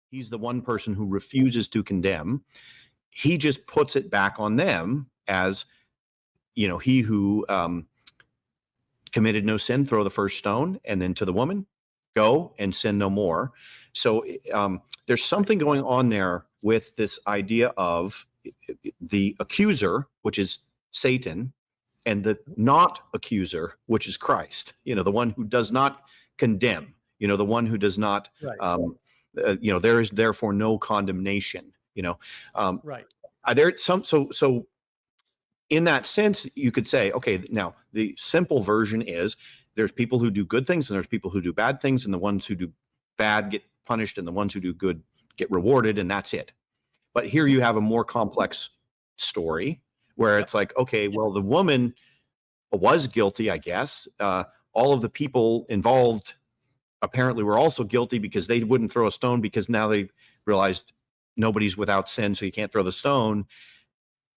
He's the one person who refuses to condemn. He just puts it back on them as, he who committed no sin, throw the first stone, and then to the woman, go and sin no more. So there's something going on there with this idea of the accuser, which is Satan, and the not accuser, which is Christ, the one who does not condemn, the one who does not, there is therefore no condemnation, Right. So in that sense, you could say, okay, now the simple version is there's people who do good things and there's people who do bad things, and the ones who do bad get punished and the ones who do good get rewarded, and that's it. But here you have a more complex story where it's like, okay, well, the woman was guilty, I guess. All of the people involved apparently were also guilty because they wouldn't throw a stone, because now they realized nobody's without sin, so you can't throw the stone.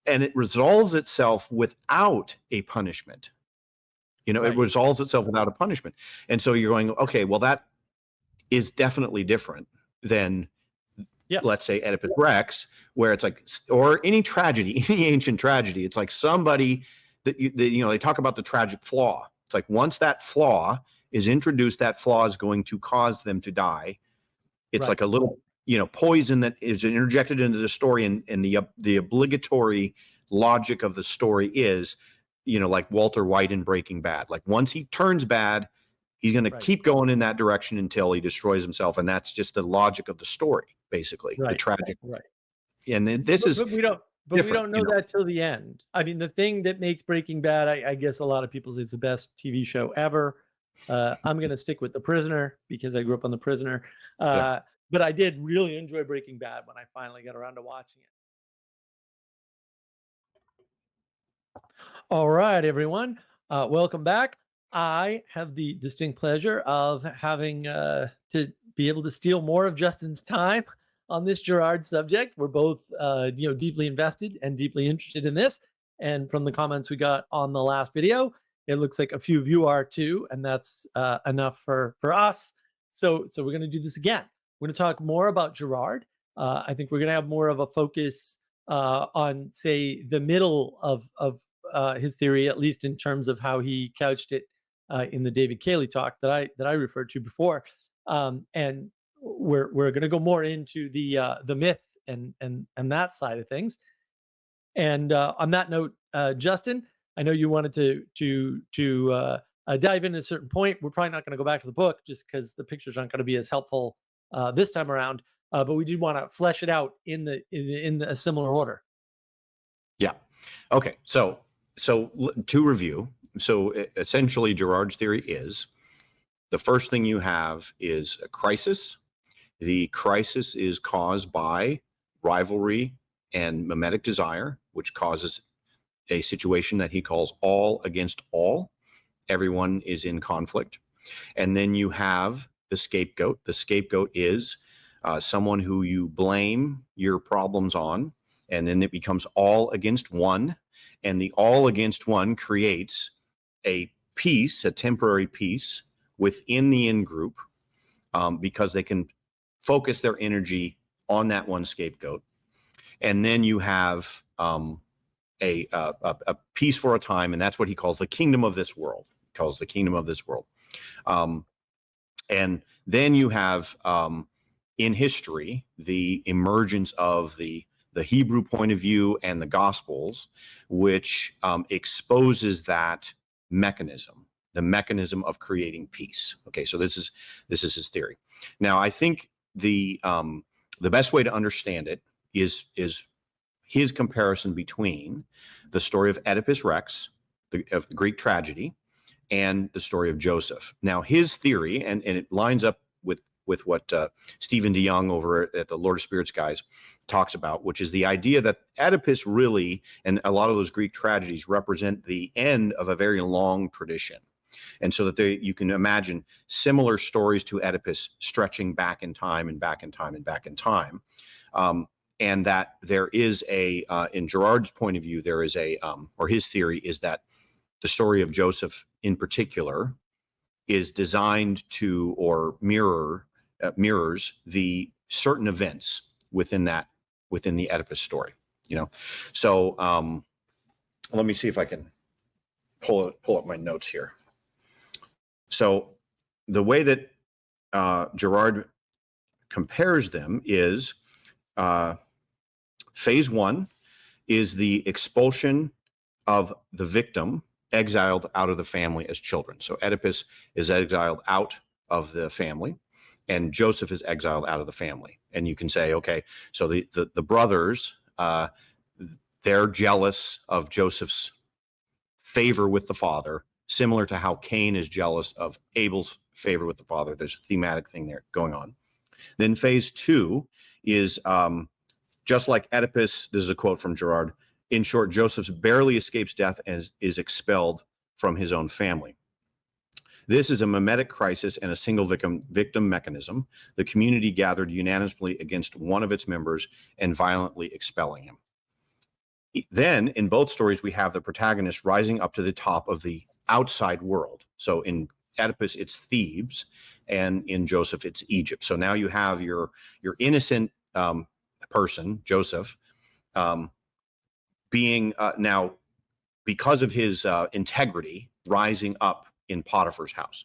And it resolves itself without a punishment. It resolves itself without a punishment. And so you're going, okay, well, that is definitely different than, let's say, Oedipus Rex, where it's like, or any tragedy, any ancient tragedy. It's like somebody that, they talk about the tragic flaw. It's like once that flaw is introduced, that flaw is going to cause them to die. It's like a little, poison that is interjected into the story, and the obligatory logic of the story is, like Walter White in Breaking Bad. Like once he turns bad, he's going to keep going in that direction until he destroys himself, and that's just the logic of the story, basically. The tragic. Right. And but we don't know that till the end. I mean, the thing that makes Breaking Bad, I guess a lot of people say it's the best TV show ever. I'm going to stick with The Prisoner because I grew up on The Prisoner. But I did really enjoy Breaking Bad when I finally got around to watching it. All right, everyone. Welcome back. I have the distinct pleasure of having to be able to steal more of Justin's time on this Girard subject. We're both, deeply invested and deeply interested in this. And from the comments we got on the last video, it looks like a few of you are too, and that's enough for us. So we're going to do this again. We're going to talk more about Girard. I think we're going to have more of a focus on, say, the middle of his theory, at least in terms of how he couched it in the David Cayley talk that I referred to before. And we're going to go more into the myth and that side of things. And on that note, Justin, I know you wanted to dive in at a certain point. We're probably not going to go back to the book just because the pictures aren't going to be as helpful this time around. But we did want to flesh it out in a similar order. Yeah. Okay. So to review, so essentially Girard's theory is the first thing you have is a crisis. The crisis is caused by rivalry and mimetic desire, which causes a situation that he calls all against all. Everyone is in conflict. And then you have the scapegoat. The scapegoat is someone who you blame your problems on, and then it becomes all against one. And the all against one creates a peace, a temporary peace within the in-group, because they can focus their energy on that one scapegoat. And then you have a peace for a time, and that's what he calls the kingdom of this world. He calls the kingdom of this world. And then you have in history the emergence of the Hebrew point of view and the Gospels, which exposes that mechanism, the mechanism of creating peace. Okay, so this is his theory. Now, I think the best way to understand it is his comparison between the story of Oedipus Rex, of the Greek tragedy, and the story of Joseph. Now, his theory, and it lines up with what Stephen DeYoung over at the Lord of Spirits guys talks about, which is the idea that Oedipus really, and a lot of those Greek tragedies, represent the end of a very long tradition. And so that you can imagine similar stories to Oedipus stretching back in time and back in time and back in time. And that there is in Gerard's point of view, there is or his theory is that the story of Joseph in particular is designed to, or mirrors the certain events within the Oedipus story. So let me see if I can pull up my notes here. So the way that Girard compares them is phase one is the expulsion of the victim, exiled out of the family as children. So Oedipus is exiled out of the family, and Joseph is exiled out of the family. And you can say, okay, so the brothers, they're jealous of Joseph's favor with the father, similar to how Cain is jealous of Abel's favor with the father. There's a thematic thing there going on. Then phase two is just like Oedipus, this is a quote from Girard, in short, Joseph barely escapes death and is expelled from his own family. This is a mimetic crisis and a single victim mechanism. The community gathered unanimously against one of its members and violently expelling him. Then, in both stories, we have the protagonist rising up to the top of the outside world. So in Oedipus, it's Thebes, and in Joseph, it's Egypt. So now you have your innocent person, Joseph, being now, because of his integrity, rising up in Potiphar's house.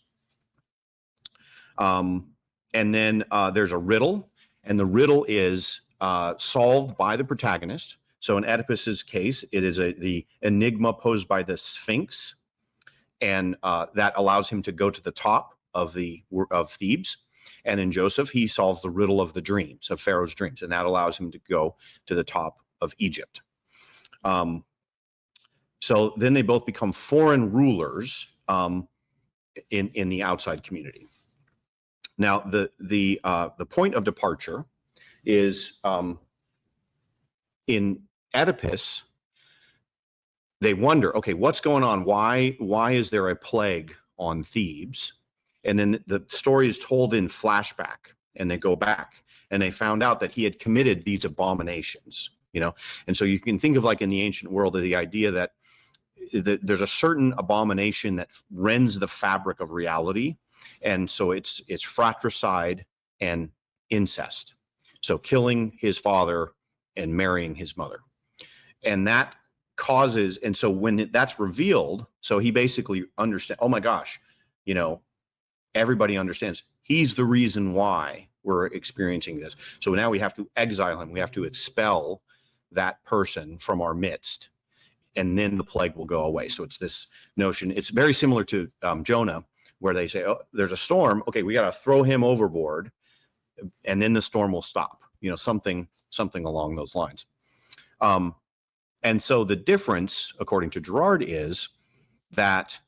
And then there's a riddle, and the riddle is solved by the protagonist. So in Oedipus's case, it is the enigma posed by the Sphinx, and that allows him to go to the top of Thebes. And in Joseph, he solves the riddle of the dreams, of Pharaoh's dreams, and that allows him to go to the top of Egypt. So then they both become foreign rulers in the outside community. Now, the point of departure is in Oedipus. They wonder, okay, what's going on? Why is there a plague on Thebes? And then the story is told in flashback, and they go back and they found out that he had committed these abominations, And so you can think of, like in the ancient world, the idea that there's a certain abomination that rends the fabric of reality. And so it's fratricide and incest. So killing his father and marrying his mother. And that causes, and so when that's revealed, so he basically understands, oh my gosh, everybody understands he's the reason why we're experiencing this. So now we have to exile him. We have to expel that person from our midst, and then the plague will go away. So it's this notion. It's very similar to Jonah, where they say, oh, there's a storm. Okay, we got to throw him overboard, and then the storm will stop. Something along those lines. And so the difference, according to Girard, is that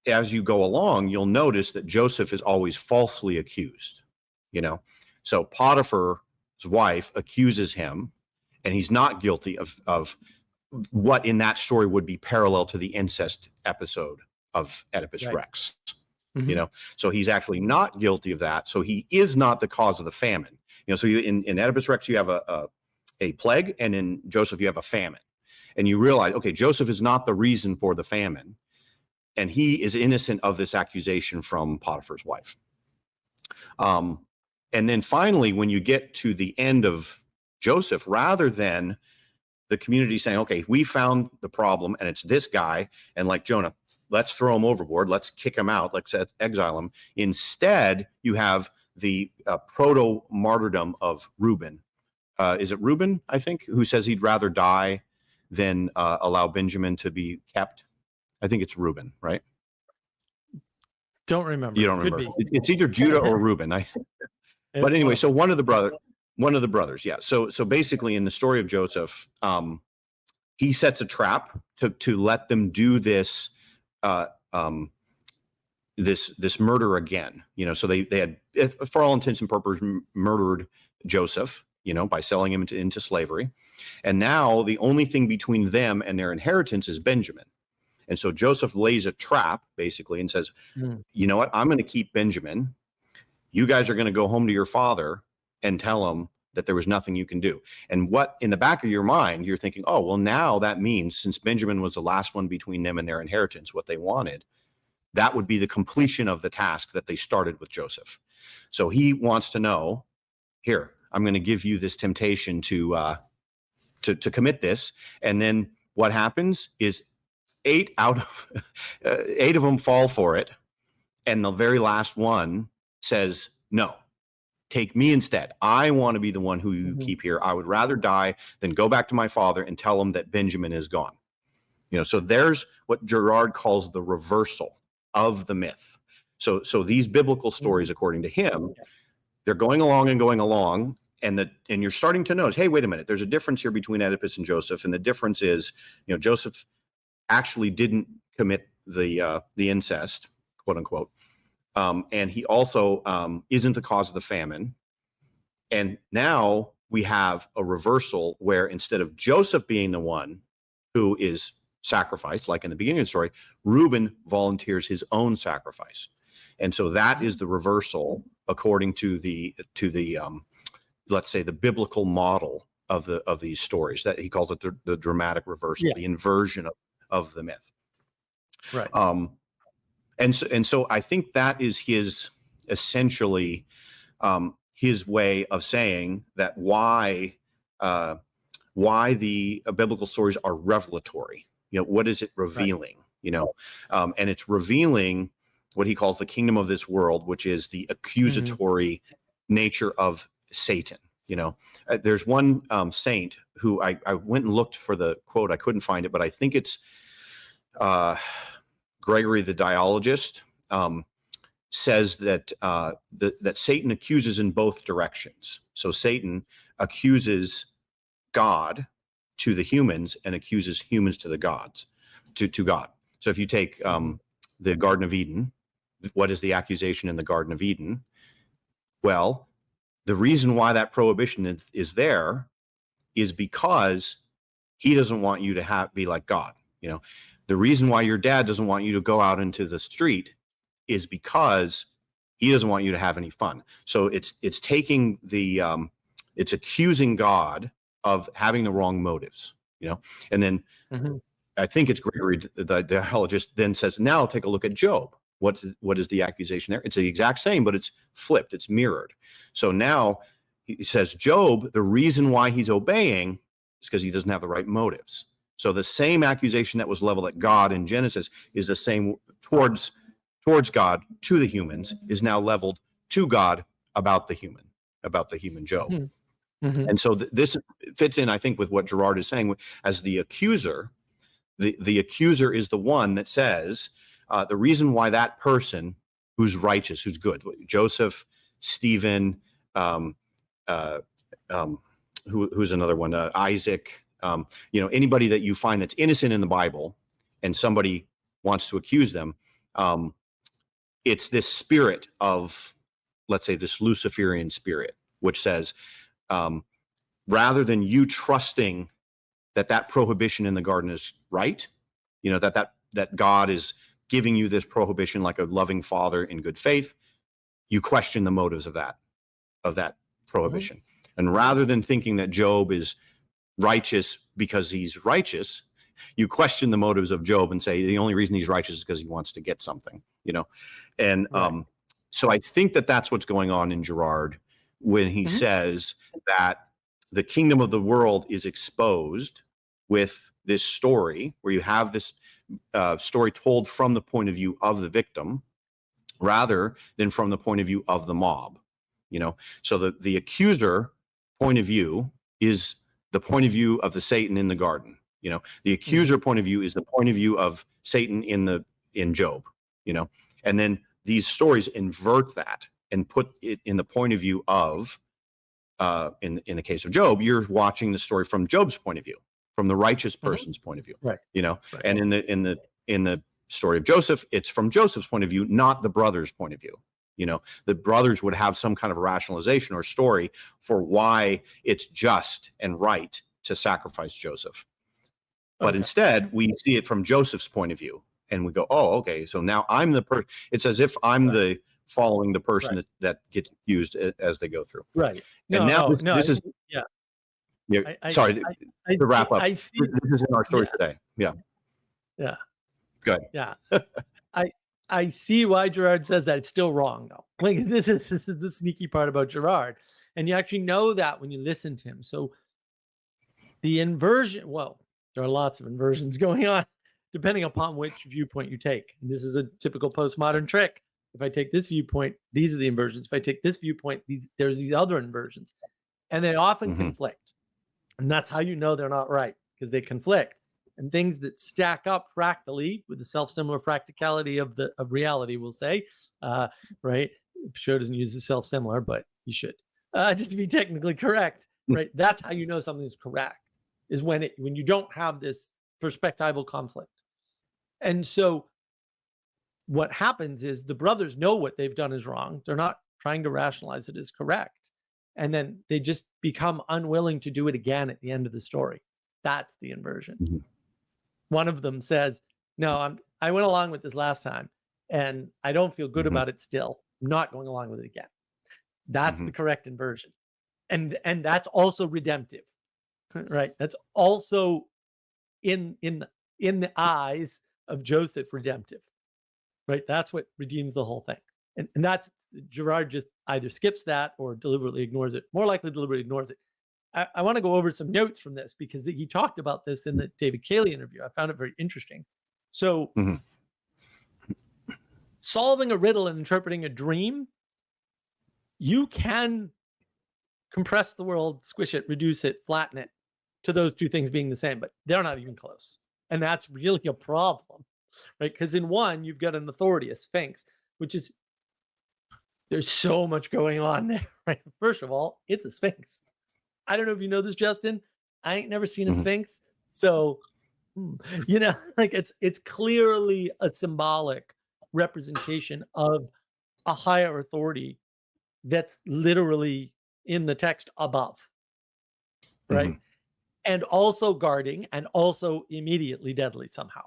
as you go along, you'll notice that Joseph is always falsely accused. So Potiphar's wife accuses him, and he's not guilty of what in that story would be parallel to the incest episode of Oedipus Rex. Mm-hmm. So he's actually not guilty of that. So he is not the cause of the famine. So in Oedipus Rex, you have a plague, and in Joseph, you have a famine. And you realize, okay, Joseph is not the reason for the famine, and he is innocent of this accusation from Potiphar's wife. And then finally, when you get to the end of Joseph, rather than the community saying, okay, we found the problem and it's this guy, and like Jonah, let's throw him overboard, let's kick him out, let's exile him. Instead, you have the proto-martyrdom of Reuben. Is it Reuben, I think, who says he'd rather die than allow Benjamin to be kept? I think it's Reuben, right? Don't remember. You don't remember. It's either Judah or Reuben. But anyway, so one of the brothers, yeah. So basically, in the story of Joseph, he sets a trap to let them do this this murder again. So they had, for all intents and purposes, murdered Joseph, by selling him into slavery. And now the only thing between them and their inheritance is Benjamin. And so Joseph lays a trap, basically, and says, you know what? I'm going to keep Benjamin. You guys are going to go home to your father and tell him that there was nothing you can do. And what in the back of your mind, you're thinking, oh, well, now that means since Benjamin was the last one between them and their inheritance, what they wanted, that would be the completion of the task that they started with Joseph. So he wants to know, here, I'm going to give you this temptation to commit this. And then what happens is eight of them fall for it. And the very last one says, no, take me instead. I want to be the one who you keep here. I would rather die than go back to my father and tell him that Benjamin is gone. So there's what Girard calls the reversal of the myth. So these biblical stories, according to him, they're going along, and you're starting to notice, hey, wait a minute, there's a difference here between Oedipus and Joseph, and the difference is, Joseph actually didn't commit the incest, quote unquote, and he also isn't the cause of the famine. And now we have a reversal where instead of Joseph being the one who is sacrificed, like in the beginning of the story, Reuben volunteers his own sacrifice. And so that is the reversal according to the let's say the biblical model of these stories, that he calls it the dramatic reversal, the inversion of the myth. Right. And so I think that is his essentially his way of saying that why the biblical stories are revelatory. What is it revealing? Right. And it's revealing what he calls the kingdom of this world, which is the accusatory nature of Satan. There's one saint who I went and looked for the quote. I couldn't find it, but I think it's Gregory the Dialogist says that that Satan accuses in both directions. So Satan accuses God to the humans and accuses humans to the gods, to God. So if you take the Garden of Eden, what is the accusation in the Garden of Eden? Well, the reason why that prohibition is there is because he doesn't want you to be like God. The reason why your dad doesn't want you to go out into the street is because he doesn't want you to have any fun. So it's taking it's accusing God of having the wrong motives, and then I think it's Gregory the Dialogist then says, now take a look at Job. What is the accusation there? It's the exact same, but it's flipped, it's mirrored. So now he says, Job, the reason why he's obeying is because he doesn't have the right motives. So the same accusation that was leveled at God in Genesis is the same towards God to the humans is now leveled to God about the human Job. And so this fits in, I think, with what Girard is saying as the accuser. The accuser is the one that says the reason why that person who's righteous, who's good, Joseph, Stephen, who's another one, Isaac, anybody that you find that's innocent in the Bible and somebody wants to accuse them, it's this spirit of, let's say, this Luciferian spirit, which says, rather than you trusting that prohibition in the garden is right, that God is giving you this prohibition like a loving father in good faith, you question the motives of that prohibition. And rather than thinking that Job is righteous because he's righteous, you question the motives of Job and say the only reason he's righteous is because he wants to get something, And so I think that's what's going on in Girard when he says that the kingdom of the world is exposed with this story where you have this story told from the point of view of the victim rather than from the point of view of the mob. So the accuser point of view is the point of view of the Satan in the garden. The accuser point of view is the point of view of Satan in Job. And then these stories invert that and put it in the point of view of in the case of Job, you're watching the story from Job's point of view, from the righteous person's point of view. Right. And in the story of Joseph, it's from Joseph's point of view, not the brother's point of view. The brothers would have some kind of a rationalization or story for why it's just and right to sacrifice Joseph. But instead, we see it from Joseph's point of view, and we go, "Oh, okay. So now I'm the person." It's as if I'm the following the person that gets accused as they go through. Right. No, and now this is sorry to wrap up. This is in our stories today. Yeah. Yeah. Good. Yeah. I see why Girard says that. It's still wrong though. Like this is the sneaky part about Girard And you actually know that when you listen to him. So the inversion, well, there are lots of inversions going on depending upon which viewpoint you take. And this is a typical postmodern trick. If I take this viewpoint, these are the inversions. If I take this viewpoint, there's these other inversions. And they often conflict. And that's how you know they're not right, because they conflict. And things that stack up fractally with the self-similar fractality of reality, we'll say, right? Sure doesn't use the self-similar, but he should. Just to be technically correct, right? That's how you know something is correct, is when you don't have this perspectival conflict. And so what happens is the brothers know what they've done is wrong. They're not trying to rationalize it as correct. And then they just become unwilling to do it again at the end of the story. That's the inversion. One of them says, no, I went along with this last time and I don't feel good about it still. I'm not going along with it again. That's the correct inversion. And that's also redemptive, right? That's also in the eyes of Joseph redemptive, right? That's what redeems the whole thing. And that's, Girard just either skips that or deliberately ignores it. More likely deliberately ignores it. I want to go over some notes from this because he talked about this in the David Cayley interview. I found it very interesting. So solving a riddle and interpreting a dream, you can compress the world, squish it, reduce it, flatten it to those two things being the same, but they're not even close. And that's really a problem, right? Because in one, you've got an authority, a sphinx, which is, there's so much going on there, right? First of all, it's a sphinx. I don't know if you know this, Justin. I ain't never seen a sphinx. So, like it's clearly a symbolic representation of a higher authority that's literally in the text above, right? And also guarding and also immediately deadly somehow,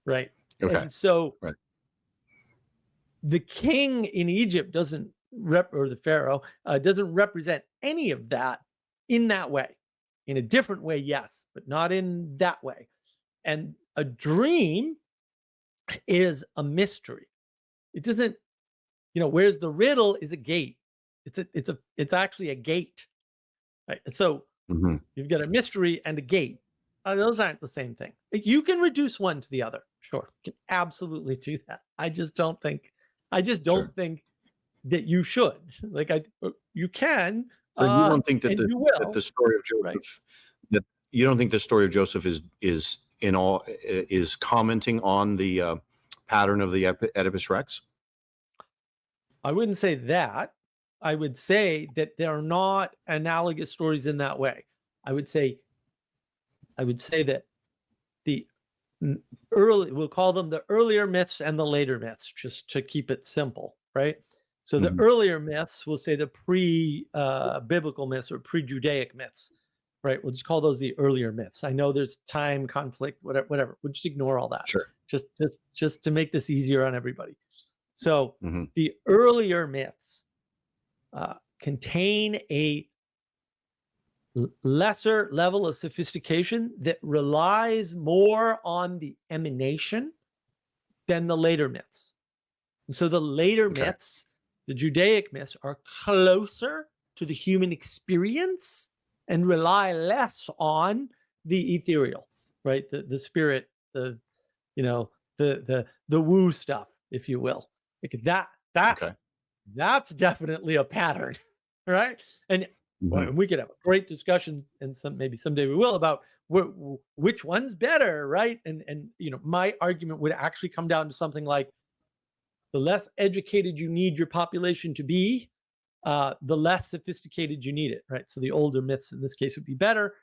right? Okay. And so the king in Egypt doesn't or the pharaoh doesn't represent any of that in that way. In a different way, yes, but not in that way. And a dream is a mystery. It doesn't, whereas the riddle is a gate. It's actually a gate, right? And so you've got a mystery and a gate. Those aren't the same thing. You can reduce one to the other. Sure, you can absolutely do that. I just don't think that you should. Like you can. So you don't think that that the story of Joseph, that you don't think the story of Joseph is commenting on the pattern of the Oedipus Rex? I wouldn't say that. I would say that they're not analogous stories in that way. I would say that the we'll call them the earlier myths and the later myths, just to keep it simple, right? So the earlier myths, we'll say the pre-biblical myths or pre-Judaic myths, right? We'll just call those the earlier myths. I know there's time, conflict, whatever. We'll just ignore all that. Sure. Just to make this easier on everybody. So the earlier myths contain a lesser level of sophistication that relies more on the emanation than the later myths. And so the later myths, the Judaic myths, are closer to the human experience and rely less on the ethereal, right? The spirit, the woo stuff, if you will. Like that's definitely a pattern, right? And we could have a great discussion, and maybe someday we will, about which one's better, right? And my argument would actually come down to something like, the less educated you need your population to be, the less sophisticated you need it, right? So the older myths in this case would be better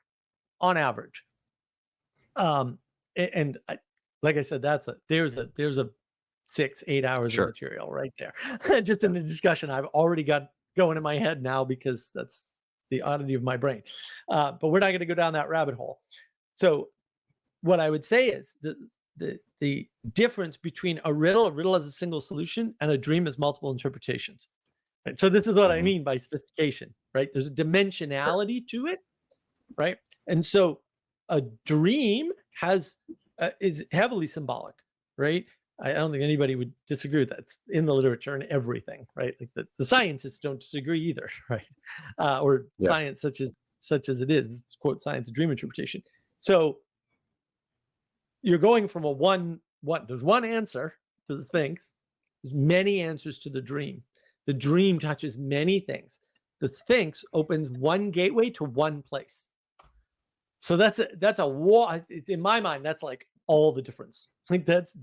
on average. And like I said, there's a 6-8 hours of material right there, just in the discussion I've already got going in my head now, because that's the oddity of my brain. But we're not going to go down that rabbit hole. So what I would say is the difference between a riddle as a single solution and a dream as multiple interpretations. Right? So this is what I mean by sophistication, right? There's a dimensionality to it, right? And so a dream is heavily symbolic, right? I don't think anybody would disagree with that. It's in the literature and everything, right? Like the scientists don't disagree either, right? Or Yeah. science such as it is. It's, quote, science of dream interpretation. So you're going from there's one answer to the Sphinx. There's many answers to the dream. The dream touches many things. The Sphinx opens one gateway to one place. So that's a wall. In my mind, that's like all the difference. Like that's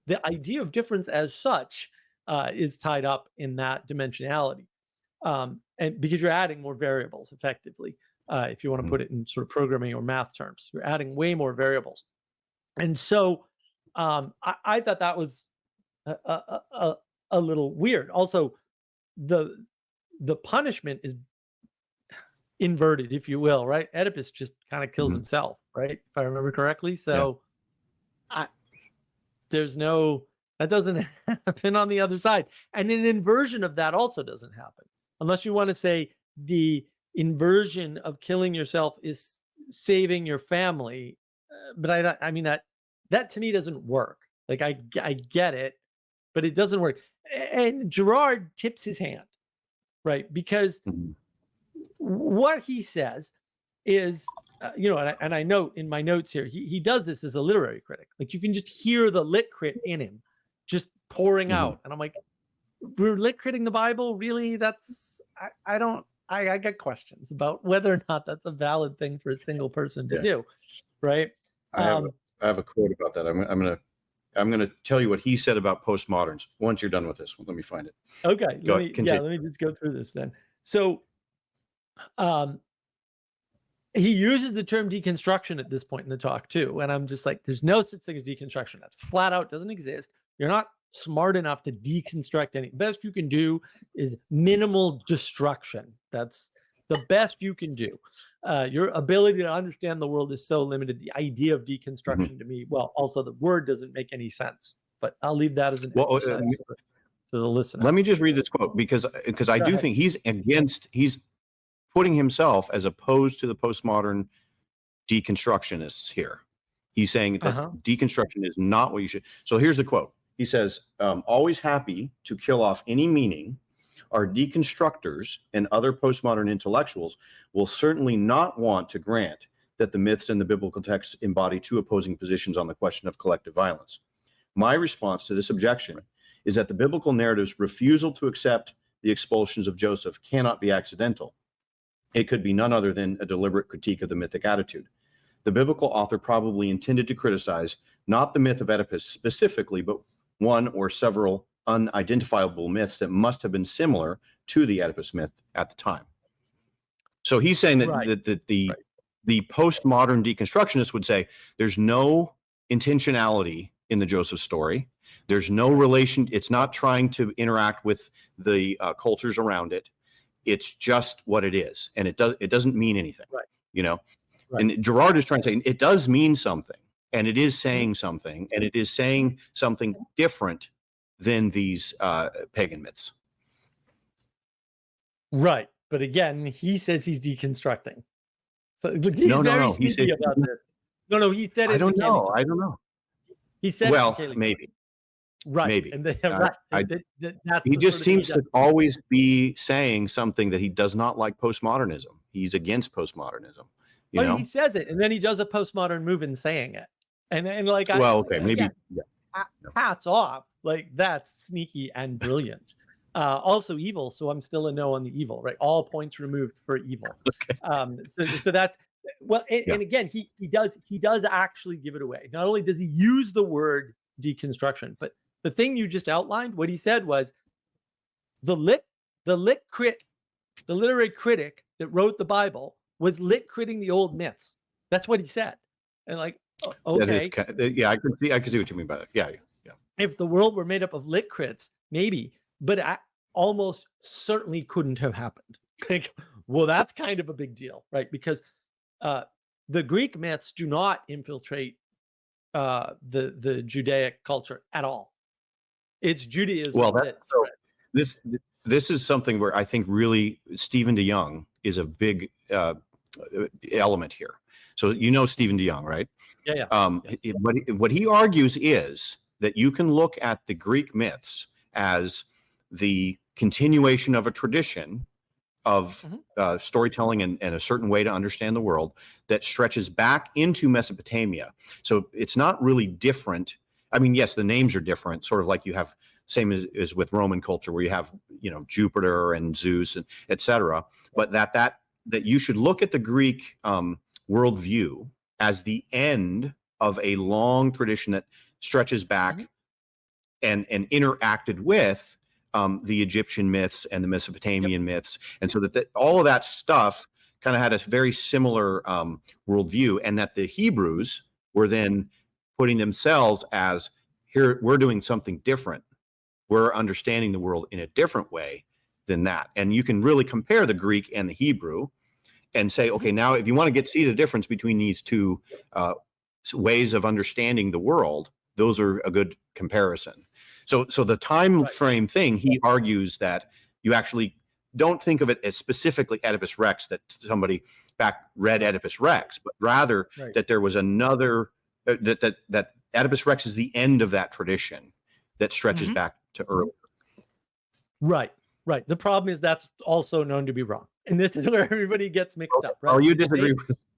the idea of difference as such is tied up in that dimensionality, and because you're adding more variables effectively, if you want to put it in sort of programming or math terms, you're adding way more variables. And so I thought that was a little weird. Also, the punishment is inverted, if you will, right? Oedipus just kind of kills himself, right? If I remember correctly. So that doesn't happen on the other side. And an inversion of that also doesn't happen. Unless you want to say the inversion of killing yourself is saving your family. But I mean, that to me doesn't work. Like I get it, but it doesn't work. And Girard tips his hand, right? Because what he says is, and I note in my notes here, he does this as a literary critic. Like you can just hear the lit crit in him just pouring out. And I'm like, we're lit critting the Bible? Really? That's, I got questions about whether or not that's a valid thing for a single person to do. Right. I have a quote about that. I'm gonna tell you what he said about postmoderns once you're done with this one. Let me find it. Okay. Let me just go through this then. So he uses the term deconstruction at this point in the talk too. And I'm just like, there's no such thing as deconstruction. That's flat out doesn't exist. You're not smart enough to deconstruct any. Best you can do is minimal destruction. That's the best you can do. Your ability to understand the world is so limited. The idea of deconstruction to me, well, also the word doesn't make any sense, but I'll leave that as an exercise to the listener. Let me just read this quote because I do think he's putting himself as opposed to the postmodern deconstructionists here. He's saying that deconstruction is not what you should. So here's the quote. He says, always happy to kill off any meaning, our deconstructors and other postmodern intellectuals will certainly not want to grant that the myths and the biblical texts embody two opposing positions on the question of collective violence. My response to this objection is that the biblical narrative's refusal to accept the expulsions of Joseph cannot be accidental. It could be none other than a deliberate critique of the mythic attitude. The biblical author probably intended to criticize not the myth of Oedipus specifically, but one or several unidentifiable myths that must have been similar to the Oedipus myth at the time. So he's saying that the postmodern deconstructionists would say there's no intentionality in the Joseph story. There's no relation. It's not trying to interact with the cultures around it. It's just what it is, and it doesn't mean anything. And Girard is trying to say it does mean something, and it is saying something, and it is saying something different than these pagan myths. Right, but again, he says he's deconstructing. So he's very sneaky about this. No, he said it. I don't know. He said, well, maybe. Right. Maybe. And he just seems to always be saying something that he does not like postmodernism. He's against postmodernism. You know? He says it, and then he does a postmodern move in saying it. And like, maybe. Hats off. Like, that's sneaky and brilliant. Also evil, so I'm still a no on the evil, right? All points removed for evil. Okay. So that's and again, he does actually give it away. Not only does he use the word deconstruction, but the thing you just outlined, what he said was the literary critic that wrote the Bible was lit critting the old myths. That's what he said. And like, okay. I can see what you mean by that. Yeah. If the world were made up of lit crits, maybe, but I almost certainly couldn't have happened. Like, well, that's kind of a big deal, right? Because the Greek myths do not infiltrate the Judaic culture at all. It's Judaism. Well, this is something where I think really Stephen DeYoung is a big element here. So Stephen DeYoung, right? Yeah. What he argues is that you can look at the Greek myths as the continuation of a tradition of storytelling and a certain way to understand the world that stretches back into Mesopotamia. So it's not really different. I mean, yes, the names are different, sort of like you have same as with Roman culture, where you have, you know, Jupiter and Zeus and et cetera. But that you should look at the Greek worldview as the end of a long tradition that stretches back and interacted with the Egyptian myths and the Mesopotamian myths. And so that all of that stuff kind of had a very similar worldview, and that the Hebrews were then putting themselves as, here, we're doing something different. We're understanding the world in a different way than that. And you can really compare the Greek and the Hebrew and say, okay, now if you want to see the difference between these two ways of understanding the world, those are a good comparison. So the time frame thing, he argues that you actually don't think of it as specifically Oedipus Rex, that somebody back read Oedipus Rex, but rather that there was another, that Oedipus Rex is the end of that tradition that stretches back to earlier. Right. The problem is that's also known to be wrong. And this is where everybody gets mixed up, right? Oh, you disagree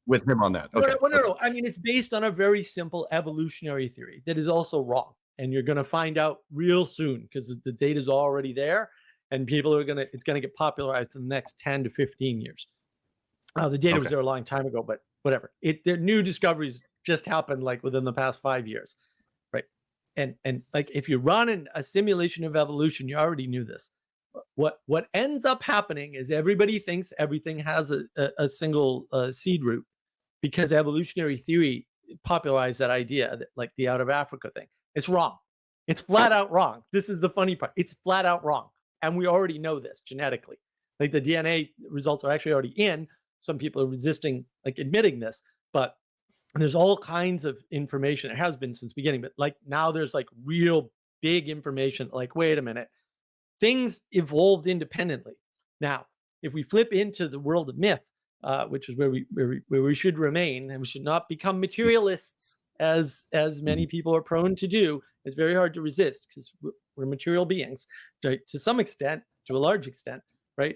with him on that? Okay. No. I mean, it's based on a very simple evolutionary theory that is also wrong. And you're going to find out real soon, because the data is already there, and it's going to get popularized in the next 10 to 15 years. The data was there a long time ago, but whatever. The new discoveries just happened like within the past 5 years, right? And like if you run a simulation of evolution, you already knew this. What ends up happening is everybody thinks everything has a single seed root, because evolutionary theory popularized that idea, that, like the out of Africa thing. It's wrong. It's flat out wrong. This is the funny part. It's flat out wrong. And we already know this genetically. Like the DNA results are actually already in. Some people are resisting like admitting this, but there's all kinds of information. It has been since the beginning, but like now there's like real big information. Like, wait a minute, things evolved independently. Now, if we flip into the world of myth, which is where we should remain, and we should not become materialists, as many people are prone to do. It's very hard to resist, because we're material beings, right? To some extent, to a large extent, right?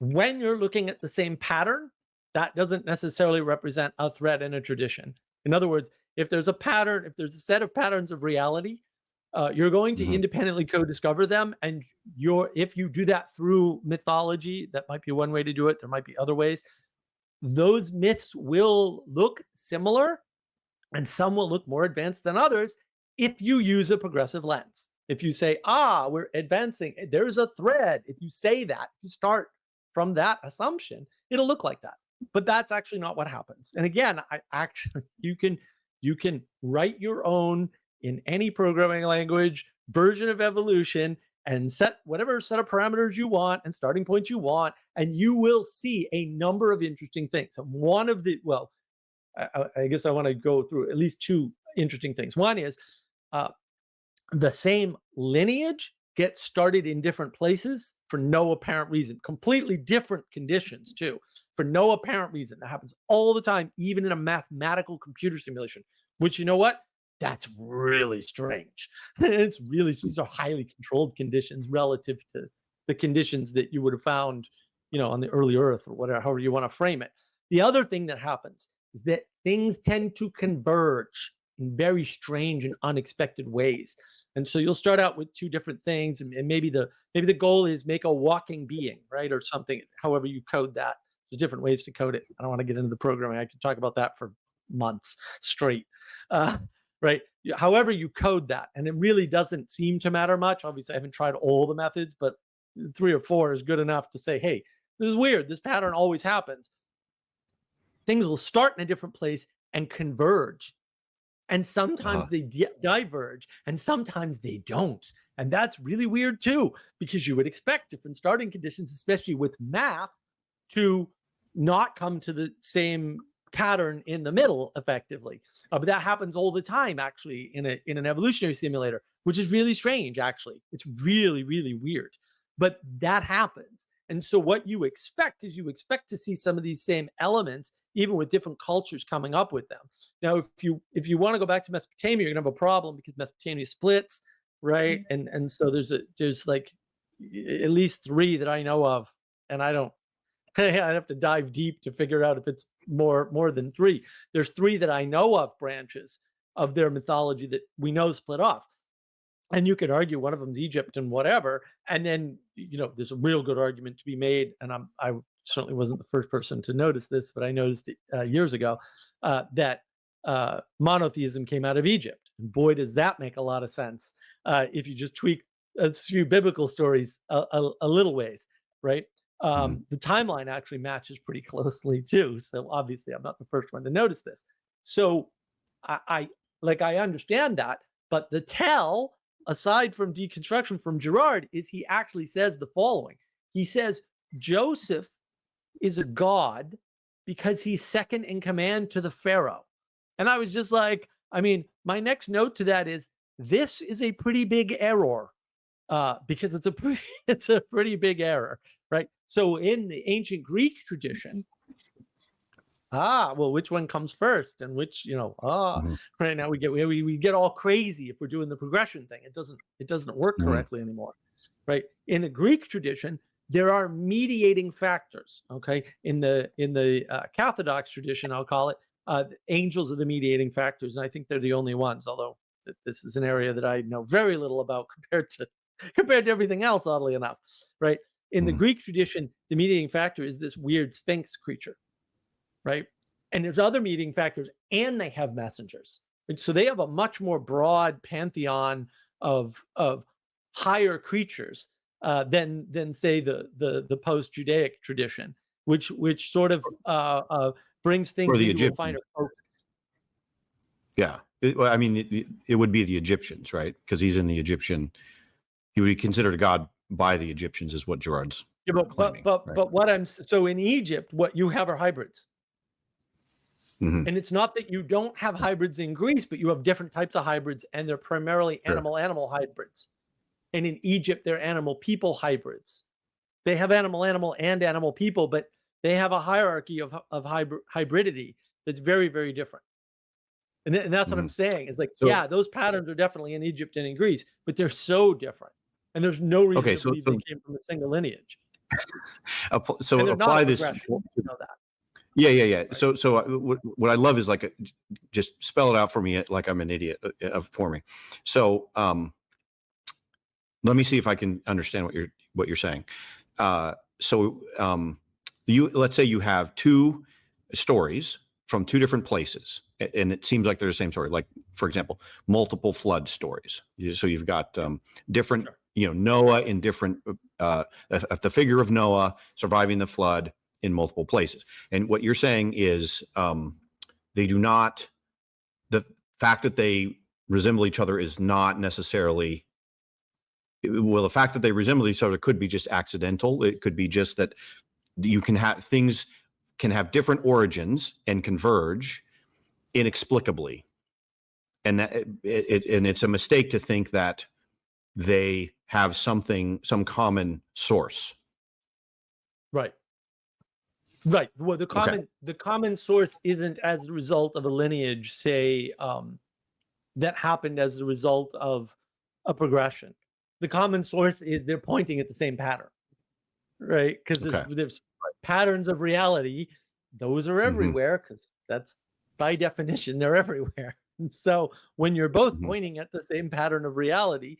When you're looking at the same pattern, that doesn't necessarily represent a thread in a tradition. In other words, if there's a pattern, if there's a set of patterns of reality, you're going to independently co-discover them. And if you do that through mythology, that might be one way to do it. There might be other ways. Those myths will look similar, and some will look more advanced than others if you use a progressive lens. If you say, we're advancing, there's a thread. If you say that, you start from that assumption, it'll look like that. But that's actually not what happens. And again, you can write your own, in any programming language, version of evolution, and set whatever set of parameters you want and starting points you want, and you will see a number of interesting things. And one of the, I guess I want to go through at least two interesting things. One is the same lineage gets started in different places for no apparent reason. Completely different conditions too, for no apparent reason. That happens all the time, even in a mathematical computer simulation, which, you know what? That's really strange. These are highly controlled conditions relative to the conditions that you would have found, on the early Earth, or whatever, however you want to frame it. The other thing that happens is that things tend to converge in very strange and unexpected ways. And so you'll start out with two different things, and maybe the goal is make a walking being, right? Or something, however you code that. There's different ways to code it. I don't want to get into the programming. I could talk about that for months straight. Right? However you code that, and it really doesn't seem to matter much. Obviously, I haven't tried all the methods, but 3 or 4 is good enough to say, hey, this is weird. This pattern always happens. Things will start in a different place and converge. And sometimes they diverge, and sometimes they don't. And that's really weird too, because you would expect different starting conditions, especially with math, to not come to the same pattern in the middle effectively. But that happens all the time, actually, in an evolutionary simulator, which is really strange, actually. It's really, really weird. But that happens. And so what you expect is you expect to see some of these same elements, even with different cultures coming up with them. Now, if you want to go back to Mesopotamia, you're gonna have a problem because Mesopotamia splits, right? And so there's like at least 3 that I know of, and I don't. I'd have to dive deep to figure out if it's more than 3. There's 3 that I know of branches of their mythology that we know split off. And you could argue one of them's Egypt and whatever. And then, there's a real good argument to be made. And I certainly wasn't the first person to notice this, but I noticed it years ago that monotheism came out of Egypt. And boy, does that make a lot of sense if you just tweak a few biblical stories a little ways, right? The timeline actually matches pretty closely too. So obviously I'm not the first one to notice this. So I understand that, but the tell, aside from deconstruction from Girard, is he actually says the following. He says, Joseph is a god because he's second in command to the Pharaoh. And I was just like, my next note to that is, this is a pretty big error because it's a pretty big error, right? So in the ancient Greek tradition, which one comes first, and which right now we get all crazy if we're doing the progression thing. It doesn't work correctly anymore, right? In the Greek tradition, there are mediating factors. Okay, in the Orthodox tradition, I'll call it, the angels are the mediating factors, and I think they're the only ones. Although this is an area that I know very little about compared to everything else, oddly enough, right? In the Greek tradition, the mediating factor is this weird Sphinx creature, right? And there's other mediating factors, and they have messengers. And so they have a much more broad pantheon of higher creatures than say the post-Judaic tradition, which sort of brings things into a finer focus. Yeah, it would be the Egyptians, right? Because he's in the Egyptian. He would be considered a god by the Egyptians, is what Gerards. Yeah, but so in Egypt, what you have are hybrids. And it's not that you don't have hybrids in Greece, but you have different types of hybrids, and they're primarily animal hybrids. And in Egypt, they're animal-people hybrids. They have animal and animal-people, but they have a hierarchy of hybridity that's very, very different. And that's what I'm saying. It's like, those patterns are definitely in Egypt and in Greece, but they're so different. And there's no reason to believe they came from a single lineage. So apply this. You know that. Yeah. So what I love is just spell it out for me like I'm an idiot for me. So let me see if I can understand what you're saying. Let's say you have 2 stories from 2 different places, and it seems like they're the same story. Like, for example, multiple flood stories. So you've got different, Noah in different, the figure of Noah surviving the flood in multiple places. And what you're saying is they do not, the fact that they resemble each other is not necessarily, well, the fact that they resemble each other could be just accidental. It could be just that you can have things can have different origins and converge inexplicably. And that it's a mistake to think that they have some common source. Right. Well, the common source isn't as a result of a lineage, say, that happened as a result of a progression. The common source is they're pointing at the same pattern, right? Because there's patterns of reality. Those are everywhere because that's by definition, they're everywhere. And so when you're both pointing at the same pattern of reality,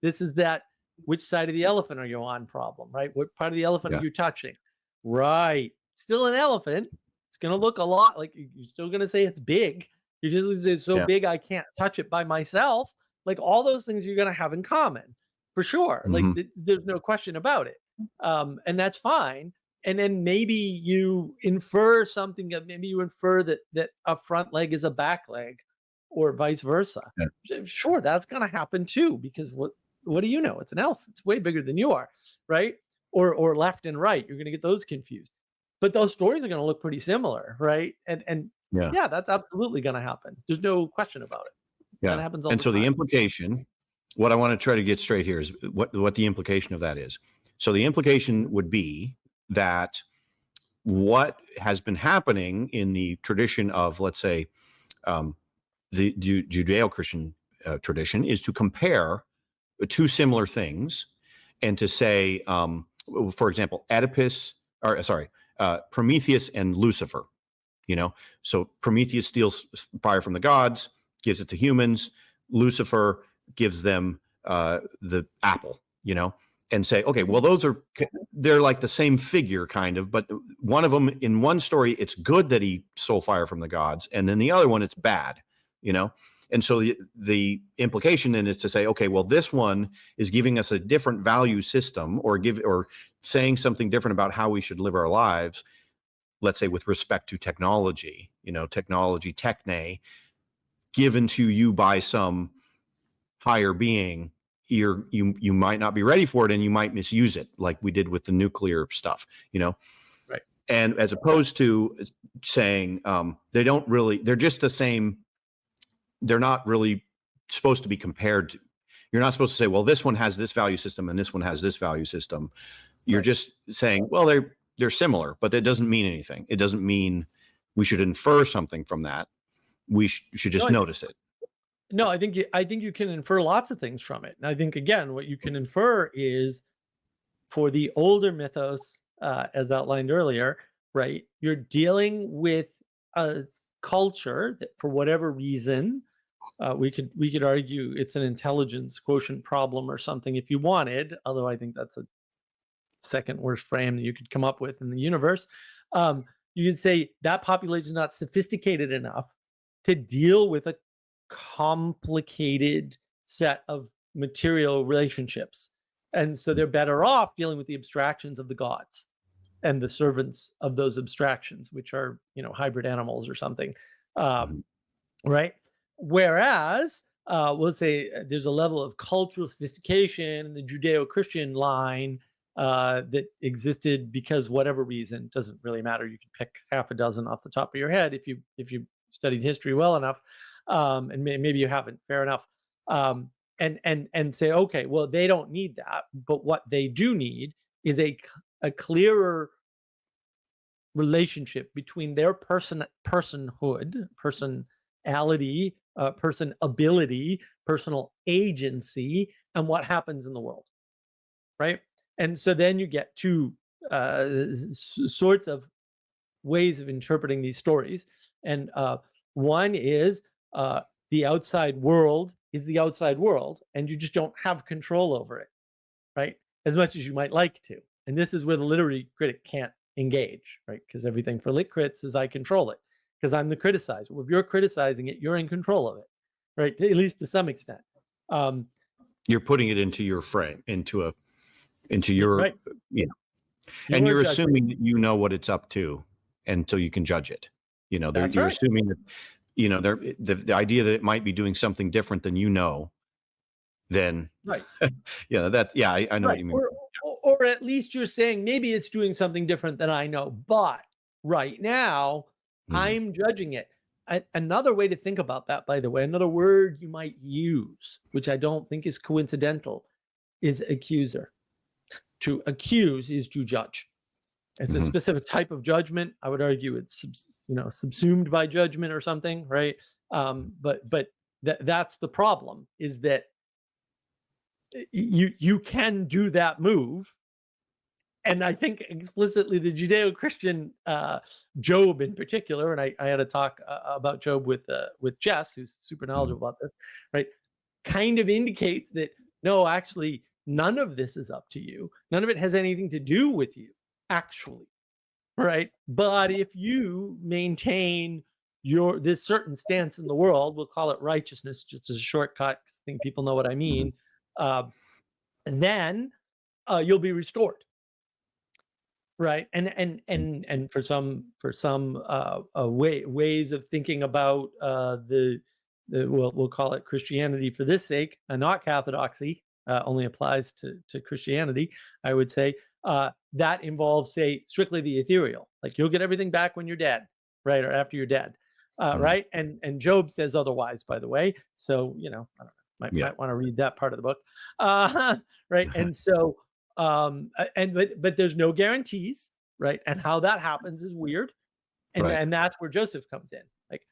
this is that which side of the elephant are you on problem, right? What part of the elephant are you touching? Right. Still an elephant. It's going to look a lot like you're still going to say it's big. You're going to say it's so big I can't touch it by myself. Like all those things you're going to have in common for sure. Like there's no question about it. And that's fine. And then maybe you infer something. Maybe you infer that a front leg is a back leg, or vice versa. Yeah. Sure, that's going to happen too. Because what do you know? It's an elephant. It's way bigger than you are, right? Or left and right. You're going to get those confused. But those stories are going to look pretty similar, right? And that's absolutely going to happen. There's no question about it. Yeah. That happens all and the so time. the implication, what I want to try to get straight here is what the implication of that is. So the implication would be that what has been happening in the tradition of, let's say, the Judeo-Christian tradition is to compare two similar things and to say, for example, Prometheus and Lucifer. So Prometheus steals fire from the gods, gives it to humans. Lucifer gives them the apple. And say, okay, well, they're like the same figure kind of, but one of them, in one story, it's good that he stole fire from the gods, and then the other one, it's bad. And so the implication then is to say, okay, well, this one is giving us a different value system, or saying something different about how we should live our lives, let's say with respect to technology, technology, techne, given to you by some higher being. You might not be ready for it, and you might misuse it, like we did with the nuclear stuff, Right. And as opposed to saying they're just the same. They're not really supposed to be compared to. You're not supposed to say, well, this one has this value system and this one has this value system. You're just saying, well, they're similar, but that doesn't mean anything. It doesn't mean we should infer something from that. We should just notice it. No, I think you can infer lots of things from it. And I think, again, what you can infer is, for the older mythos, as outlined earlier, right? You're dealing with a culture that, for whatever reason, we could argue it's an intelligence quotient problem or something if you wanted, although I think that's a second worst frame that you could come up with in the universe. You could say that population is not sophisticated enough to deal with a complicated set of material relationships, and so they're better off dealing with the abstractions of the gods and the servants of those abstractions, which are hybrid animals or something, right? Whereas we'll say there's a level of cultural sophistication in the Judeo-Christian line that existed because whatever reason, doesn't really matter. You can pick half a dozen off the top of your head if you studied history well enough. And maybe you haven't, fair enough. And say, okay, well, they don't need that, but what they do need is a clearer relationship between their personhood, personality, personability, personal agency, and what happens in the world, right? And so then you get two sorts of ways of interpreting these stories, and one is the outside world is the outside world, and you just don't have control over it, right? As much as you might like to. And this is where the literary critic can't engage, right? Because everything for lit crits is I control it, because I'm the criticizer. Well, if you're criticizing it, you're in control of it, right? At least to some extent. You're putting it into your frame, into your, right. And you're assuming that you know what it's up to, and so you can judge it. You're assuming that, the idea that it might be doing something different than then right. I know right. What you mean. Or at least you're saying maybe it's doing something different than I know, but right now I'm judging it. Another way to think about that, by the way, another word you might use, which I don't think is coincidental, is accuser. To accuse is to judge. It's a specific type of judgment. I would argue it's subsumed by judgment or something, right? But that's the problem, is that you can do that move. And I think explicitly the Judeo-Christian Job in particular, and I had a talk about Job with Jess, who's super knowledgeable about this, right? Kind of indicates that no, actually, none of this is up to you. None of it has anything to do with you, actually, right? But if you maintain this certain stance in the world, we'll call it righteousness, just as a shortcut, I think people know what I mean, then you'll be restored. Right, and for some ways of thinking about we'll call it Christianity for this sake, not Cathodoxy, only applies to Christianity. I would say that involves, say, strictly the ethereal, like you'll get everything back when you're dead, right, or after you're dead, right? And Job says otherwise, by the way. So I don't know, might want to read that part of the book, right? And so But there's no guarantees, right? And how that happens is weird. And Right. and that's where Joseph comes in. Like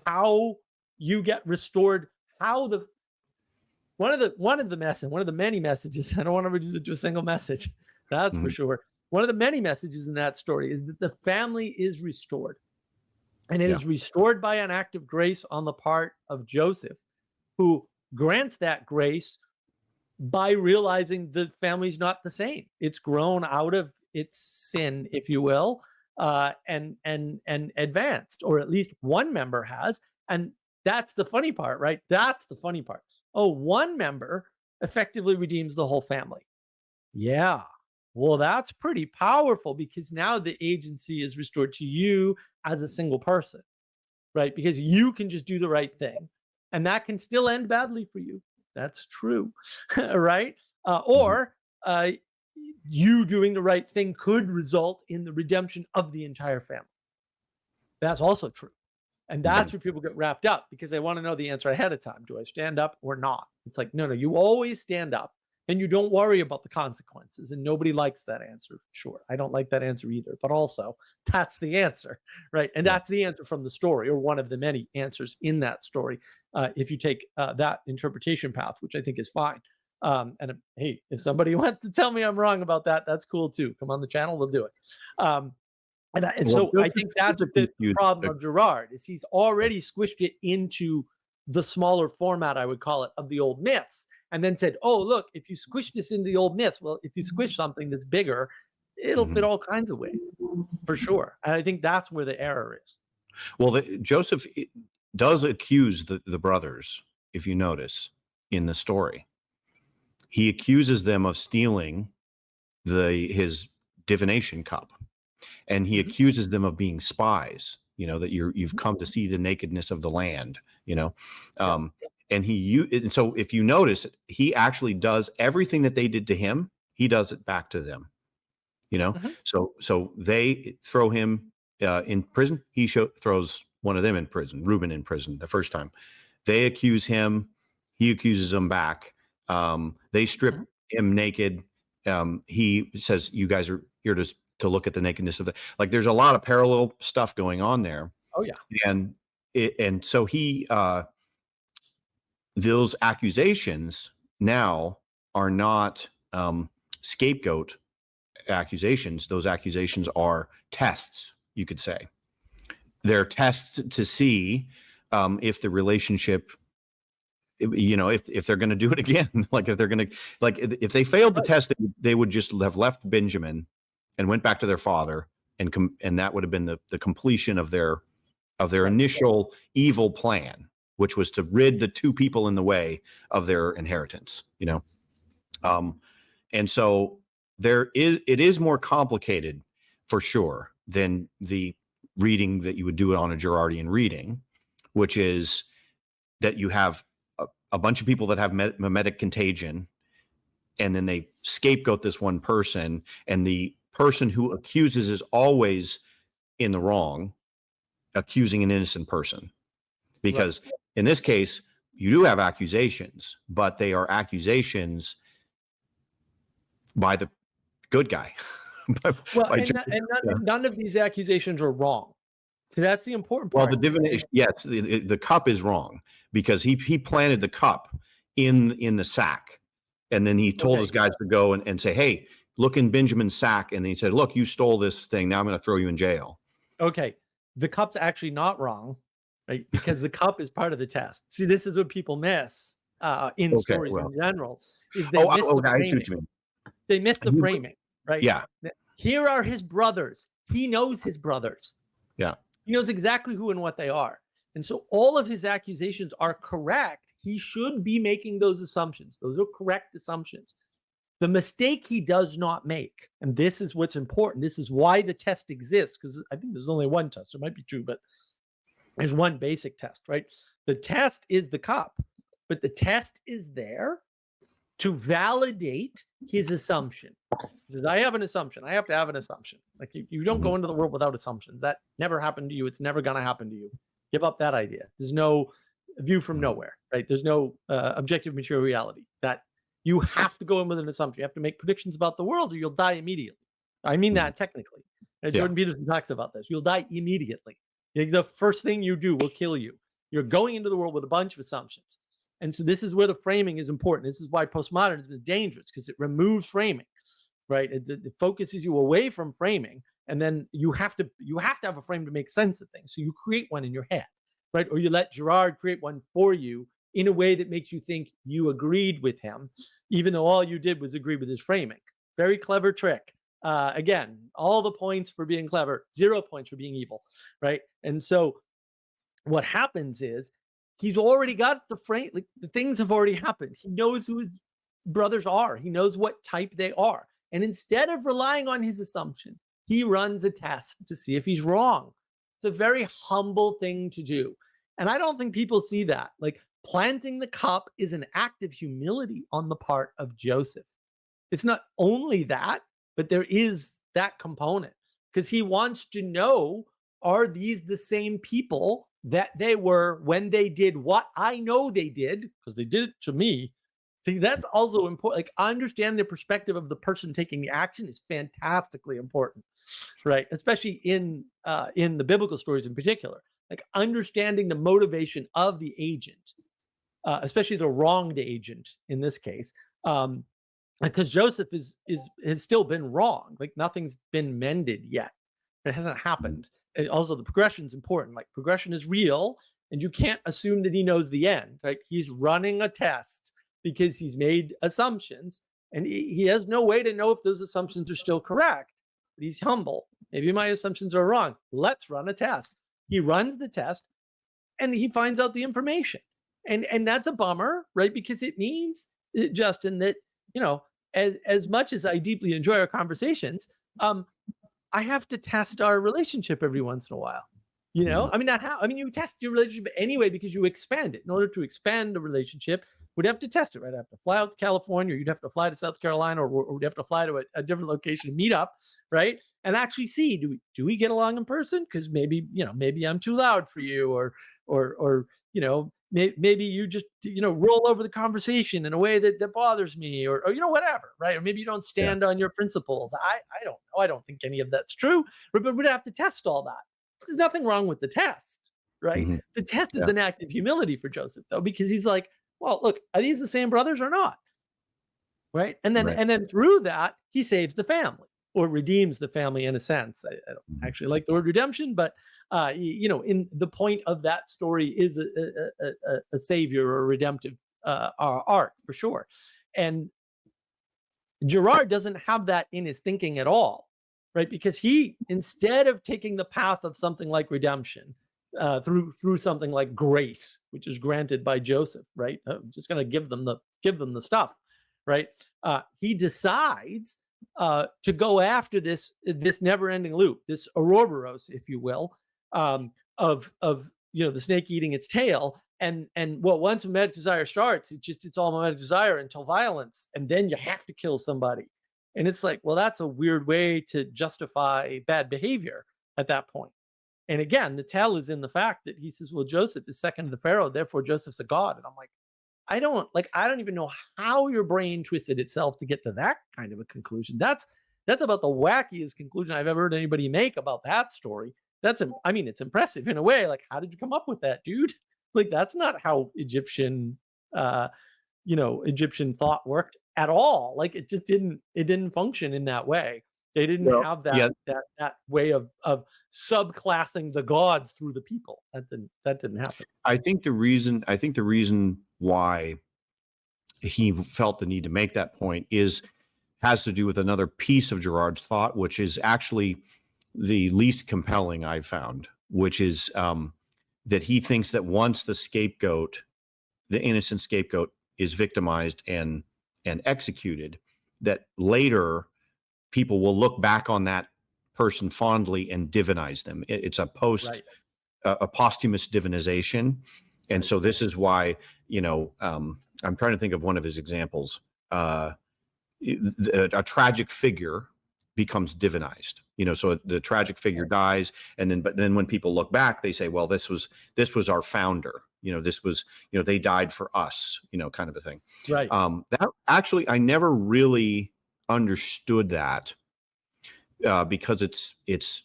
how you get restored, how the one of the many messages, I don't want to reduce it to a single message, that's for Mhm. sure. One of the many messages in that story is that the family is restored. And it Yeah. is restored by an act of grace on the part of Joseph, who grants that grace by realizing the family's not the same. It's grown out of its sin, if you will, and advanced, or at least one member has. And that's the funny part, right? That's the funny part. Oh, one member effectively redeems the whole family. Yeah. Well, that's pretty powerful because now the agency is restored to you as a single person, right? Because you can just do the right thing, and that can still end badly for you. That's true, right? Mhm. Or you doing the right thing could result in the redemption of the entire family. That's also true. And that's Mhm. where people get wrapped up because they want to know the answer ahead of time. Do I stand up or not? It's like, no, you always stand up and you don't worry about the consequences. And nobody likes that answer. Sure. I don't like that answer either. But also, that's the answer, right? And Yeah. that's the answer from the story, or one of the many answers in that story. If you take that interpretation path, which I think is fine. Hey, if somebody wants to tell me I'm wrong about that, that's cool too. Come on the channel, we'll do it. And Well, so I think that's Joseph the confused. problem of Girard is he's already squished it into the smaller format, I would call it, of the old myths, and then said, "Oh, look, if you squish this into the old myths, well, if you squish something that's bigger, it'll fit Mhm. all kinds of ways, for sure." And I think that's where the error is. Well, Joseph does accuse the brothers, if you notice in the story. He accuses them of stealing his divination cup, and he Mhm, accuses them of being spies. That you've mhm, come to see the nakedness of the land. You know, yep, um, and so if you notice, he actually does everything that they did to him. He does it back to them. mhm, So they throw him in prison. He throws one of them in prison, Reuben in prison the first time. They accuse him. He accuses them back. They mhm. strip him naked. He says, "You guys are here to look at the nakedness of the." Like, there's a lot of parallel stuff going on there, Oh, yeah. and so those accusations now are not scapegoat accusations. Those accusations are tests, you could say. They're tests to see if the relationship, if they're going to do it again. Like, if they're going to, like, if they failed the Right, test, they would just have left Benjamin and went back to their father, and that would have been the completion of their right. initial evil plan, which was to rid the two people in the way of their inheritance. Um, and so it is more complicated for sure than the reading that you would do it on a Girardian reading, which is that you have a bunch of people that have mimetic contagion, and then they scapegoat this one person, and the person who accuses is always in the wrong, accusing an innocent person. Right. Because in this case, you do have accusations, but they are accusations by the good guy. by, Well, by and, Joseph. and Yeah. none of these accusations are wrong. So that's the important Well, the part. divination, yes, the cup is wrong because he planted the cup in the sack, and then he told Okay. his guys to go and say, "Hey, look in Benjamin's sack," and he said, "Look, you stole this thing. Now I'm going to throw you in jail." Okay. The cup's actually not wrong, right? Because the cup is part of the test. See, this is what people miss in Okay, stories well, in general, is they miss the I see what framing. you mean. They miss the framing, right? Yeah, Here are his brothers. He knows his brothers. yeah. He knows exactly who and what they are. And so all of his accusations are correct. He should be making those assumptions. Those are correct assumptions. The mistake he does not make, and this is what's important, this is why the test exists, because I think there's only one test, there might be two, but there's one basic test, right? The test is the cup, but the test is there to validate his assumption. He says, I have an assumption. I have to have an assumption. Like you don't Mhm. go into the world without assumptions. That never happened to you. It's never going to happen to you. Give up that idea. There's no view from Mhm. nowhere, right? There's no objective material reality. That You have to go in with an assumption. You have to make predictions about the world or you'll die immediately. I mean that technically. Yeah. Jordan Peterson talks about this. You'll die immediately. The first thing you do will kill you. You're going into the world with a bunch of assumptions. And so this is where the framing is important. This is why postmodernism is dangerous, because it removes framing, right? It focuses you away from framing, and then you have to have a frame to make sense of things. So you create one in your head, right? Or you let Girard create one for you in a way that makes you think you agreed with him, even though all you did was agree with his framing. Very clever trick. Again, all the points for being clever, 0 points for being evil, right? And so what happens is he's already got the frame, like the things have already happened. He knows who his brothers are. He knows what type they are. And instead of relying on his assumption, he runs a test to see if he's wrong. It's a very humble thing to do. And I don't think people see that. Like, planting the cup is an act of humility on the part of Joseph. It's not only that, but there is that component, because he wants to know, are these the same people that they were when they did what I know they did, because they did it to me. See, that's also important. Like, understanding the perspective of the person taking the action is fantastically important, right? Especially in the biblical stories in particular. Like, understanding the motivation of the agent, especially the wronged agent in this case, because Joseph has still been wrong. Like, nothing's been mended yet. It hasn't happened. And also, the progression is important. Like, progression is real, and you can't assume that he knows the end. Right? He's running a test because he's made assumptions, and he has no way to know if those assumptions are still correct. But he's humble. Maybe my assumptions are wrong. Let's run a test. He runs the test, and he finds out the information. And that's a bummer, right? Because it means, Justin, that, as much as I deeply enjoy our conversations, I have to test our relationship every once in a while. I mean, you test your relationship anyway because you expand it. In order to expand the relationship, we'd have to test it, right? I'd have to fly out to California, or you'd have to fly to South Carolina, or we'd have to fly to a different location to meet up, right? And actually see, do we get along in person? Because maybe I'm too loud for you, or maybe you just roll over the conversation in a way that bothers me, or whatever, right? Or maybe you don't stand on your principles. I don't know. I don't think any of that's true, but we'd have to test all that. There's nothing wrong with the test, right? Mm-hmm. The test is an act of humility for Joseph, though, because he's like, well, look, are these the same brothers or not? Right? And then through that, he saves the family, or redeems the family in a sense. I don't actually like the word redemption, but in the point of that story is a savior or a redemptive arc for sure. And Girard doesn't have that in his thinking at all, right? Because he, instead of taking the path of something like redemption, through something like grace, which is granted by Joseph, right? I'm just going to give them the stuff, right? He decides to go after this never-ending loop, this Ouroboros, if you will, of the snake eating its tail, and once mimetic desire starts, it's all mimetic desire until violence, and then you have to kill somebody, and it's like, well, that's a weird way to justify bad behavior at that point. And again, the tell is in the fact that he says, well, Joseph is second to the Pharaoh, therefore Joseph's a god. And I'm like, I don't even know how your brain twisted itself to get to that kind of a conclusion. That's about the wackiest conclusion I've ever heard anybody make about that story. It's impressive in a way. Like, how did you come up with that, dude? Like, that's not how Egyptian thought worked at all. Like, it didn't function in that way. They didn't have that way of subclassing the gods through the people. That didn't happen. I think the reason why he felt the need to make that point has to do with another piece of Gerard's thought, which is actually the least compelling I've found, which is that he thinks that once the innocent scapegoat is victimized and executed, that later people will look back on that person fondly and divinize them. It's a posthumous divinization. And so this is why, I'm trying to think of one of his examples. A tragic figure becomes divinized, so the tragic figure dies. But then when people look back, they say, well, this was our founder, this was, they died for us, kind of a thing. Right. That actually, I never really understood that, because it's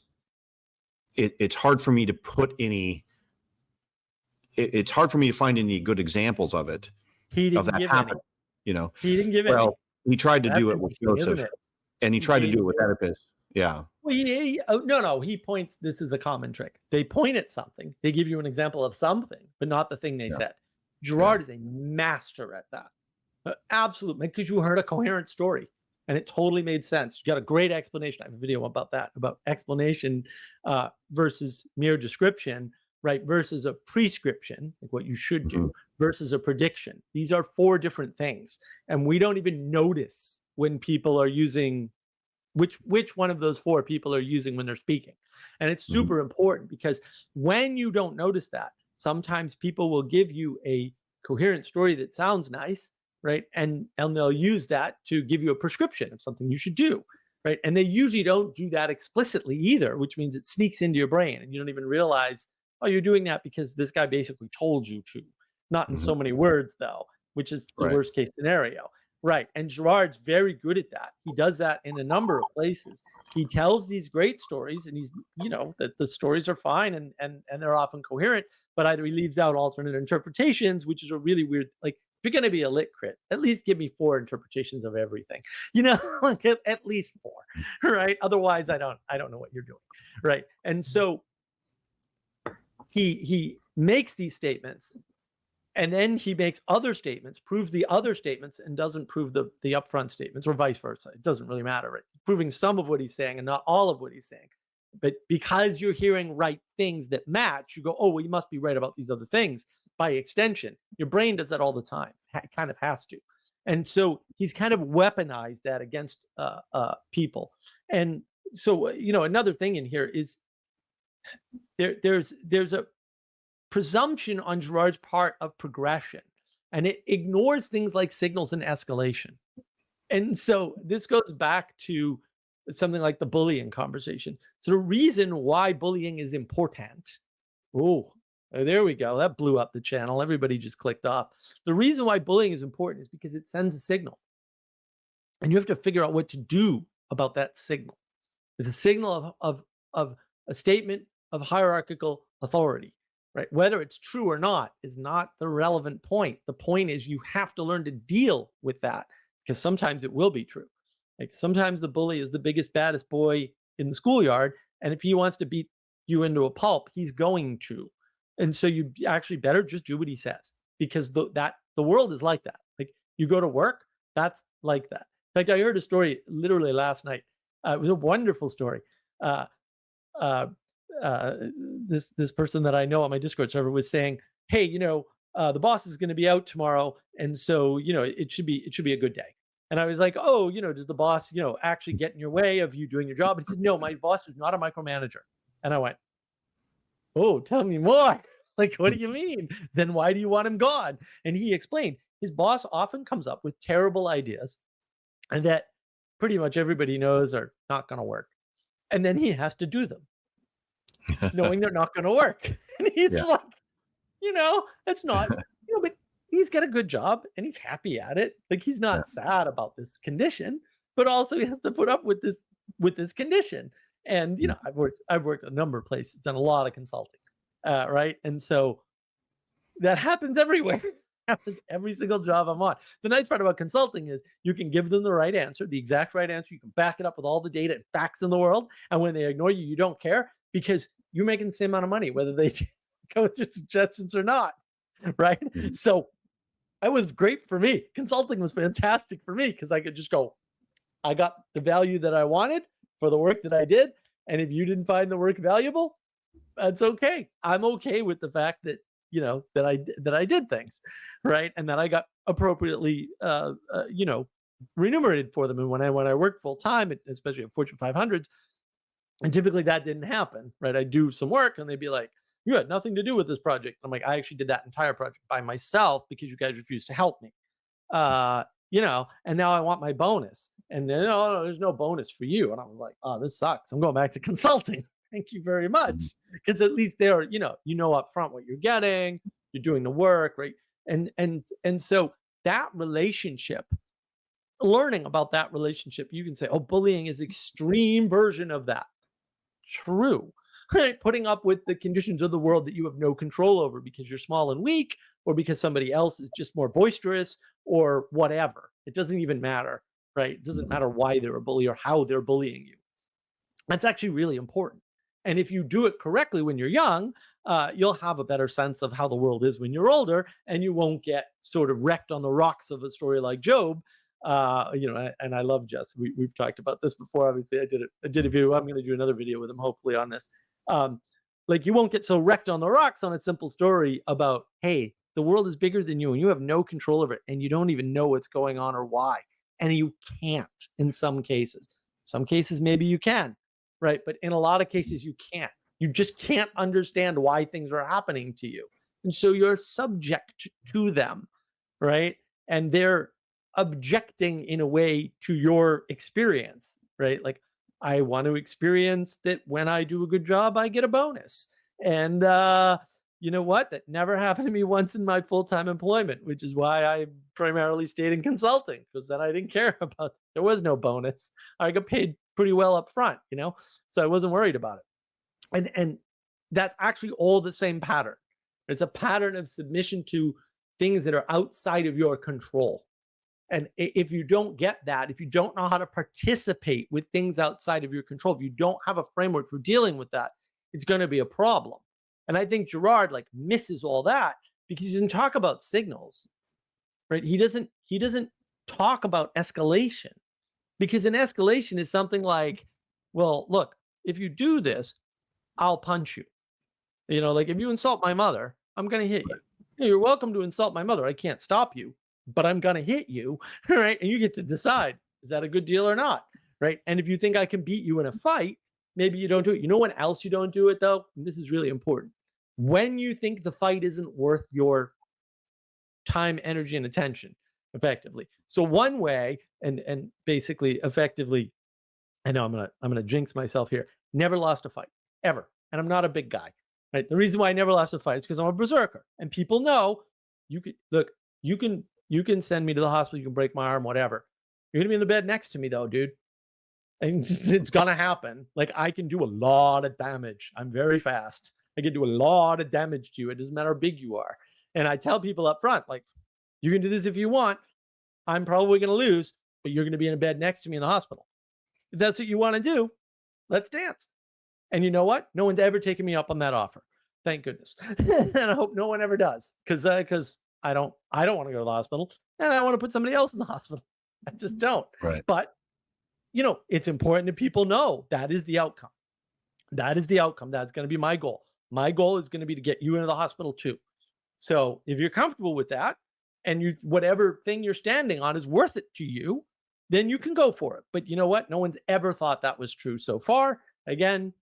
hard for me to put any. It's hard for me to find any good examples of it, He of didn't that give any. happening. He didn't give any. Well, he tried to That's do it with interesting, isn't Joseph, it? and he tried to He do it with Oedipus. Yeah. Well, no, he points. This is a common trick. They point at something. They give you an example of something, but not the thing they said. Girard is a master at that. Absolutely, because you heard a coherent story and it totally made sense. You got a great explanation. I have a video about that, about explanation versus mere description, right? Versus a prescription, like what you should do, versus a prediction. These are 4 different things, and we don't even notice when people are using which one of those 4 people are using when they're speaking. And it's super important, because when you don't notice that, sometimes people will give you a coherent story that sounds nice, right? And they'll use that to give you a prescription of something you should do, right? And they usually don't do that explicitly either, which means it sneaks into your brain and you don't even realize, oh, you're doing that because this guy basically told you to. Not in so many words, though, which is the worst case scenario. Right. And Gerard's very good at that. He does that in a number of places. He tells these great stories, and he's, that the stories are fine and they're often coherent, but either he leaves out alternate interpretations, which is a really weird, like, if you're going to be a lit crit, at least give me 4 interpretations of everything, like at least 4, right? Otherwise, I don't know what you're doing. Right. And so he makes these statements, and then he makes other statements, proves the other statements, and doesn't prove the upfront statements, or vice versa. It doesn't really matter, right? Proving some of what he's saying and not all of what he's saying. But because you're hearing right things that match, you go, oh, well, you must be right about these other things. By extension, your brain does that all the time. It kind of has to. And so he's kind of weaponized that against people. And so, another thing in here is there's a presumption on Girard's part of progression, and it ignores things like signals and escalation. And so this goes back to something like the bullying conversation. So the reason why bullying is important, there we go, that blew up the channel, everybody just clicked off. The reason why bullying is important is because it sends a signal, and you have to figure out what to do about that signal. It's a signal of a statement of hierarchical authority. Right? Whether it's true or not is not the relevant point. The point is you have to learn to deal with that, because sometimes it will be true. Like sometimes the bully is the biggest, baddest boy in the schoolyard, and if he wants to beat you into a pulp, he's going to. And so you actually better just do what he says, because the world is like that. Like you go to work, that's like that. In fact, I heard a story literally last night. It was a wonderful story. This person that I know on my Discord server was saying, hey, the boss is going to be out tomorrow, and so it should be a good day. And I was like, oh, does the boss actually get in your way of you doing your job? And he said, no, my boss is not a micromanager. And I went, oh, tell me more. Like, what do you mean? Then why do you want him gone? And he explained his boss often comes up with terrible ideas, and that pretty much everybody knows are not going to work, and then he has to do them knowing they're not going to work. And he's like, it's not, but he's got a good job and he's happy at it. Like he's not sad about this condition, but also he has to put up with this condition. And, I've worked a number of places, done a lot of consulting, right? And so that happens everywhere. Happens every single job I'm on. The nice part about consulting is you can give them the right answer, the exact right answer. You can back it up with all the data and facts in the world. And when they ignore you, you don't care, because you're making the same amount of money, whether they go with your suggestions or not, right? So it was great for me. Consulting was fantastic for me, because I could just go, I got the value that I wanted for the work that I did. And if you didn't find the work valuable, that's okay. I'm okay with the fact that, that I did things, right? And that I got appropriately, remunerated for them. And when I worked full time, especially at Fortune 500s, and typically that didn't happen, right? I do some work and they'd be like, you had nothing to do with this project. I'm like, I actually did that entire project by myself because you guys refused to help me. And now I want my bonus. And then, no, there's no bonus for you. And I was like, oh, this sucks. I'm going back to consulting. Thank you very much. Because at least there, you know up front what you're getting. you're doing the work, right? And so that relationship, learning about that relationship, you can say, oh, bullying is extreme version of that. True. Right? Putting up with the conditions of the world that you have no control over because you're small and weak, or because somebody else is just more boisterous, or whatever. It doesn't even matter, right? It doesn't matter why they're a bully or how they're bullying you. That's actually really important. And if you do it correctly when you're young, you'll have a better sense of how the world is when you're older, and you won't get sort of wrecked on the rocks of a story like Job. And I love Jess. We've talked about this before. Obviously, I did a video. I'm going to do another video with him, hopefully, on this. Like, you won't get so wrecked on the rocks on a simple story about, hey, the world is bigger than you and you have no control over it, and you don't even know what's going on or why. And you can't in some cases. Some cases, maybe you can, right? But in a lot of cases, you can't. You just can't understand why things are happening to you. And so you're subject to them, right? And they're objecting in a way to your experience, right? Like, I want to experience that when I do a good job, I get a bonus. And you know what? That never happened to me once in my full-time employment, which is why I primarily stayed in consulting, because then I didn't care about, there was no bonus. I got paid pretty well up front, so I wasn't worried about it. And that's actually all the same pattern. It's a pattern of submission to things that are outside of your control. And if you don't get that, if you don't know how to participate with things outside of your control, if you don't have a framework for dealing with that, it's going to be a problem. And I think Girard misses all that because he doesn't talk about signals, right? He doesn't talk about escalation, because an escalation is something like, well, look, if you do this, I'll punch you. Like, if you insult my mother, I'm going to hit you. You're welcome to insult my mother. I can't stop you, but I'm going to hit you, right? And you get to decide, is that a good deal or not, right? And if you think I can beat you in a fight, maybe you don't do it. You know when else you don't do it, though? And this is really important. When you think the fight isn't worth your time, energy, and attention, effectively. So one way, and basically effectively, I know I'm gonna jinx myself here, never lost a fight, ever. And I'm not a big guy, right? The reason why I never lost a fight is because I'm a berserker. And people know, you can send me to the hospital, you can break my arm, whatever. You're gonna be in the bed next to me, though, dude. And it's gonna happen. Like, I can do a lot of damage. I'm very fast. I can do a lot of damage to you. It doesn't matter how big you are. And I tell people up front, like, you can do this if you want. I'm probably gonna lose, but you're gonna be in a bed next to me in the hospital. If that's what you want to do, let's dance. And you know what? No one's ever taken me up on that offer. Thank goodness. And I hope no one ever does, because I don't want to go to the hospital, and I want to put somebody else in the hospital. I just don't. Right. But it's important that people know that is the outcome. That is the outcome. That's going to be my goal. My goal is going to be to get you into the hospital too. So if you're comfortable with that, and whatever thing you're standing on is worth it to you, then you can go for it. But you know what? No one's ever thought that was true so far. Again,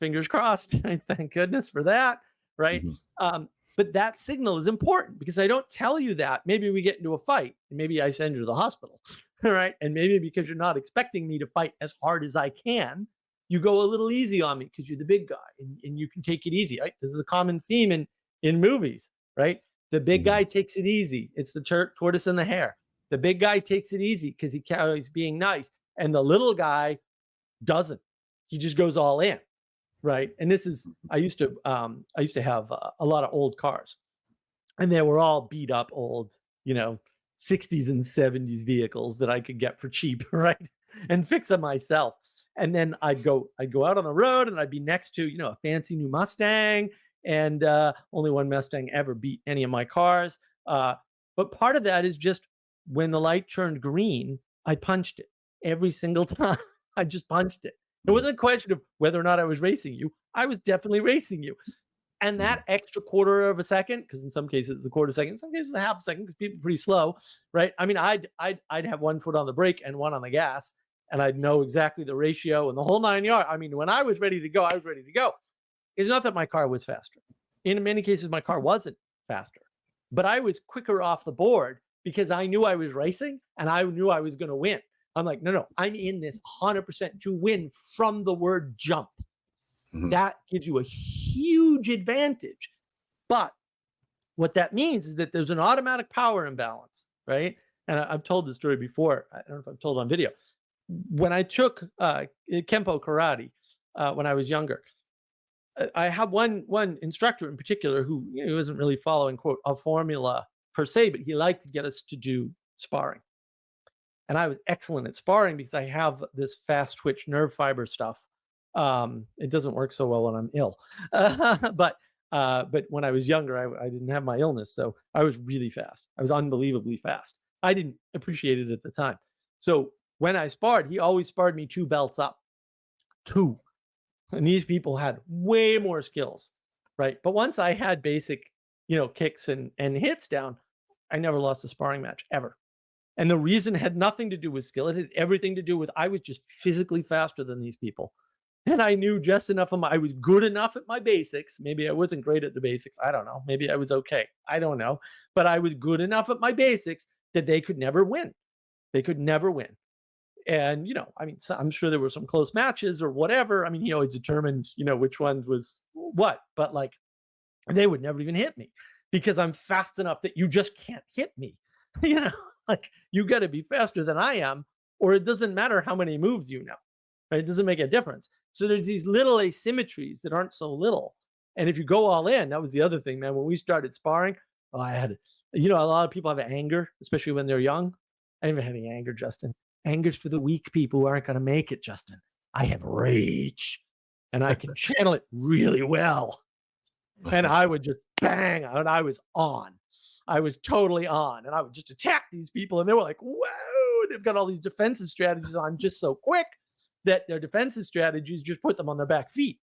fingers crossed. Thank goodness for that, right? Mm-hmm. But that signal is important, because I don't tell you that. Maybe we get into a fight, and maybe I send you to the hospital, right? And maybe because you're not expecting me to fight as hard as I can, you go a little easy on me because you're the big guy, and you can take it easy, right? This is a common theme in movies, right? The big guy takes it easy. It's the tortoise and the hare. The big guy takes it easy because he's being nice, and the little guy doesn't. He just goes all in. Right. And this is, I used to have a lot of old cars, and they were all beat up old, 60s and 70s vehicles that I could get for cheap. Right. And fix them myself. And then I'd go out on the road, and I'd be next to, a fancy new Mustang, and only one Mustang ever beat any of my cars. But part of that is just, when the light turned green, I punched it every single time. I just punched it. It wasn't a question of whether or not I was racing you. I was definitely racing you. And that extra quarter of a second, because in some cases it's a quarter second, in some cases a half a second, because people are pretty slow, right? I mean, I'd have one foot on the brake and one on the gas, and I'd know exactly the ratio and the whole 9 yards. I mean, when I was ready to go, I was ready to go. It's not that my car was faster. In many cases, my car wasn't faster, but I was quicker off the board because I knew I was racing, and I knew I was going to win. I'm like, no, I'm in this 100% to win from the word jump. Mm-hmm. That gives you a huge advantage. But What that means is that there's an automatic power imbalance, right? And I've told this story before. I don't know if I've told on video. When I took Kempo karate when I was younger, I have one instructor in particular who, wasn't really following quote a formula per se, but he liked to get us to do sparring. And I was excellent at sparring because I have this fast twitch nerve fiber stuff. It doesn't work so well when I'm ill, but when I was younger, I didn't have my illness, so I was really fast. I was unbelievably fast. I didn't appreciate it at the time. So when I sparred, he always sparred me 2 belts up, 2. And these people had way more skills, right? But once I had basic, kicks and hits down, I never lost a sparring match ever. And the reason had nothing to do with skill. It had everything to do with I was just physically faster than these people. And I knew just enough I was good enough at my basics. Maybe I wasn't great at the basics. I don't know. Maybe I was okay. I don't know. But I was good enough at my basics that they could never win. They could never win. And, so I'm sure there were some close matches or whatever. I mean, he always determined, which one was what. But like, they would never even hit me because I'm fast enough that you just can't hit me. Like you got to be faster than I am, or it doesn't matter how many moves you know. Right? It doesn't make a difference. So there's these little asymmetries that aren't so little. And if you go all in, that was the other thing, man. When we started sparring, I had, a lot of people have anger, especially when they're young. I never had any anger, Justin. Anger's for the weak people who aren't going to make it, Justin. I have rage, and I can channel it really well. And I would just bang, and I was on. I was totally on, and I would just attack these people, and they were like, "Whoa!" They've got all these defensive strategies on just so quick that their defensive strategies just put them on their back feet,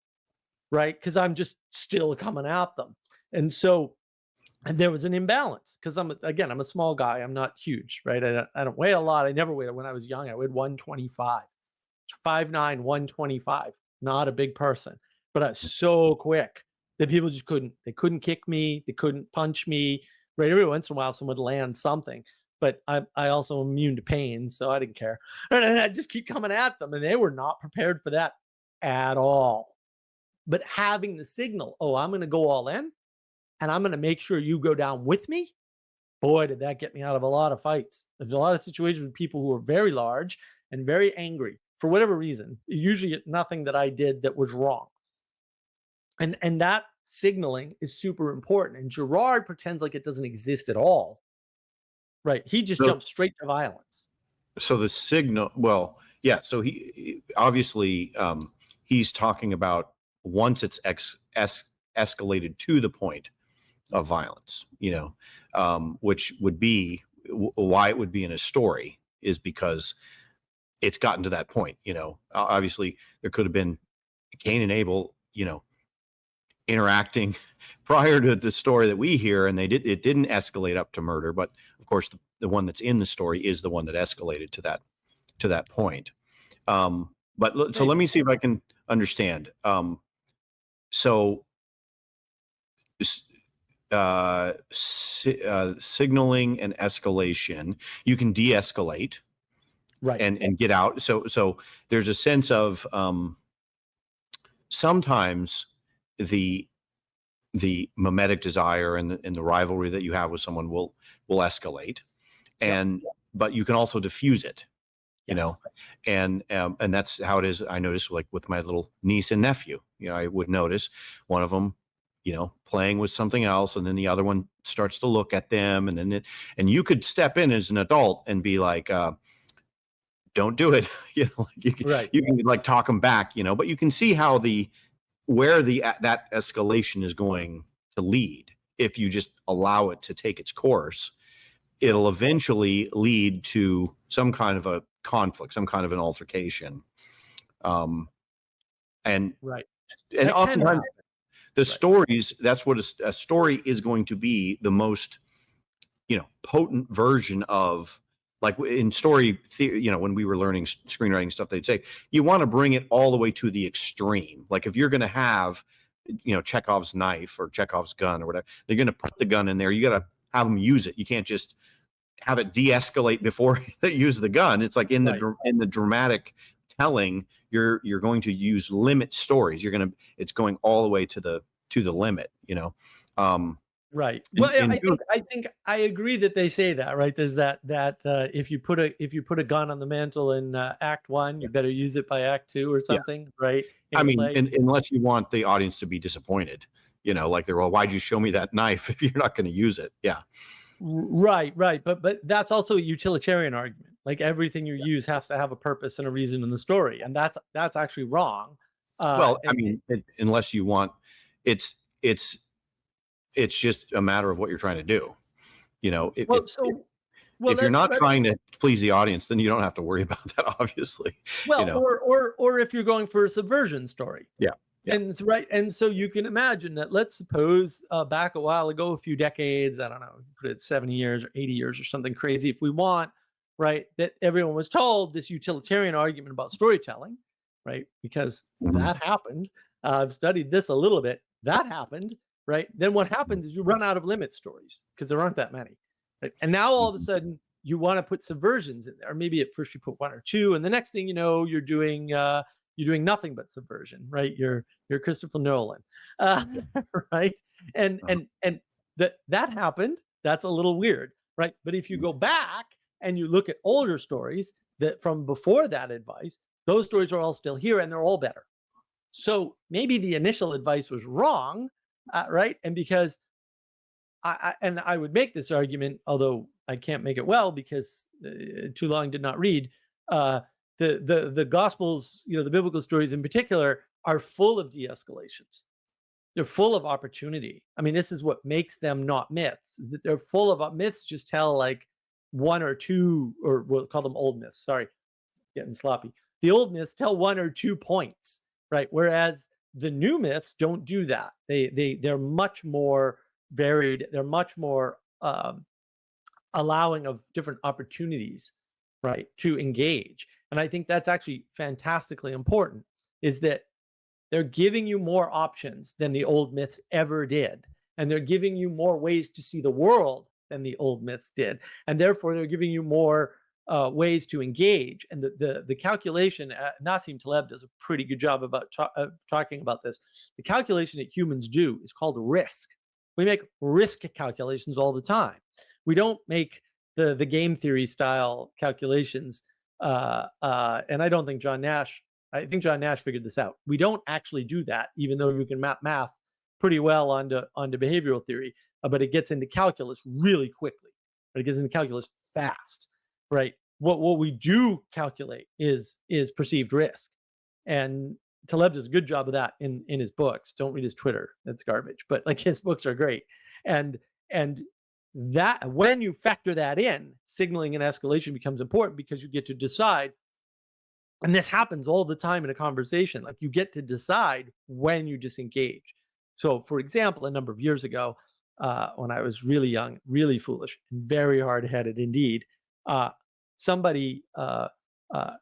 right? Because I'm just still coming at them, and so. And there was an imbalance because I'm a small guy. I'm not huge, right? I don't weigh a lot. I never weighed. When I was young, I weighed 125, 5'9", 125. Not a big person, but I was so quick that people just couldn't. They couldn't kick me. They couldn't punch me. Right? Every once in a while, someone would land something. But I also am immune to pain, so I didn't care. And I just keep coming at them, and they were not prepared for that at all. But having the signal, oh, I'm going to go all in. And I'm going to make sure you go down with me. Boy, did that get me out of a lot of fights. There's a lot of situations with people who are very large and very angry for whatever reason. Usually nothing that I did that was wrong. And that signaling is super important. And Girard pretends like it doesn't exist at all. Right. He just jumps straight to violence. So the signal, well, yeah. So he obviously he's talking about once it's escalated to the point of violence, which would be why it would be in a story is because it's gotten to that point. Obviously there could have been Cain and Abel, interacting prior to the story that we hear, and it didn't escalate up to murder. But of course, the one that's in the story is the one that escalated to that point. So let me see if I can understand. Signaling and escalation, you can de-escalate, right, and get out. So there's a sense of sometimes the mimetic desire and the rivalry that you have with someone will escalate, but you can also diffuse it, and that's how it is. I noticed, like with my little niece and nephew, I would notice one of them playing with something else, and then the other one starts to look at them, and then and you could step in as an adult and be like, don't do it. You can like talk them back, but you can see how where that escalation is going to lead. If you just allow it to take its course, it'll eventually lead to some kind of a conflict, some kind of an altercation. And oftentimes the stories, that's what a story is going to be, the most, potent version of, like in story theory, when we were learning screenwriting stuff, they'd say, you want to bring it all the way to the extreme. Like if you're going to have, Chekhov's knife or Chekhov's gun or whatever, they're going to put the gun in there. You got to have them use it. You can't just have it de-escalate before they use the gun. It's like in the dramatic telling, you're going to use limit stories. It's going all the way to the limit, Right. Well, And I think I agree that they say that, right? There's that if you put a gun on the mantle in Act One, you better use it by Act Two or yeah, something, right? In I a mean, play. unless you want the audience to be disappointed, like they're, well, why'd you show me that knife if you're not going to use it? Yeah. Right, right. But that's also a utilitarian argument. Like everything you use has to have a purpose and a reason in the story, and that's actually wrong. Well, I And mean, unless you want, it's it's it's just a matter of what you're trying to do. well, so well, If you're not let's trying to please the audience, then you don't have to worry about that, obviously. You well, know. or if you're going for a subversion story. Yeah. Yeah. And it's right. And so you can imagine that, let's suppose back a while ago, a few decades, I don't know, put it 70 years or 80 years or something crazy, if we want, right, that everyone was told this utilitarian argument about storytelling, right? Because Mhm. that happened. I've studied this a little bit. That happened, right? Then what happens is you run out of limit stories because there aren't that many. Right? And now all of a Mhm. sudden you want to put subversions in there. Maybe at first you put one or two, and the next thing you know, you're doing nothing but subversion, right? You're Christopher Nolan, uh, Yeah. right? And Uh-huh. and and that happened. That's a little weird, right? But if you Mhm. go back and you look at older stories that from before that advice, those stories are all still here and they're all better. So maybe the initial advice was wrong, right? And because I would make this argument, although I can't make it well because too long did not read. Uh, the Gospels, the biblical stories in particular, are full of de-escalations. They're full of opportunity. I mean, this is what makes them not myths, is that they're full of myths. Just tell like one or two, or we'll call them old myths. Sorry, getting sloppy. The old myths tell one or two points, right? Whereas the new myths don't do that. They're much more varied. They're much more allowing of different opportunities, right, to engage. And I think that's actually fantastically important. Is that they're giving you more options than the old myths ever did. And they're giving you more ways to see the world than the old myths did. And therefore, they're giving you more ways to engage. And the calculation, Nassim Taleb does a pretty good job about talking about this. The calculation that humans do is called risk. We make risk calculations all the time. We don't make the game theory style calculations. And I don't think I think John Nash figured this out. We don't actually do that, even though you can map math pretty well onto behavioral theory, but it gets into calculus really quickly. But it gets into calculus fast, right? What we do calculate is perceived risk, and Taleb does a good job of that in his books. Don't read his Twitter; that's garbage. But like his books are great, and that when you factor that in, signaling and escalation becomes important because you get to decide, and this happens all the time in a conversation, like you get to decide when you disengage. So for example, a number of years ago, when I was really young, really foolish, and very hard-headed indeed, uh, somebody uh, I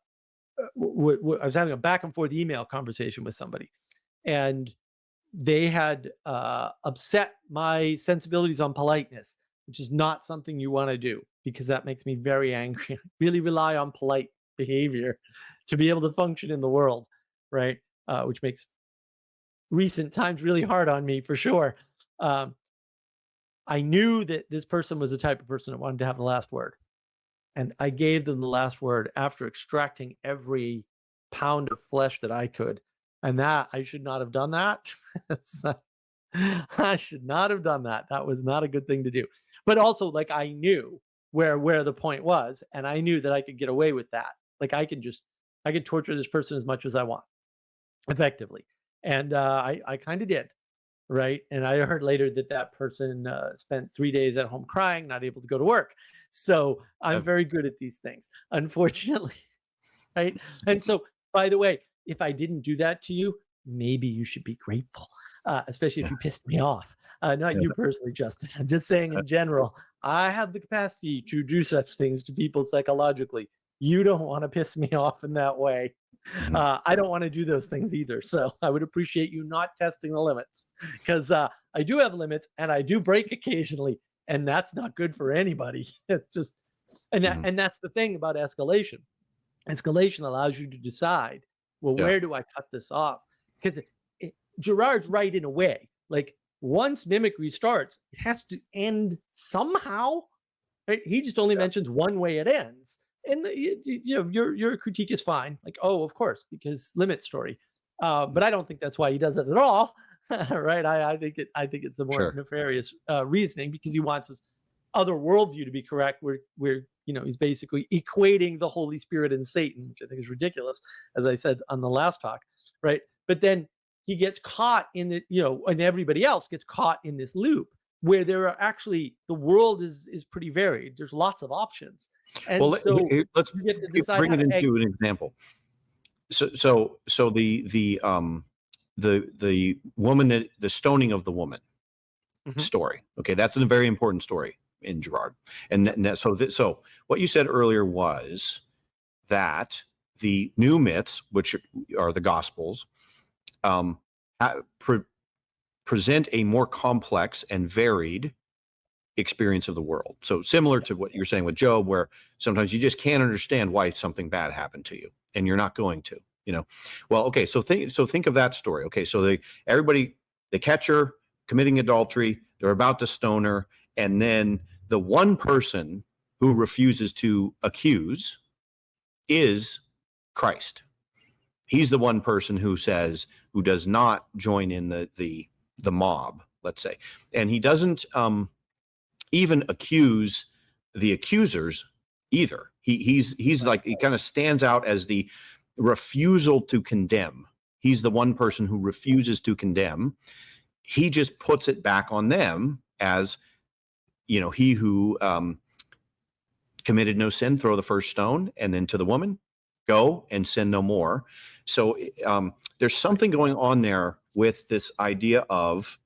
was having a back and forth email conversation with somebody, and they had upset my sensibilities on politeness, which is not something you want to do because that makes me very angry. I really rely on polite behavior to be able to function in the world, right? Which makes recent times really hard on me for sure. Um, I knew that this person was the type of person that wanted to have the last word. And I gave them the last word after extracting every pound of flesh that I could. And that I should not have done that. So, I should not have done that. That was not a good thing to do. But also, like I knew where the point was, and I knew that I could get away with that. Like I could torture this person as much as I want, effectively, and I kind of did, right? And I heard later that that person spent 3 days at home crying, not able to go to work. So I'm Uh, very good at these things, unfortunately, right? And so, by the way, if I didn't do that to you, maybe you should be grateful, especially if yeah. you pissed me off. Not Yeah. you personally, Justin. I'm just saying in general, I have the capacity to do such things to people psychologically. You don't want to piss me off in that way. Mhm. I don't want to do those things either. So I would appreciate you not testing the limits because I do have limits and I do break occasionally, and that's not good for anybody. It's just, Mhm. and that's the thing about escalation. Escalation allows you to decide, well, Yeah. where do I cut this off? Because Gerard's right in a way. Like once mimicry starts, it has to end somehow. Right? He just only mentions one way it ends, and your critique is fine. Like, oh, of course, because limit story. But I don't think that's why he does it at all. Right? I think it's a more Sure. nefarious reasoning because he wants his other worldview to be correct. Where he's basically equating the Holy Spirit and Satan, which I think is ridiculous, as I said on the last talk. Right? But then he gets caught in the and everybody else gets caught in this loop where there are actually the world is pretty varied. There's lots of options, Well, and so let's you get to decide bring how it to egg. into an example. So the woman, that the stoning of the woman Mhm. story. Okay, that's a very important story in Girard. So what you said earlier was that the new myths, which are the Gospels, um, present a more complex and varied experience of the world. So similar to what you're saying with Job, where sometimes you just can't understand why something bad happened to you, and you're not going to. Well, okay. So think of that story. Okay, so they catch her committing adultery. They're about to stone her, and then the one person who refuses to accuse is Christ. He's the one person who does not join in the mob, let's say, and he doesn't even accuse the accusers either. He's like, he kind of stands out as the refusal to condemn. He's the one person who refuses to condemn. He just puts it back on them as, he who committed no sin, throw the first stone, and then to the woman, go and sin no more. So there's something going on there with this idea of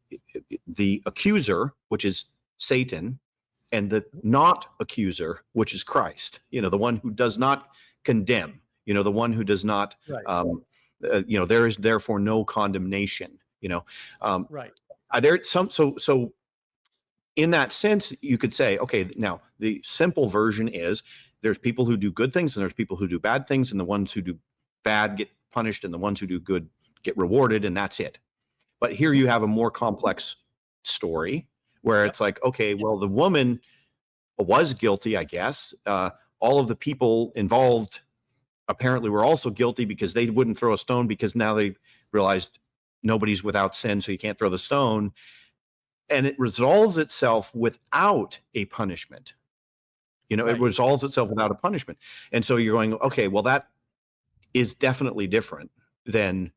the accuser, which is Satan, and the not accuser, which is Christ, the one who does not condemn, the one who does not, Right. there is therefore no condemnation, Right. there so in that sense, you could say, okay, now the simple version is there's people who do good things and there's people who do bad things, and the ones who do bad get punished and the ones who do good get rewarded, and that's it. But here you have a more complex story where Yep. it's like, okay, well, the woman was guilty, I guess. All of the people involved apparently were also guilty because they wouldn't throw a stone, because now they realized nobody's without sin, so you can't throw the stone. And it resolves itself without a punishment. It Right. resolves itself without a punishment. And so you're going, okay, well, that is definitely different than,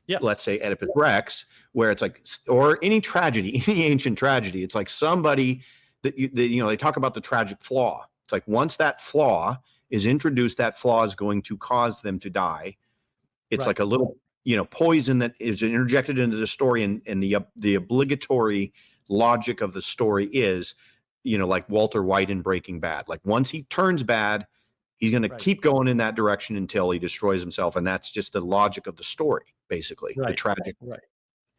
Yes. let's say, Oedipus Rex, where it's like, or any tragedy, any ancient tragedy. It's like somebody that they talk about the tragic flaw. It's like once that flaw is introduced, that flaw is going to cause them to die. It's Right. like a little, poison that is interjected into the story, and the obligatory logic of the story is, like Walter White in Breaking Bad. Like once he turns bad, he's going to Right. keep going in that direction until he destroys himself, and that's just the logic of the story, basically, the Right. tragic. Right.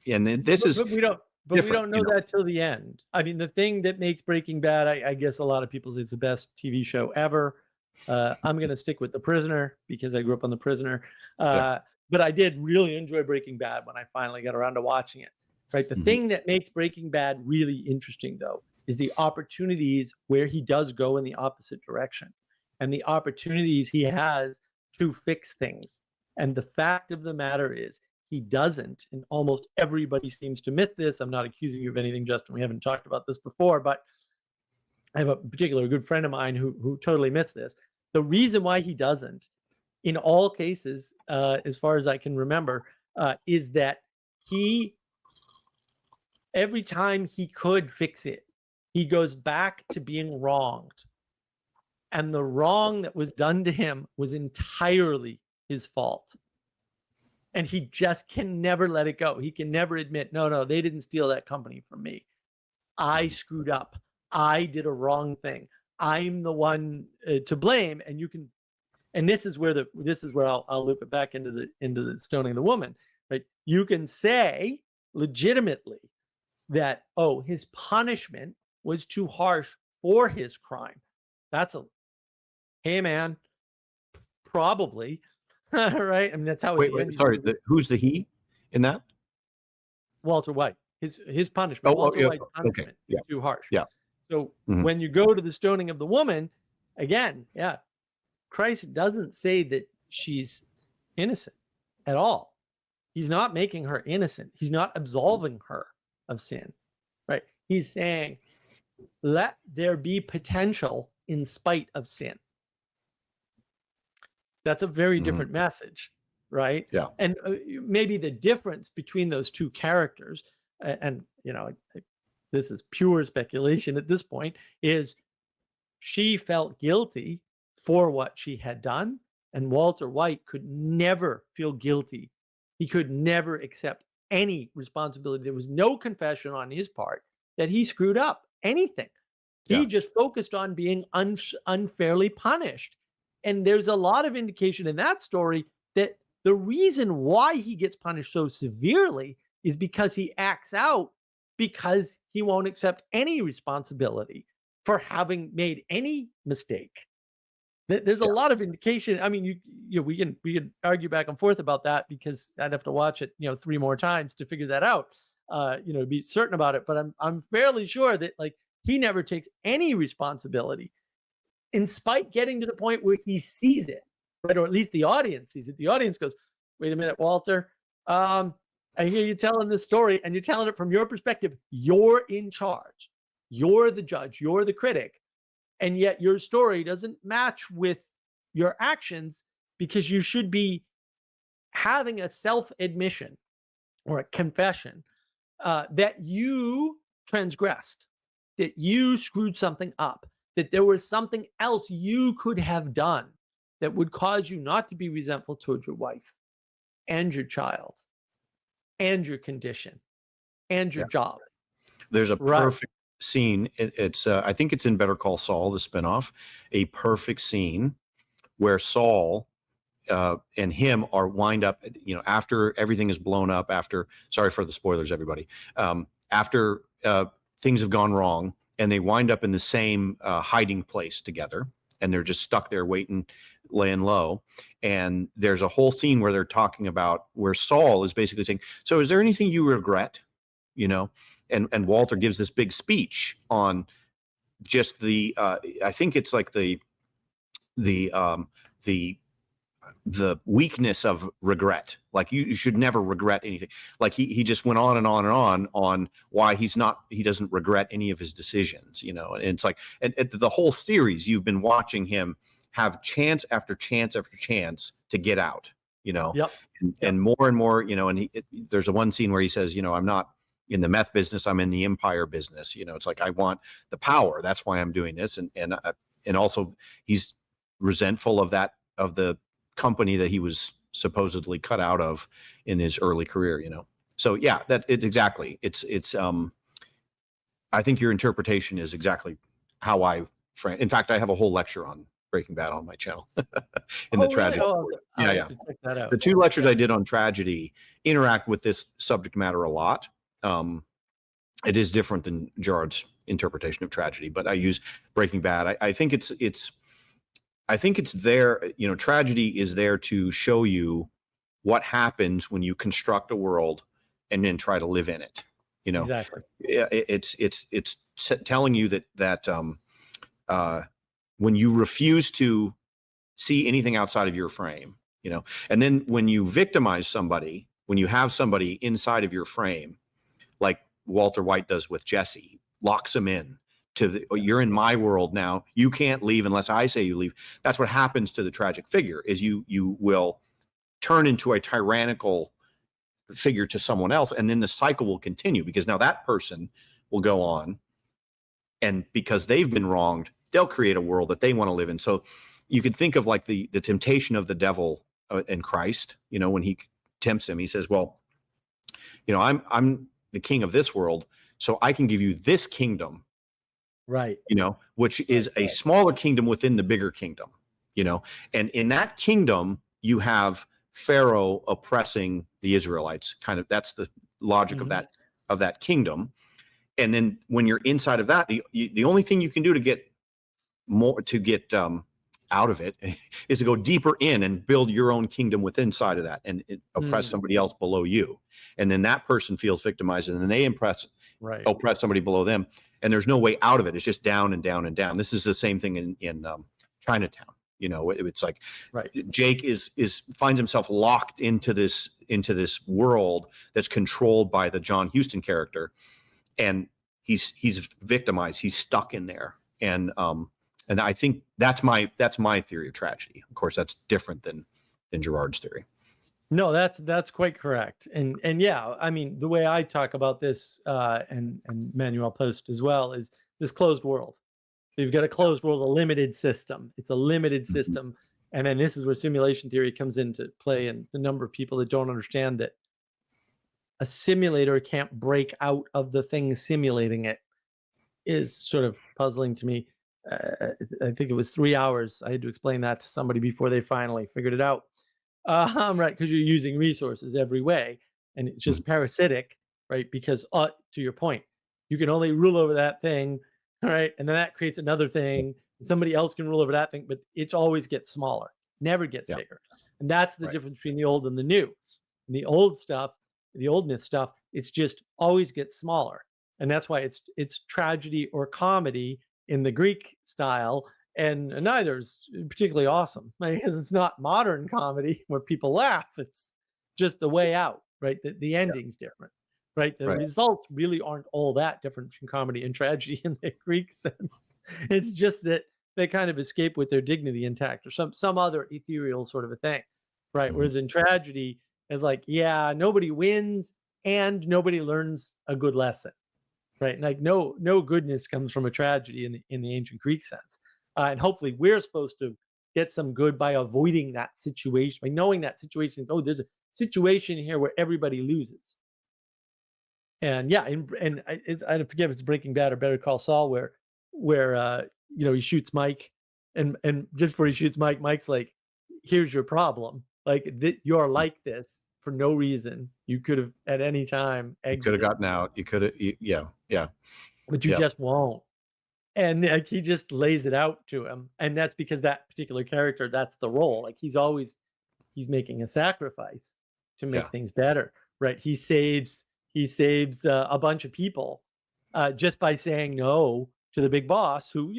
And then this is But we don't. But we different, don't know that till the end. I mean, the thing that makes Breaking Bad, I guess a lot of people say it's the best TV show ever. I'm going to stick with The Prisoner because I grew up on The Prisoner. Yeah. But I did really enjoy Breaking Bad when I finally got around to watching it. Right. The Mhm. thing that makes Breaking Bad really interesting, though, is the opportunities where he does go in the opposite direction, and the opportunities he has to fix things. And the fact of the matter is, he doesn't, and almost everybody seems to miss this. I'm not accusing you of anything, Justin. We haven't talked about this before, but I have a particular good friend of mine who totally admits this. The reason why he doesn't, in all cases, as far as I can remember, is that he every time he could fix it, he goes back to being wronged, and the wrong that was done to him was entirely his fault. And he just can never let it go. He can never admit, no, they didn't steal that company from me. I screwed up. I did a wrong thing. I'm the one to blame. And you can, and this is where I'll loop it back into the stoning the woman, right? You can say legitimately that, oh, his punishment was too harsh for his crime. Hey man, probably. Right? I mean, that's how Wait, it ends. sorry. Who's the he in that? Walter White, his punishment, Walter yeah. White's Okay. punishment, Yeah. is too harsh. Yeah. So Mhm. when you go to the stoning of the woman, again, yeah, Christ doesn't say that she's innocent at all. He's not making her innocent. He's not absolving her of sin, right? He's saying, let there be potential in spite of sin. That's a very Mhm. different message, right? Yeah. And maybe the difference between those two characters, and this is pure speculation at this point, is she felt guilty for what she had done, and Walter White could never feel guilty. He could never accept any responsibility. There was no confession on his part that he screwed up anything. Yeah. He just focused on being unfairly punished. And there's a lot of indication in that story that the reason why he gets punished so severely is because he acts out, because he won't accept any responsibility for having made any mistake. There's a Yeah. lot of indication. I mean, we can argue back and forth about that, because I'd have to watch it, 3 more times to figure that out. To be certain about it. But I'm fairly sure that, like, he never takes any responsibility, in spite getting to the point where he sees it, right? Or at least the audience sees it. The audience goes, "Wait a minute, Walter. I hear you telling this story, and you're telling it from your perspective. You're in charge. You're the judge. You're the critic, and yet your story doesn't match with your actions, because you should be having a self-admission or a confession that you transgressed, that you screwed something up, that there was something else you could have done that would cause you not to be resentful towards your wife and your child and your condition and your Yeah. job." There's a Right. perfect scene. It's I think it's in Better Call Saul, the spinoff. A perfect scene where Saul and him are wind up, after everything is blown up, after, sorry for the spoilers, everybody, after things have gone wrong, and they wind up in the same hiding place together, and they're just stuck there waiting, laying low. And there's a whole scene where they're talking about, where Saul is basically saying, so is there anything you regret? And Walter gives this big speech on just I think it's like the the the weakness of regret. Like, you should never regret anything. Like, he just went on and on and on why he doesn't regret any of his decisions, and it's like, and the whole series, you've been watching him have chance after chance after chance to get out, Yep. and more and more, and there's a one scene where he says, I'm not in the meth business, I'm in the empire business. It's like, I want the power. That's why I'm doing this. And also, he's resentful of the company that he was supposedly cut out of in his early career. So yeah, it's exactly, it's I think your interpretation is exactly how in fact, I have a whole lecture on Breaking Bad on my channel in the Oh, really? tragedy. Oh, I'll Yeah. have to check that out. The 2 lectures I did on tragedy interact with this subject matter a lot. It is different than Gerard's interpretation of tragedy, but I use Breaking Bad. I think it's there, tragedy is there to show you what happens when you construct a world and then try to live in it. Exactly. It's telling you that when you refuse to see anything outside of your frame, and then when you victimize somebody, when you have somebody inside of your frame, like Walter White does with Jesse, locks him in you're in my world now. You can't leave unless I say you leave. That's what happens to the tragic figure, is you will turn into a tyrannical figure to someone else. And then the cycle will continue, because now that person will go on, and because they've been wronged, they'll create a world that they want to live in. So you could think of like the temptation of the devil in Christ, when he tempts him, he says, well, I'm the king of this world, so I can give you this kingdom, Right. which is a smaller kingdom within the bigger kingdom, and in that kingdom, you have Pharaoh oppressing the Israelites. Kind of, that's the logic Mhm. of that kingdom. And then when you're inside of that, the only thing you can do to get out of it is to go deeper in and build your own kingdom within inside of that and oppress somebody else below you. And then that person feels victimized and then they oppress somebody below them. And there's no way out of it. It's just down and down and down. This is the same thing in Chinatown. You know, it's like Jake finds himself locked into this world that's controlled by the John Huston character, and he's victimized. He's stuck in there, and I think that's my theory of tragedy. Of course, that's different than Girard's theory. No, that's quite correct. And yeah, I mean, the way I talk about this, and Manuel Post as well, is this closed world. So you've got a closed world, a limited system. It's a limited system. And then this is where simulation theory comes into play, and the number of people that don't understand that a simulator can't break out of the thing simulating it is sort of puzzling to me. I think it was 3 hours. I had to explain that to somebody before they finally figured it out. Right, because you're using resources every way, and it's just parasitic, right? Because to your point, you can only rule over that thing, right? And then that creates another thing. Somebody else can rule over that thing, but it always gets smaller, never gets bigger. And that's the difference between the old and the new. And the old stuff, the old myth stuff, it's just always gets smaller. And that's why it's tragedy or comedy in the Greek style. And neither is particularly awesome, right? Because it's not modern comedy where people laugh. It's just the way out, right? The ending's different, right? The results really aren't all that different from comedy and tragedy in the Greek sense. It's just that they kind of escape with their dignity intact, or some other ethereal sort of a thing, right? Whereas in tragedy, it's like, yeah, nobody wins and nobody learns a good lesson, right? Like no goodness comes from a tragedy in the ancient Greek sense. And hopefully we're supposed to get some good by avoiding that situation, by knowing that situation. Oh, there's a situation here where everybody loses. And yeah, and I forget if it's Breaking Bad or Better Call Saul, where he shoots Mike, and just before he shoots Mike, Mike's like, "Here's your problem. Like you're like this for no reason. You could have at any time exited. You could have gotten out. You could have, yeah. But you just won't." And like, he just lays it out to him, and that's because that particular character, that's the role. Like he's making a sacrifice to make things better, right? He saves a bunch of people just by saying no to the big boss, who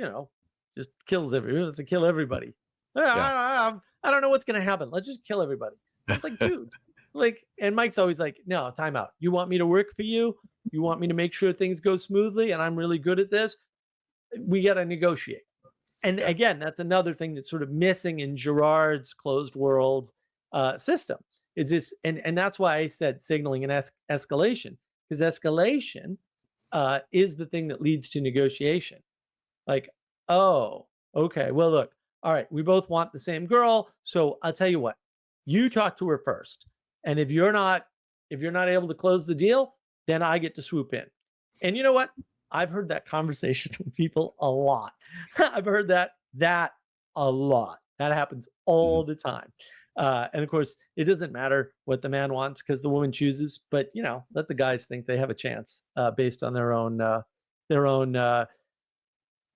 just kills everybody. Wants to kill everybody. I don't know what's gonna happen. Let's just kill everybody. It's like, dude, and Mike's always like, no, time out. You want me to work for you? You want me to make sure things go smoothly, and I'm really good at this. We got to negotiate. And again, that's another thing that's sort of missing in Girard's closed world system. Is this, and that's why I said signaling and escalation, because escalation is the thing that leads to negotiation. Like, oh, okay, well, look, all right, we both want the same girl, so I'll tell you what, you talk to her first, and if you're not able to close the deal, then I get to swoop in. And you know what? I've heard that conversation with people a lot. I've heard that a lot. That happens all the time. And of course, it doesn't matter what the man wants because the woman chooses. But let the guys think they have a chance based on their own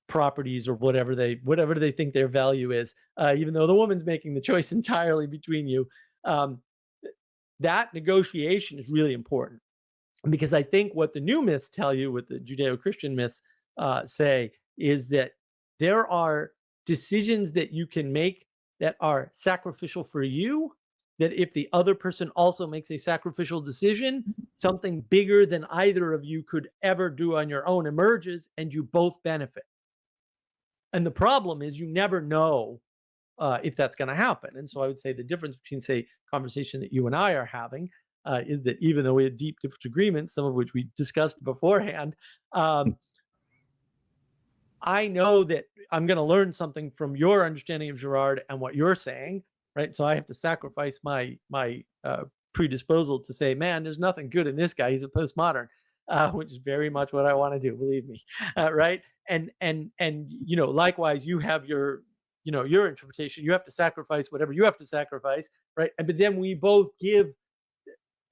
properties or whatever they think their value is. Even though the woman's making the choice entirely between you, that negotiation is really important. Because I think what the new myths tell you, what the Judeo-Christian myths say, is that there are decisions that you can make that are sacrificial for you, that if the other person also makes a sacrificial decision, something bigger than either of you could ever do on your own emerges, and you both benefit. And the problem is you never know if that's going to happen. And so I would say the difference between, say, conversation that you and I are having is that even though we had deep disagreements, some of which we discussed beforehand, I know that I'm going to learn something from your understanding of Girard and what you're saying, right? So I have to sacrifice my predisposal to say, man, there's nothing good in this guy. He's a postmodern, which is very much what I want to do, believe me, right? And likewise, you have your interpretation. You have to sacrifice whatever you have to sacrifice, right? But then we both give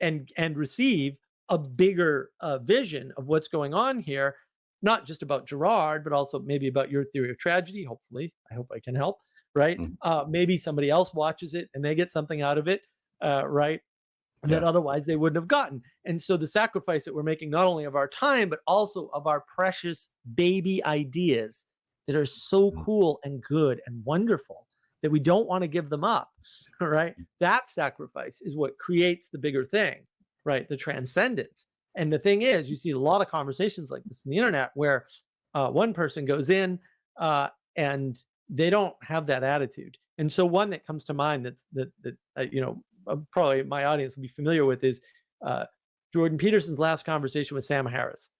and receive a bigger vision of what's going on here, not just about Girard, but also maybe about your theory of tragedy. Hopefully, I hope I can help, right? Mhm. Maybe somebody else watches it and they get something out of it, right? That Yeah. otherwise they wouldn't have gotten. And so the sacrifice that we're making, not only of our time, but also of our precious baby ideas that are so Mhm. cool and good and wonderful that we don't want to give them up, right? That sacrifice is what creates the bigger thing, right? The transcendence. And the thing is, you see a lot of conversations like this in the internet where one person goes in and they don't have that attitude. And so one that comes to mind that probably my audience will be familiar with is uh, Jordan Peterson's last conversation with Sam Harris.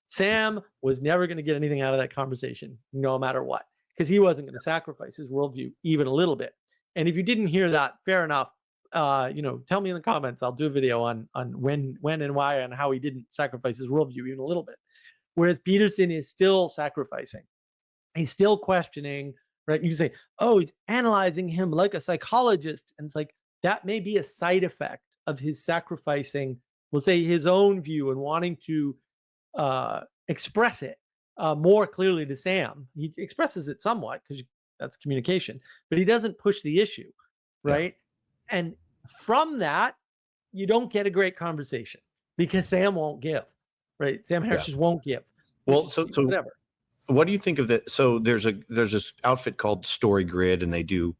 Sam was never going to get anything out of that conversation, no matter what, because he wasn't going to sacrifice his worldview even a little bit. And if you didn't hear that, fair enough. Tell me in the comments. I'll do a video on when and why and how he didn't sacrifice his worldview even a little bit. Whereas Peterson is still sacrificing. He's still questioning, right? You can say, oh, he's analyzing him like a psychologist. And it's like, that may be a side effect of his sacrificing, we'll say, his own view and wanting to express it more clearly to Sam. He expresses it somewhat because that's communication, but he doesn't push the issue, Yeah. right? And from that, you don't get a great conversation because Sam won't give, right? Sam Harris Yeah. just won't give. Well, so Whatever. what do you think of that? So there's this outfit called Story Grid, and they do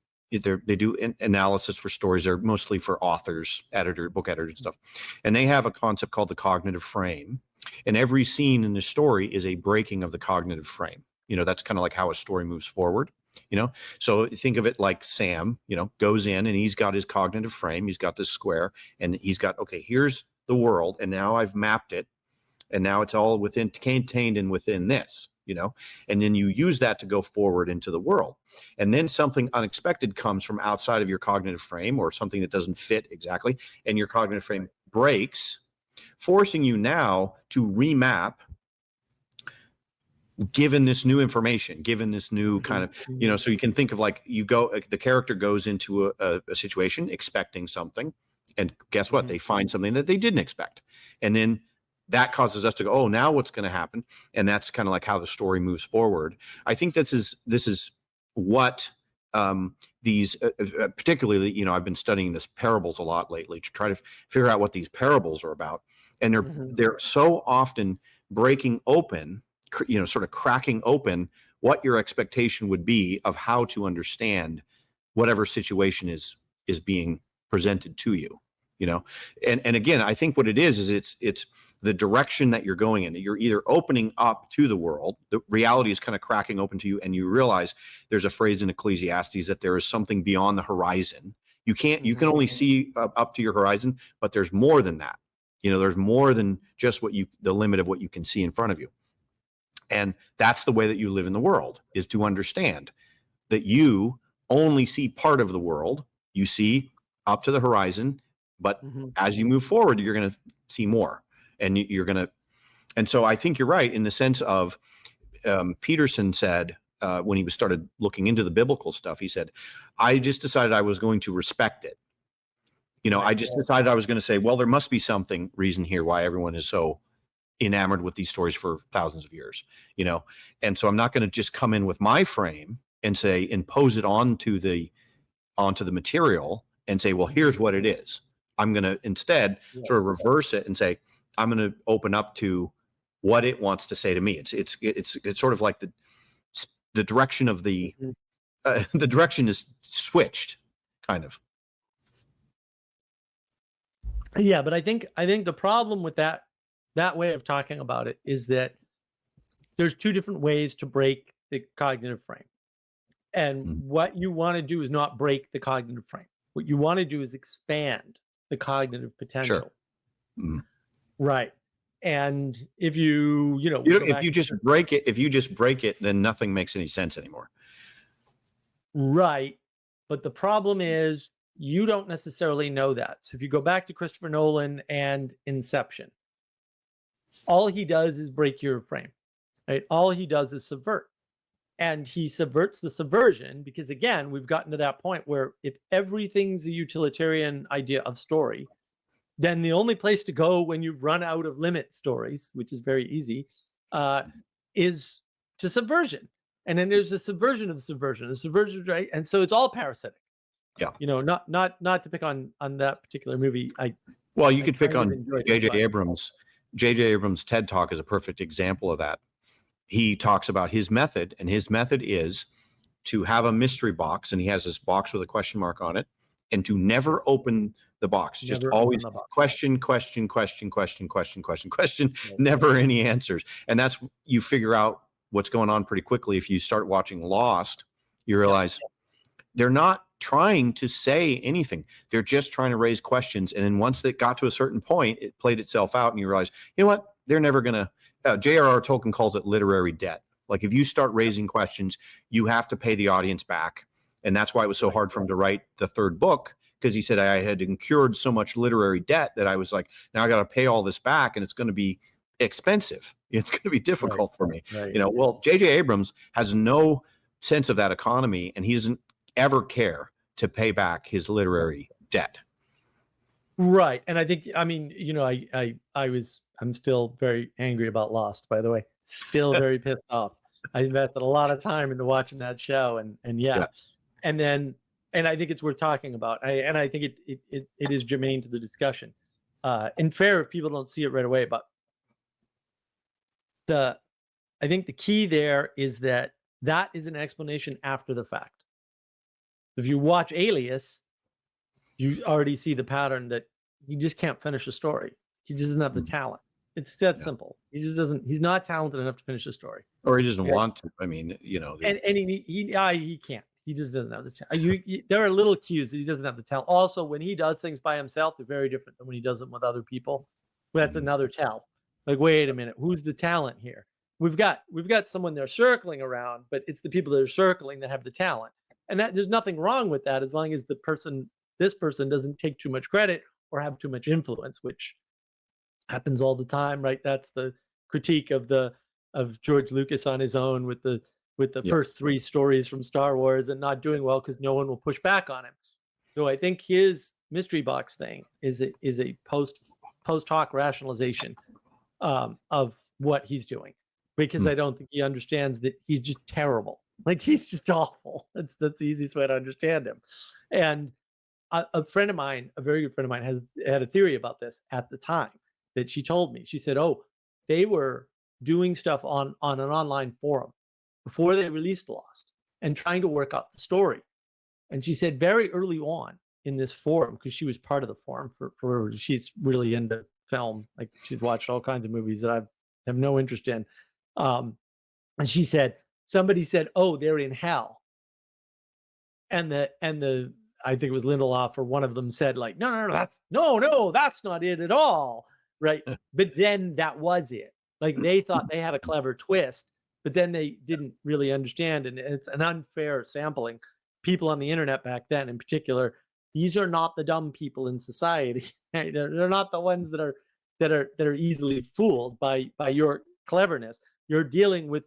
analysis for stories. They're mostly for authors, book editors, and stuff. And they have a concept called the cognitive frame. And every scene in the story is a breaking of the cognitive frame. That's kind of like how a story moves forward. So think of it like Sam, goes in and he's got his cognitive frame. He's got this square, and he's got, okay, here's the world, and now I've mapped it, and now it's all contained in within this. And then you use that to go forward into the world. And then something unexpected comes from outside of your cognitive frame, or something that doesn't fit exactly, and your cognitive frame breaks, forcing you now to remap, given this new information, given this new kind of, so you can think of like the character goes into a situation expecting something, and guess what? They find something that they didn't expect. And then that causes us to go, oh, now what's going to happen? And that's kind of like how the story moves forward. I think this is what these particularly, I've been studying this parables a lot lately to try to figure out what these parables are about. And they're so often breaking open, sort of cracking open what your expectation would be of how to understand whatever situation is being presented to you. And again, I think what it is it's the direction that you're going in. You're either opening up to the world, the reality is kind of cracking open to you, and you realize there's a phrase in Ecclesiastes that there is something beyond the horizon. You can only see up to your horizon, but there's more than that. There's more than just the limit of what you can see in front of you. And that's the way that you live in the world, is to understand that you only see part of the world. You see up to the horizon, but as you move forward, you're going to see more. And and so I think you're right in the sense of Peterson said, when he started looking into the biblical stuff, he said, I just decided I was going to respect it. I just decided I was going to say, well, there must be reason here why everyone is so enamored with these stories for thousands of years, and so I'm not going to just come in with my frame and say, impose it onto the material and say, well, here's what it is. I'm going to instead sort of reverse it and say, I'm going to open up to what it wants to say to me. It's sort of like the direction of the direction is switched, kind of. Yeah, but I think the problem with that way of talking about it is that there's two different ways to break the cognitive frame. And what you want to do is not break the cognitive frame. What you want to do is expand the cognitive potential. Sure. Right. And if if you just break it, then nothing makes any sense anymore. Right. But the problem is you don't necessarily know that. So if you go back to Christopher Nolan and Inception, all he does is break your frame, right? All he does is subvert. And he subverts the subversion because, again, we've gotten to that point where if everything's a utilitarian idea of story, then the only place to go when you've run out of limit stories, which is very easy, is to subversion, and then there's the subversion of the subversion, right? And so it's all parasitic. Yeah. Not to pick on that particular movie. Well, you I could pick kind of on enjoyed it, J.J. but Abrams. J.J. Abrams' TED Talk is a perfect example of that. He talks about his method, and his method is to have a mystery box, and he has this box with a question mark on it, and to never open the box. Just never open always the box. question, question, question, question, question, question, question, Right. never any answers. And that's, you figure out what's going on pretty quickly. If you start watching Lost, you realize they're not trying to say anything. They're just trying to raise questions. And then once it got to a certain point, it played itself out, and you realize, you know what? They're never going to, J.R.R. Tolkien calls it literary debt. Like, if you start raising questions, you have to pay the audience back. And that's why it was so hard for him to write the third book, because he said, I had incurred so much literary debt that I was like, now I got to pay all this back, and it's going to be expensive. It's going to be difficult for me. Right. Well, J.J. Abrams has no sense of that economy, and he doesn't ever care to pay back his literary debt. Right. And I think, I mean, I'm still very angry about Lost, by the way. Still very pissed off. I invested a lot of time into watching that show, and yeah. And then, and I think it's worth talking about. I think it is germane to the discussion. And fair if people don't see it right away, but I think the key there is that is an explanation after the fact. If you watch Alias, you already see the pattern that he just can't finish a story. He just doesn't have the talent. It's that simple. He just doesn't. He's not talented enough to finish a story, or he doesn't want to. I mean, and he can't. He just doesn't have the talent. There are little cues that he doesn't have the talent. Also, when he does things by himself, they're very different than when he does them with other people. That's another tell. Like, wait a minute, who's the talent here? We've got someone there circling around, but it's the people that are circling that have the talent, and that there's nothing wrong with that as long as this person doesn't take too much credit or have too much influence, which happens all the time, right? That's the critique of George Lucas on his own with the first 3 stories from Star Wars and not doing well because no one will push back on him. So I think his mystery box thing is a post hoc rationalization of what he's doing, because I don't think he understands that he's just terrible. Like, he's just awful. That's the easiest way to understand him. And a friend of mine, a very good friend of mine, had a theory about this at the time that she told me. She said, "Oh, they were doing stuff on an online forum before they released Lost and trying to work out the story." And she said very early on in this forum, because she was part of the forum for she's really into film. Like, she's watched all kinds of movies that I have no interest in. And she said, somebody said, "Oh, they're in hell." And the I think it was Lindelof or one of them said, like, no, that's not it at all. Right. But then that was it. Like, they thought they had a clever twist, but then they didn't really understand. And it's an unfair sampling. People on the internet back then, in particular, these are not the dumb people in society. Right? They're not the ones that are easily fooled by your cleverness. You're dealing with,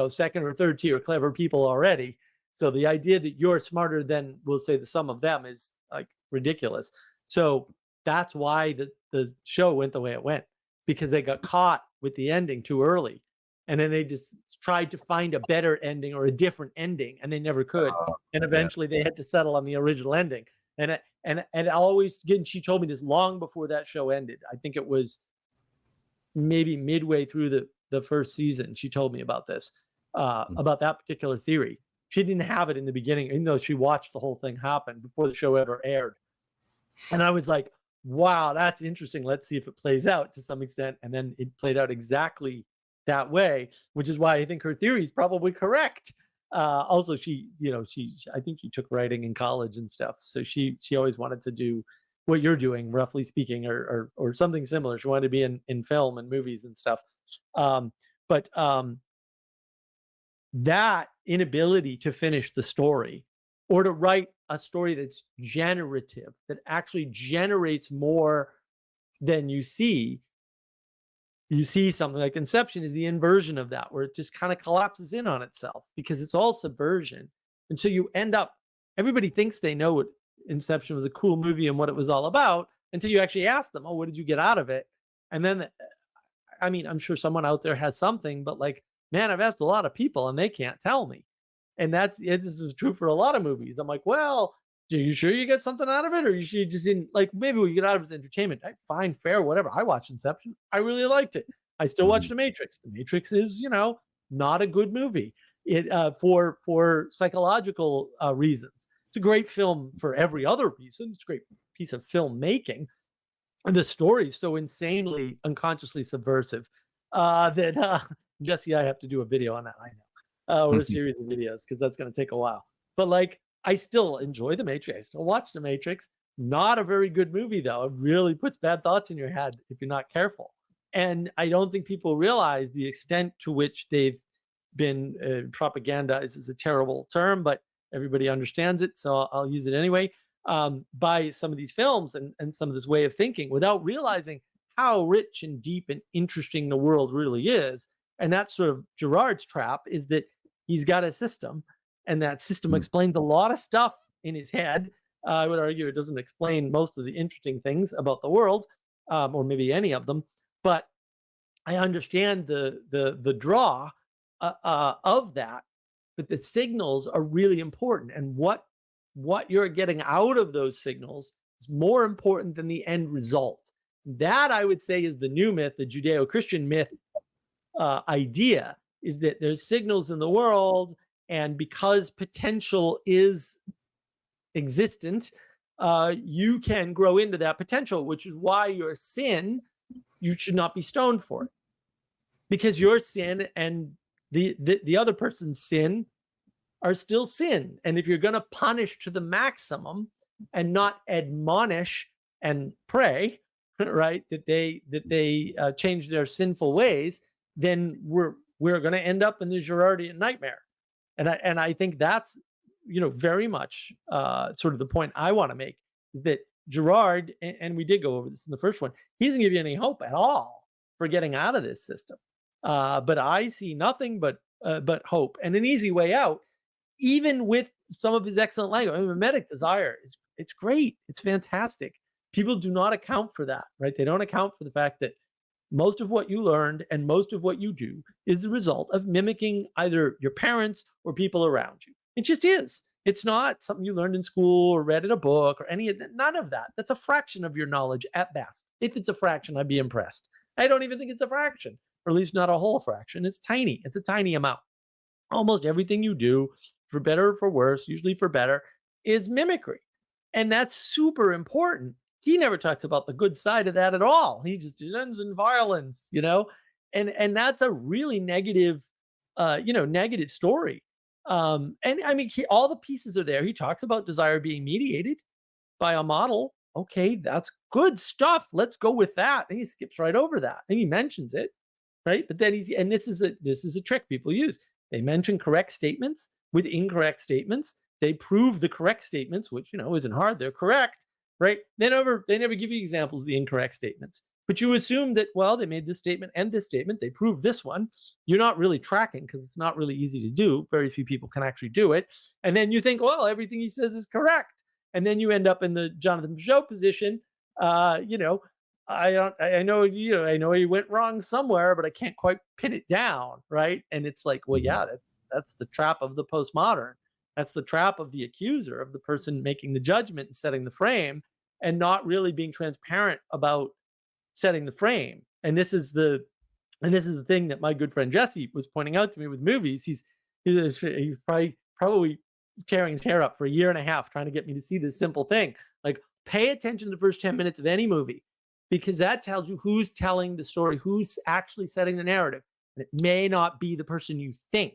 second or third tier clever people already. So the idea that you're smarter than, we'll say, the sum of them is like ridiculous. So that's why the show went the way it went, because they got caught with the ending too early. And then they just tried to find a better ending or a different ending, and they never could. And eventually they had to settle on the original ending. And I always, again, she told me this long before that show ended. I think it was maybe midway through the first season. She told me about this, about that particular theory. She didn't have it in the beginning, even though she watched the whole thing happen before the show ever aired. And I was like, wow, that's interesting. Let's see if it plays out to some extent. And then it played out exactly that way, which is why I think her theory is probably correct. Also, I think she took writing in college and stuff. So she always wanted to do what you're doing, roughly speaking, or something similar. She wanted to be in film and movies and stuff. But that inability to finish the story, or to write a story that's generative, that actually generates more than you see something like Inception is the inversion of that, where it just kind of collapses in on itself because it's all subversion. And so you end up, everybody thinks they know what Inception was, a cool movie and what it was all about, until you actually ask them, "Oh, what did you get out of it?" And then, I mean, I'm sure someone out there has something, but like, man, I've asked a lot of people and they can't tell me. And this is true for a lot of movies. I'm like, well, are you sure you get something out of it? Or you should just in like maybe what you get out of it is entertainment. Fine, fair, whatever. I watched Inception. I really liked it. I still watch Mhm. The Matrix. The Matrix is, not a good movie. For psychological reasons. It's a great film for every other reason. It's a great piece of filmmaking. And the story is so insanely unconsciously subversive that Jesse, I have to do a video on that. I know, or a series of videos because that's going to take a while. But like, I still enjoy The Matrix. I still watch The Matrix. Not a very good movie though. It really puts bad thoughts in your head if you're not careful. And I don't think people realize the extent to which they've been propagandized is a terrible term, but everybody understands it, so I'll use it anyway. By some of these films and some of this way of thinking without realizing how rich and deep and interesting the world really is. And that's sort of Girard's trap is that he's got a system, and that system Mhm. explains a lot of stuff in his head. I would argue it doesn't explain most of the interesting things about the world, or maybe any of them. But I understand the draw of that, but the signals are really important, and what you're getting out of those signals is more important than the end result. That I would say is the new myth, the Judeo-Christian myth idea, is that there's signals in the world, and because potential is existent, you can grow into that potential, which is why your sin, you should not be stoned for it because your sin and the other person's sin are still sin. And if you're going to punish to the maximum and not admonish and pray, right, that they change their sinful ways, then we're going to end up in the Girardian nightmare. And I think that's very much sort of the point I want to make is that Girard, and we did go over this in the first one, he doesn't give you any hope at all for getting out of this system. But I see nothing but hope and an easy way out, even with some of his excellent language. I mean, mimetic desire it's great, it's fantastic. People do not account for that, right? They don't account for the fact that most of what you learned and most of what you do is the result of mimicking either your parents or people around you. It just is. It's not something you learned in school or read in a book or any of that. None of that. That's a fraction of your knowledge at best. If it's a fraction, I'd be impressed. I don't even think it's a fraction, or at least not a whole fraction. It's tiny. It's a tiny amount. Almost everything you do, for better or for worse, usually for better, is mimicry. And that's super important. He never talks about the good side of that at all. He just ends in violence. And that's a really negative, negative story. And I mean, all the pieces are there. He talks about desire being mediated by a model. Okay, that's good stuff. Let's go with that. And he skips right over that. And he mentions it, right? But then this is a trick people use. They mention correct statements with incorrect statements. They prove the correct statements, which isn't hard. They're correct, right? They never give you examples of the incorrect statements. But you assume that, well, they made this statement and this statement. They proved this one. You're not really tracking because it's not really easy to do. Very few people can actually do it. And then you think, well, everything he says is correct. And then you end up in the Jonathan Peugeot position. I don't. I know. I know he went wrong somewhere, but I can't quite pin it down, right? And it's like, well, Mhm. yeah, that's the trap of the postmodern. That's the trap of the accuser, of the person making the judgment and setting the frame, and not really being transparent about setting the frame. And this is the thing that my good friend Jesse was pointing out to me with movies. He's probably tearing his hair up for a year and a half trying to get me to see this simple thing. Like, pay attention to the first 10 minutes of any movie because that tells you who's telling the story, who's actually setting the narrative. And it may not be the person you think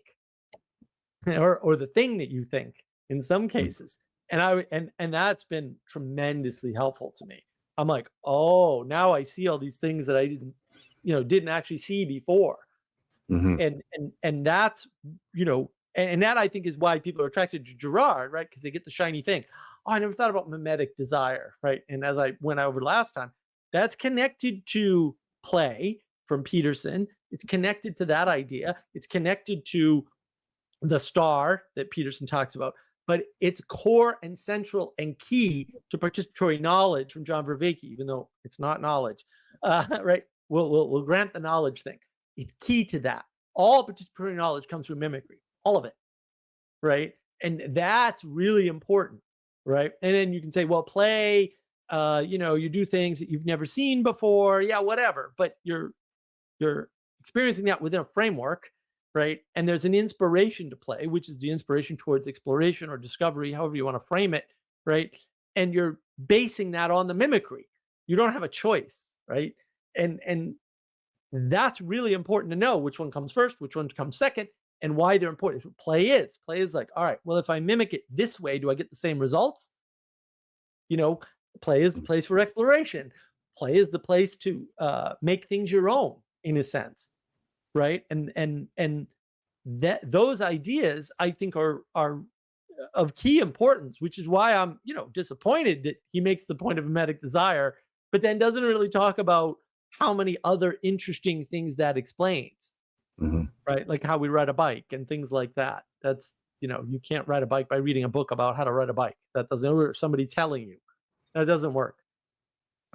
or the thing that you think in some Mhm. cases. And that's been tremendously helpful to me. I'm like, oh, now I see all these things that I didn't actually see before. Mhm. And that's and that I think is why people are attracted to Girard, right? Because they get the shiny thing. Oh, I never thought about mimetic desire, right? And as I went over last time, that's connected to play from Peterson. It's connected to that idea. It's connected to the star that Peterson talks about, but it's core and central and key to participatory knowledge from John Vervaeke, even though it's not knowledge, right? We'll grant the knowledge thing. It's key to that. All participatory knowledge comes through mimicry, all of it, right? And that's really important, right? And then you can say, well, play, you do things that you've never seen before, yeah, whatever. But you're experiencing that within a framework, right? And there's an inspiration to play, which is the inspiration towards exploration or discovery, however you want to frame it, right? And you're basing that on the mimicry. You don't have a choice, right? And that's really important to know which one comes first, which one comes second, and why they're important. Play is like, all right, well, if I mimic it this way, do I get the same results? You know, play is the place for exploration. Play is the place to make things your own, in a sense, right? And that those ideas, I think, are of key importance, which is why I'm disappointed that he makes the point of mimetic desire, but then doesn't really talk about how many other interesting things that explains, Mhm. right? Like how we ride a bike and things like that. That's you can't ride a bike by reading a book about how to ride a bike. That doesn't, or somebody telling you. That doesn't work.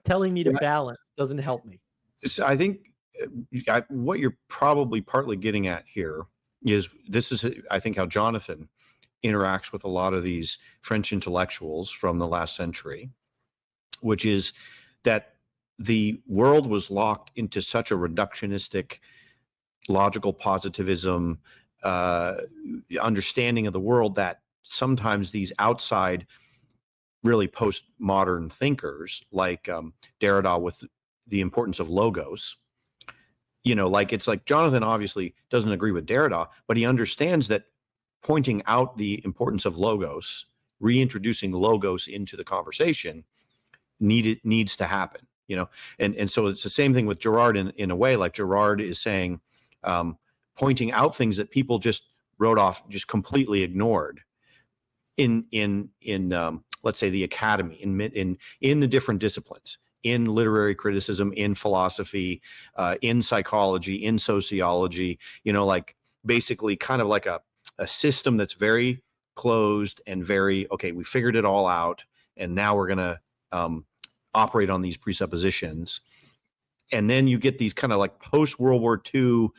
Telling me to Yeah, balance doesn't help me. so I think what you're probably partly getting at here is this is, I think, how Jonathan interacts with a lot of these French intellectuals from the last century, which is that the world was locked into such a reductionistic, logical positivism understanding of the world that sometimes these outside, really postmodern thinkers like Derrida with the importance of logos, like it's like Jonathan obviously doesn't agree with Derrida, but he understands that pointing out the importance of logos, reintroducing logos into the conversation needs to happen, and so it's the same thing with Girard in a way. Like Girard is saying, pointing out things that people just wrote off, just completely ignored in let's say the academy, in the different disciplines, in literary criticism, in philosophy, in psychology, in sociology, like basically kind of like a system that's very closed and very, okay, we figured it all out, and now we're going to operate on these presuppositions. And then you get these kind of like post World War II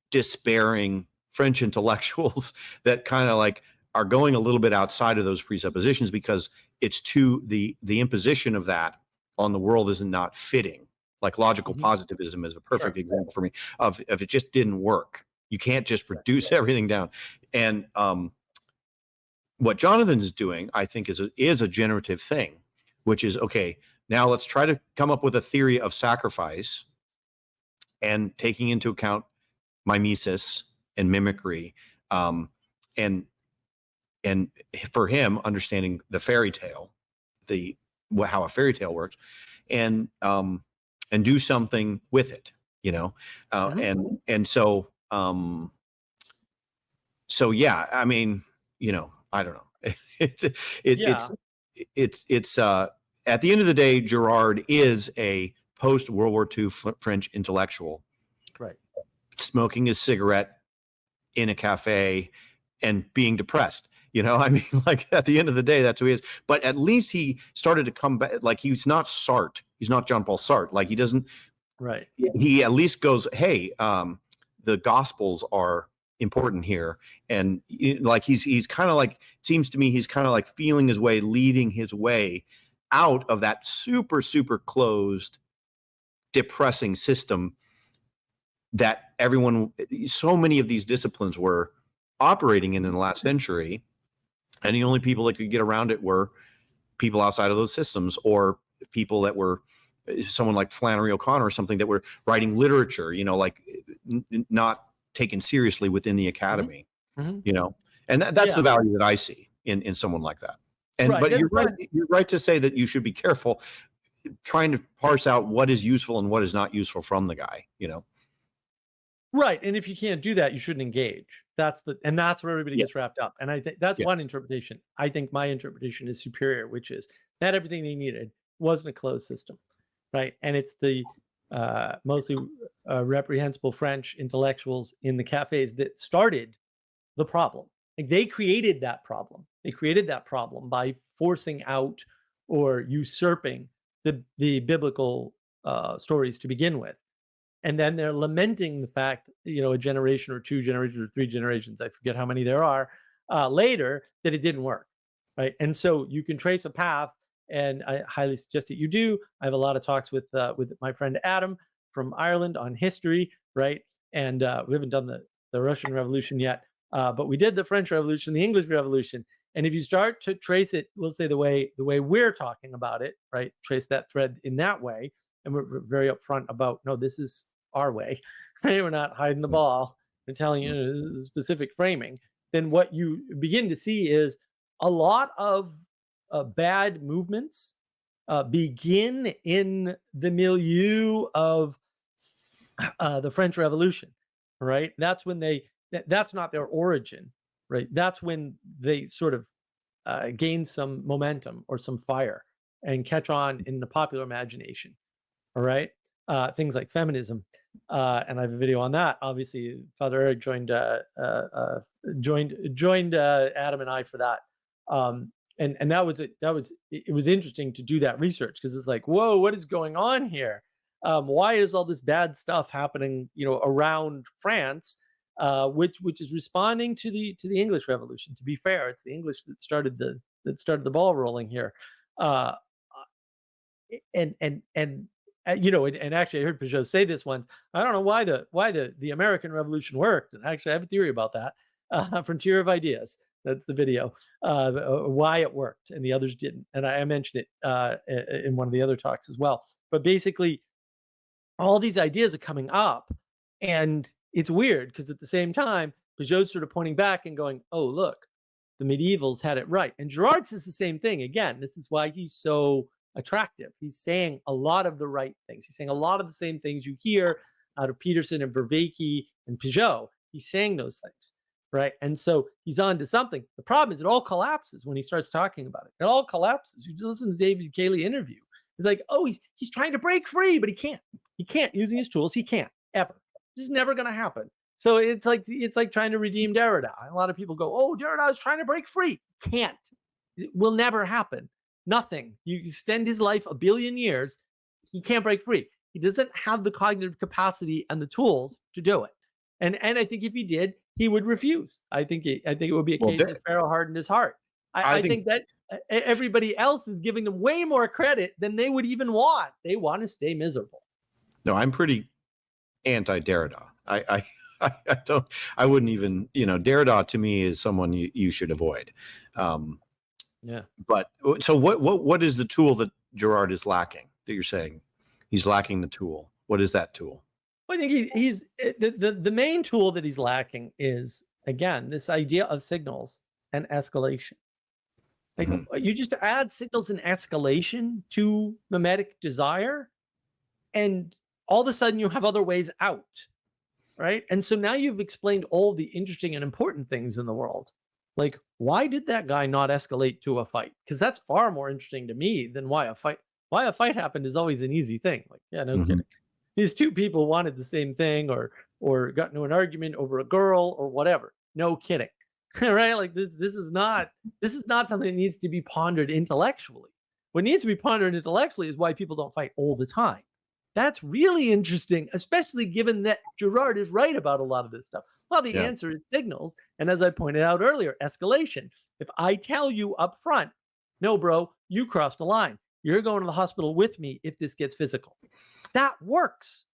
despairing French intellectuals that kind of like are going a little bit outside of those presuppositions because it's too, the imposition of that on the world is not fitting. Like logical positivism is a perfect example for me of it just didn't work. You can't just reduce everything down. And what Jonathan is doing, I think, is a generative thing, which is, okay, now let's try to come up with a theory of sacrifice and taking into account mimesis and mimicry, and for him understanding the fairy tale, how a fairy tale works, and do something with it, and so yeah, I mean, I don't know. Yeah. It's at the end of the day, Girard is a post World War II French intellectual, Right. smoking his cigarette in a cafe and being depressed. I mean, like at the end of the day, that's who he is. But at least he started to come back. Like he's not Sartre. He's not Jean-Paul Sartre. Like he doesn't. Right. He at least goes, hey, the Gospels are important here, and like he's kind of like, it seems to me he's kind of like feeling his way, leading his way out of that super closed, depressing system that so many of these disciplines were operating in the last century, and the only people that could get around it were people outside of those systems, or people that were someone like Flannery O'Connor or something, that were writing literature, like not taken seriously within the academy, and that's Yeah. the value that I see in someone like that. And Right. but That's you're right. fine. You're right to say that you should be careful trying to parse out what is useful and what is not useful from the guy. Right. And if you can't do that, you shouldn't engage. That's where everybody Yeah. gets wrapped up. And I think that's Yeah. one interpretation. I think my interpretation is superior, which is that everything they needed wasn't a closed system. Right. And it's the mostly reprehensible French intellectuals in the cafes that started the problem. Like they created that problem. They created that problem by forcing out or usurping the biblical stories to begin with. And then they're lamenting the fact, a generation or 2 generations or 3 generations, I forget how many there are, later, that it didn't work, right? And so you can trace a path, and I highly suggest that you do. I have a lot of talks with my friend Adam from Ireland on history, right? And we haven't done the Russian Revolution yet, but we did the French Revolution, the English Revolution. And if you start to trace it, we'll say the way we're talking about it, right? Trace that thread in that way, and we're very upfront about, no, this is our way. Right? We're not hiding the ball and telling you specific framing. Then what you begin to see is a lot of bad movements begin in the milieu of the French Revolution, right? That's when that's not their origin, right? That's when they sort of gain some momentum or some fire and catch on in the popular imagination. All right. Things like feminism, and I have a video on that. Obviously, Father Eric joined Adam and I for that, and that was it was interesting to do that research, because it's like, whoa, what is going on here? Why is all this bad stuff happening, around France, which is responding to the English Revolution? To be fair, it's the English that started the ball rolling here, and actually, I heard Peugeot say this once. I don't know why the American Revolution worked. And actually, I have a theory about that. Frontier of Ideas. That's the video. Why it worked and the others didn't. And I mentioned it in one of the other talks as well. But basically, all these ideas are coming up, and it's weird because at the same time, Peugeot's sort of pointing back and going, "Oh, look, the medievals had it right." And Gerard says the same thing. Again, this is why he's so attractive. He's saying a lot of the right things. He's saying a lot of the same things you hear out of Peterson and Vervaeke and Peugeot. He's saying those things, right? And so he's on to something. The problem is it all collapses when he starts talking about it. It all collapses. You just listen to David Cayley interview. He's like, oh, he's trying to break free, but he can't. He can't using his tools. He can't ever. It's just never going to happen. So it's like trying to redeem Derrida. A lot of people go, oh, Derrida is trying to break free. Can't. It will never happen. Nothing. You extend his life 1 billion years, he can't break free. He doesn't have the cognitive capacity and the tools to do it. And I think if he did, he would refuse. I think it would be a case that Pharaoh hardened his heart. I think that everybody else is giving them way more credit than they would even want. They want to stay miserable. No, I'm pretty anti-Derrida. I wouldn't even, Derrida to me is someone you should avoid. Yeah. But so what is the tool that Girard is lacking, that you're saying he's lacking the tool? What is that tool? Well, I think he's the main tool that he's lacking is, again, this idea of signals and escalation. Like you just add signals and escalation to mimetic desire, and all of a sudden you have other ways out, right? And so now you've explained all the interesting and important things in the world. Like, why did that guy not escalate to a fight? Because that's far more interesting to me than why a fight happened is always an easy thing. Like, yeah, no kidding. These two people wanted the same thing, or got into an argument over a girl or whatever. No kidding. Right? Like this is not something that needs to be pondered intellectually. What needs to be pondered intellectually is why people don't fight all the time. That's really interesting, especially given that Girard is right about a lot of this stuff. Well, the answer is signals. And as I pointed out earlier, escalation. If I tell you up front, no, bro, you crossed the line. You're going to the hospital with me if this gets physical. That works.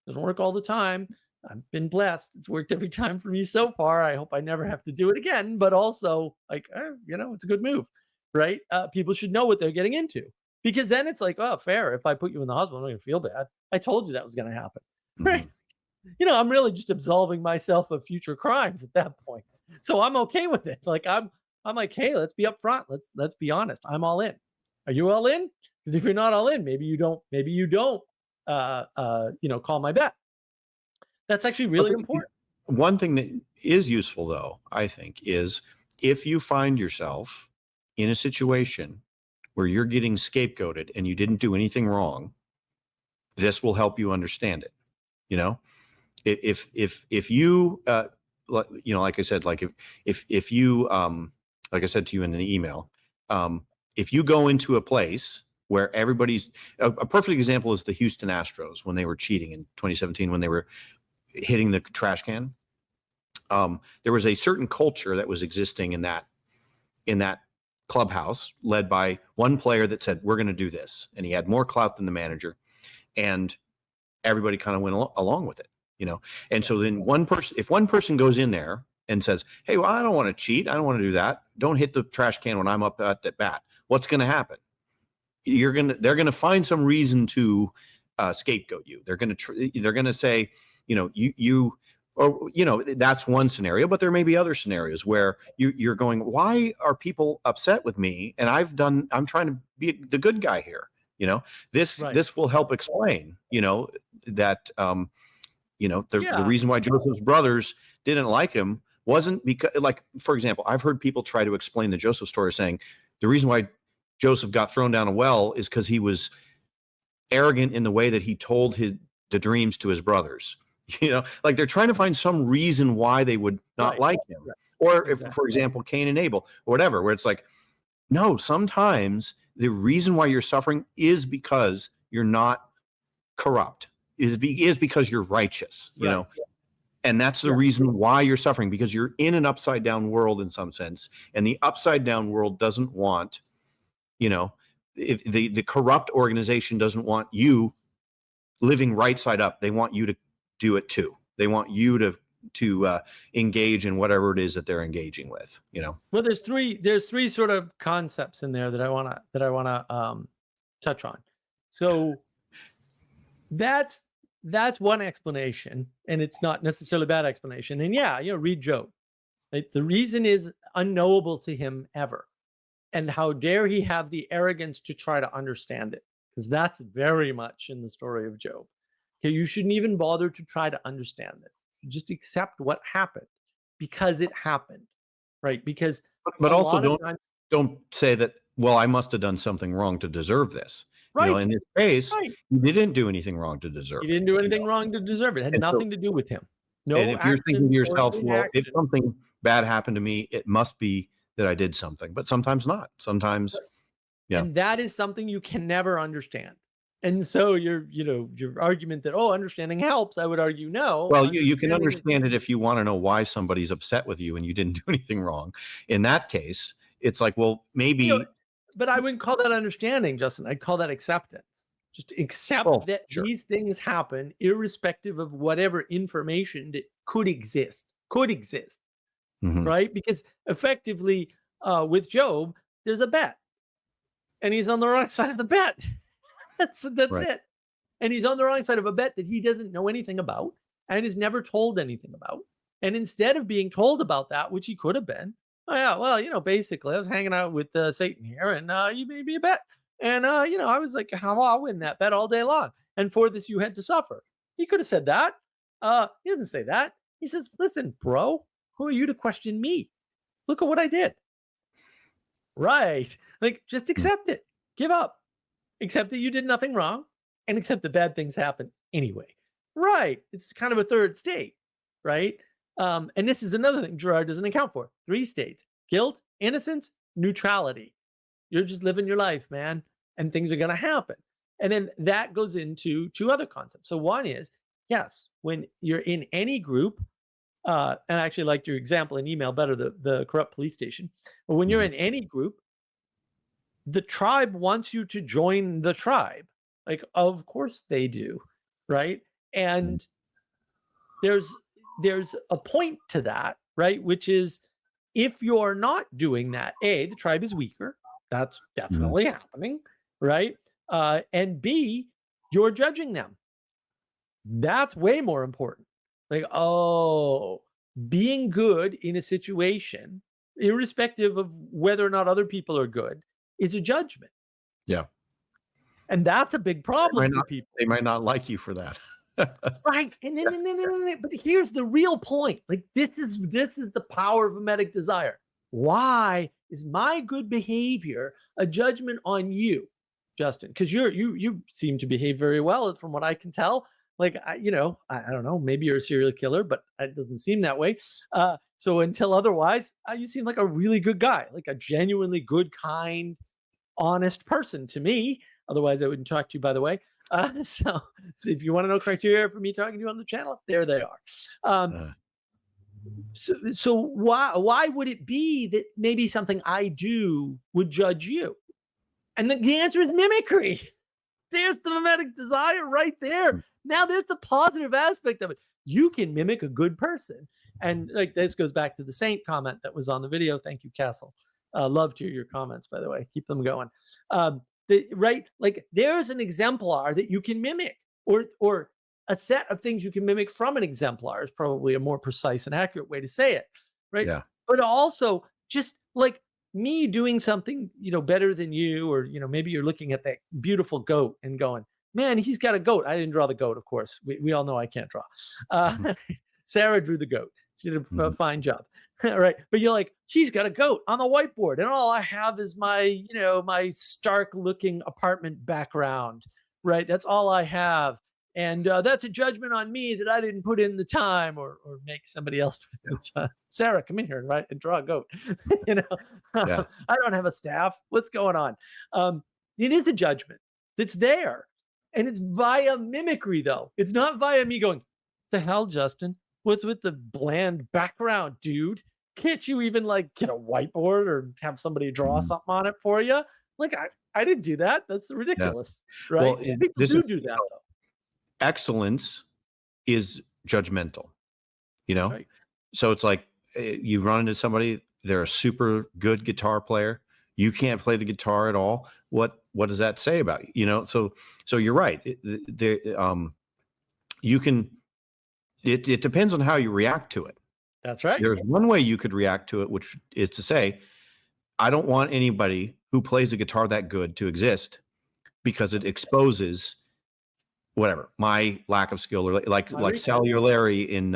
Doesn't work all the time. I've been blessed. It's worked every time for me so far. I hope I never have to do it again. But also, like, it's a good move, right? People should know what they're getting into. Because then it's like, oh, fair. If I put you in the hospital, I'm not going to feel bad. I told you that was going to happen, right? I'm really just absolving myself of future crimes at that point. So I'm okay with it. Like I'm like, hey, let's be upfront. Let's be honest. I'm all in. Are you all in? Because if you're not all in, maybe you don't. Call my bet. That's actually really important. One thing that is useful, though, I think, is if you find yourself in a situation where you're getting scapegoated and you didn't do anything wrong, this will help you understand it. If you, like I said, like if you, like I said to you in the email, if you go into a place where everybody's a perfect example is the Houston Astros when they were cheating in 2017 when they were hitting the trash can. There was a certain culture that was existing in that clubhouse, led by one player that said, "We're going to do this," and he had more clout than the manager, and everybody kind of went along with it, And so then if one person goes in there and says, "Hey, well, I don't want to cheat. I don't want to do that. Don't hit the trash can when I'm up at the bat." What's going to happen? They're going to find some reason to scapegoat you. They're going to say, that's one scenario, but there may be other scenarios where you're going, why are people upset with me? And I'm trying to be the good guy here. This will help explain, that, the reason why Joseph's brothers didn't like him wasn't because, like, for example, I've heard people try to explain the Joseph story saying the reason why Joseph got thrown down a well is because he was arrogant in the way that he told the dreams to his brothers. Like they're trying to find some reason why they would not like him. Right. Or if, for example, Cain and Abel or whatever, where it's like, no, sometimes the reason why you're suffering is because you're not corrupt, is because you're righteous, and that's the reason why you're suffering, because you're in an upside down world in some sense. And the upside down world doesn't want, if the corrupt organization doesn't want you living right side up. They want you to do it too. They want you to engage in whatever it is that they're engaging with. Well, there's three sort of concepts in there that I wanna touch on. So that's one explanation, and it's not necessarily a bad explanation. And read Job. Right? The reason is unknowable to him ever, and how dare he have the arrogance to try to understand it? Because that's very much in the story of Job. Okay, you shouldn't even bother to try to understand this. Just accept what happened because it happened, right? Because but also don't say that, well, I must have done something wrong to deserve this. Right. In this case, you didn't do anything wrong to deserve it. You didn't do anything wrong to deserve it. It had nothing to do with him. No. And if you're thinking to yourself, well, if something bad happened to me, it must be that I did something. But sometimes not. Sometimes, And that is something you can never understand. And so your argument that, understanding helps, I would argue no. Well, you can understand it if you want to know why somebody's upset with you and you didn't do anything wrong. In that case, it's like, well, maybe. But I wouldn't call that understanding, Justin. I'd call that acceptance. Just accept that these things happen, irrespective of whatever information that could exist, right? Because effectively, with Job, there's a bet, and he's on the wrong side of the bet. That's it. And he's on the wrong side of a bet that he doesn't know anything about and is never told anything about. And instead of being told about that, which he could have been, basically I was hanging out with Satan here, and you made me a bet. And, I was like, I'll win that bet all day long. And for this, you had to suffer. He could have said that. He doesn't say that. He says, listen, bro, who are you to question me? Look at what I did. Right. Like, just accept it. Give up. Accept that you did nothing wrong, and accept that bad things happen anyway. Right. It's kind of a third state, right? And this is another thing Girard doesn't account for. 3 states: guilt, innocence, neutrality. You're just living your life, man, and things are going to happen. And then that goes into 2 other concepts. So one is, yes, when you're in any group, and I actually liked your example in email better, the corrupt police station. But when you're in any group, the tribe wants you to join the tribe. Like, of course they do, right? And there's a point to that, right? Which is, if you're not doing that, A, the tribe is weaker. That's definitely happening, right? And B, you're judging them. That's way more important. Like, being good in a situation, irrespective of whether or not other people are good, is a judgment. Yeah. And that's a big problem for people. They might not like you for that. Right. And then, but here's the real point. Like, this is the power of mimetic desire. Why is my good behavior a judgment on you, Justin? Because you seem to behave very well, from what I can tell. Like, I don't know, maybe you're a serial killer, but it doesn't seem that way. So until otherwise, you seem like a really good guy, like a genuinely good, kind, honest person to me. Otherwise, I wouldn't talk to you, by the way. So if you want to know criteria for me talking to you on the channel, there they are. Um, Uh, so why would it be that maybe something I do would judge you? And the answer is mimicry. There's the mimetic desire right there. mm, Now there's the positive aspect of it. You can mimic a good person. And like this goes back to the saint comment that was on the video. Thank you, Castle. Love to hear your comments, by the way. Keep them going. Right? Like there's an exemplar that you can mimic, or a set of things you can mimic from an exemplar is probably a more precise and accurate way to say it. Right. yeah. But also just like me doing something, better than you, or, maybe you're looking at that beautiful goat and going, man, he's got a goat. I didn't draw the goat, of course. We all know I can't draw. Mhm, Sarah drew the goat. She did a mhm, fine job. Right. But you're like, she's got a goat on the whiteboard. And all I have is my stark looking apartment background. Right. That's all I have. And that's a judgment on me that I didn't put in the time, or make somebody else put in the time. Sarah, come in here and draw a goat. you know, yeah. I don't have a staff. What's going on? It is a judgment that's there. And it's via mimicry, though. It's not via me going, the hell, Justin? What's with the bland background, dude? Can't you even like get a whiteboard or have somebody draw Mhm, something on it for you? Like I didn't do that. That's yeah. ridiculous, Well, right? People this is do that though. excellence is judgmental, you That's know? right. So it's like you run into somebody, they're a super good guitar player. You can't play the guitar at all. What does that say about you? So you're right. You can. It depends on how you react to it. That's right. There's one way you could react to it, which is to say, I don't want anybody who plays a guitar that good to exist because it exposes whatever my lack of skill, or My like weakness. Salieri in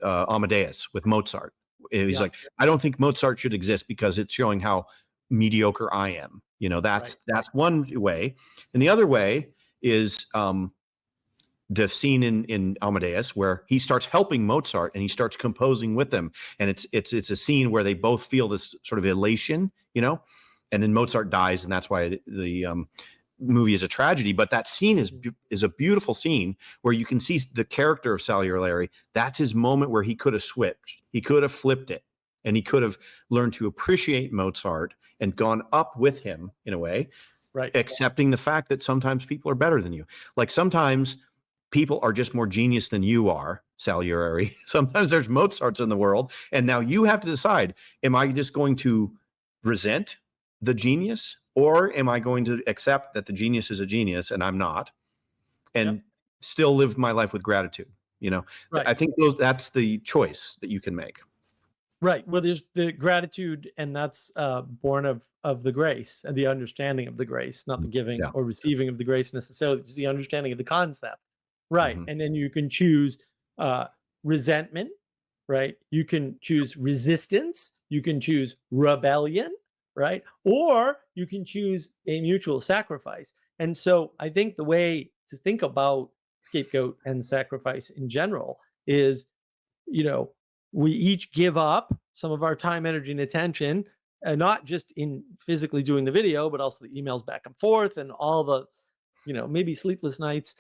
Amadeus with Mozart. He's Yeah. like, I don't think Mozart should exist because it's showing how mediocre I am. Right. That's one way, and the other way is the scene in Amadeus where he starts helping Mozart and he starts composing with him, and it's a scene where they both feel this sort of elation, and then Mozart dies, and that's why the movie is a tragedy. But that scene is a beautiful scene where you can see the character of Salieri. That's his moment where he could have switched, he could have flipped it, and he could have learned to appreciate Mozart and gone up with him in a way, Right. accepting the fact that sometimes people are better than you. Like sometimes people are just more genius than you are, Salieri. Sometimes there's Mozarts in the world, and now you have to decide: am I just going to resent the genius, or am I going to accept that the genius is a genius and I'm not, Yep. and still live my life with gratitude? Right. I think that's the choice that you can make. Right. Well, there's the gratitude, and that's born of the grace and the understanding of the grace, not the giving Yeah. or receiving of the grace necessarily, just the understanding of the concept. Right. Hmm. And then you can choose resentment, right? You can choose resistance, you can choose rebellion, right? Or you can choose a mutual sacrifice. And so I think the way to think about scapegoat and sacrifice in general is, you know, we each give up some of our time, energy, and attention, and not just in physically doing the video, but also the emails back and forth and all the, maybe sleepless nights,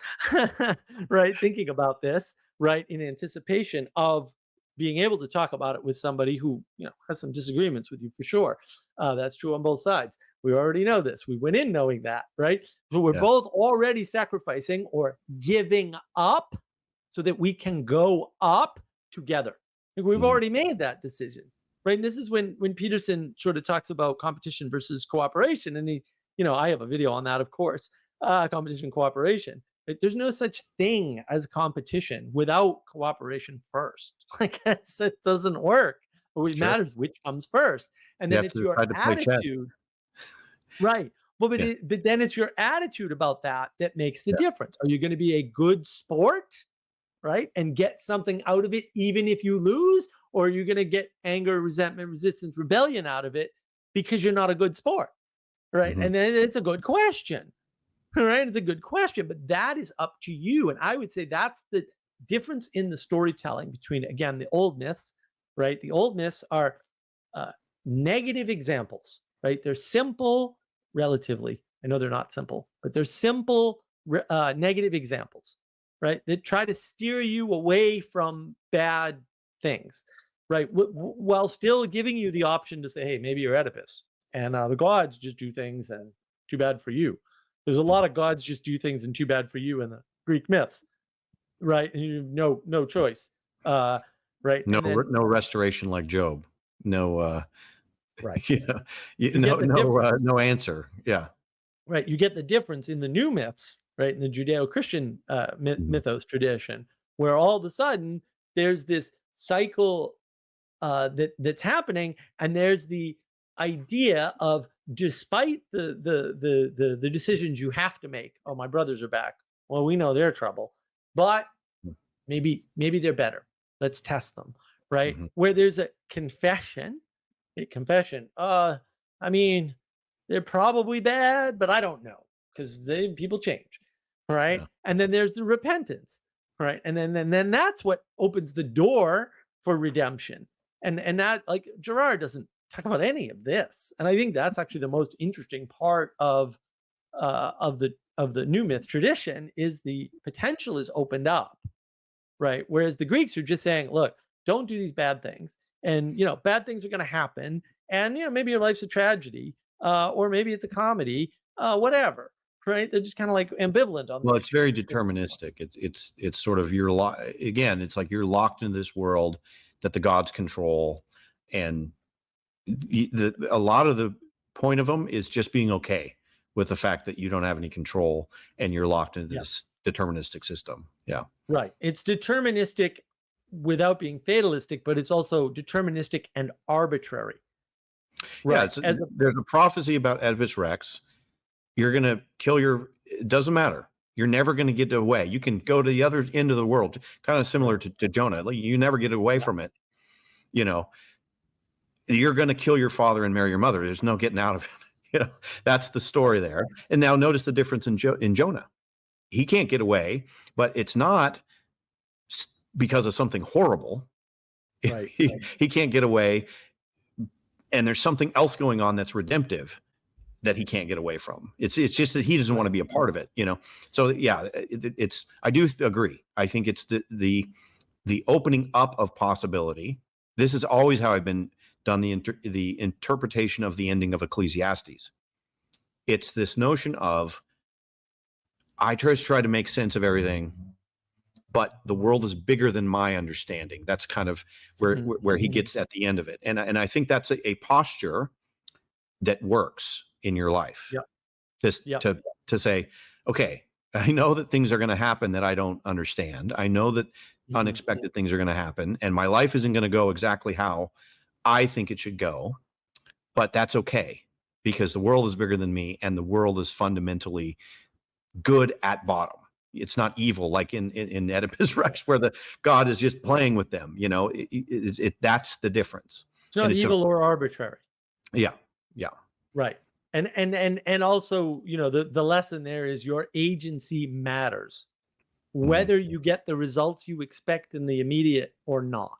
right? Thinking about this, right? In anticipation of being able to talk about it with somebody who, has some disagreements with you for sure. That's true on both sides. We already know this. We went in knowing that, right? So we're Yeah. both already sacrificing or giving up so that we can go up together. Like we've Mhm. already made that decision, right? And this is when Peterson sort of talks about competition versus cooperation, and I have a video on that, of course. Competition, cooperation. Right? There's no such thing as competition without cooperation first. Like it doesn't work. But it Sure. matters which comes first, and You then have it's to your decide to play chess. attitude, right? Well, Yeah. but then it's your attitude about that makes the Yeah. difference. Are you going to be a good sport, right? And get something out of it, even if you lose? Or are you going to get anger, resentment, resistance, rebellion out of it because you're not a good sport, right? Mhm. And then it's a good question, right? It's a good question, but that is up to you. And I would say that's the difference in the storytelling between, again, the old myths, right? The old myths are uh, negative examples, right? They're simple, relatively, I know they're not simple, but they're simple negative examples, right? That try to steer you away from bad things, right? While still giving you the option to say, hey, maybe you're Oedipus and the gods just do things and too bad for you. There's a lot of gods just do things and too bad for you in the Greek myths, right? And you have no choice, right? No, And then no restoration like Job. No, right, you know, you get the difference. no answer. Yeah. Right, you get the difference in the new myths, right, in the Judeo-Christian Mhm. mythos tradition, where all of a sudden there's this cycle that's happening, and there's the idea of despite the decisions you have to make. Oh, my brothers are back. Well, we know they're trouble, but maybe they're better. Let's test them, right? Mhm. Where there's a confession. I mean, they're probably bad, but I don't know because they people change, right? Yeah. And then there's the repentance, right? And then that's what opens the door for redemption. And that like Girard doesn't talk about any of this, and I think that's actually the most interesting part of the new myth tradition is the potential is opened up, right? Whereas the Greeks are just saying, look, don't do these bad things. And, bad things are going to happen. And, maybe your life's a tragedy, or maybe it's a comedy, whatever, right? They're just kind of like ambivalent on Well, the. it's very deterministic. It's sort of again, it's like you're locked into this world that the gods control, and a lot of the point of them is just being okay with the fact that you don't have any control and you're locked into Yeah, this deterministic system. Yeah. right. It's deterministic without being fatalistic, but it's also deterministic and arbitrary, Yeah. right? As a There's a prophecy about Oedipus Rex. You're going to kill it doesn't matter. You're never going to get away. You can go to the other end of the world, kind of similar to Jonah. Like, you never get away yeah, from it. You know, you're going to kill your father and marry your mother. There's no getting out of it. That's the story there. And now notice the difference in Jonah. He can't get away, but it's not because of something horrible. right, He can't get away, and there's something else going on that's redemptive that he can't get away from. It's just that he doesn't want right. to be a part of it. So yeah, it's I do agree. I think it's the opening up of possibility. This is always how I've been done the interpretation of the ending of Ecclesiastes. It's this notion of I just try to make sense of everything, but the world is bigger than my understanding. That's kind of where he gets at the end of it, and I think that's a posture that works in your life. Yep, Just yep, to say, okay, I know that things are going to happen that I don't understand. I know that mhm, unexpected things are going to happen, and my life isn't going to go exactly how I think it should go, but that's okay because the world is bigger than me, and the world is fundamentally good at bottom. It's not evil like in Oedipus Rex, where the God is just playing with them. That's the difference. it's not And it's evil or arbitrary. yeah, yeah, Right. And also, the lesson there is your agency matters, mhm, whether you get the results you expect in the immediate or not.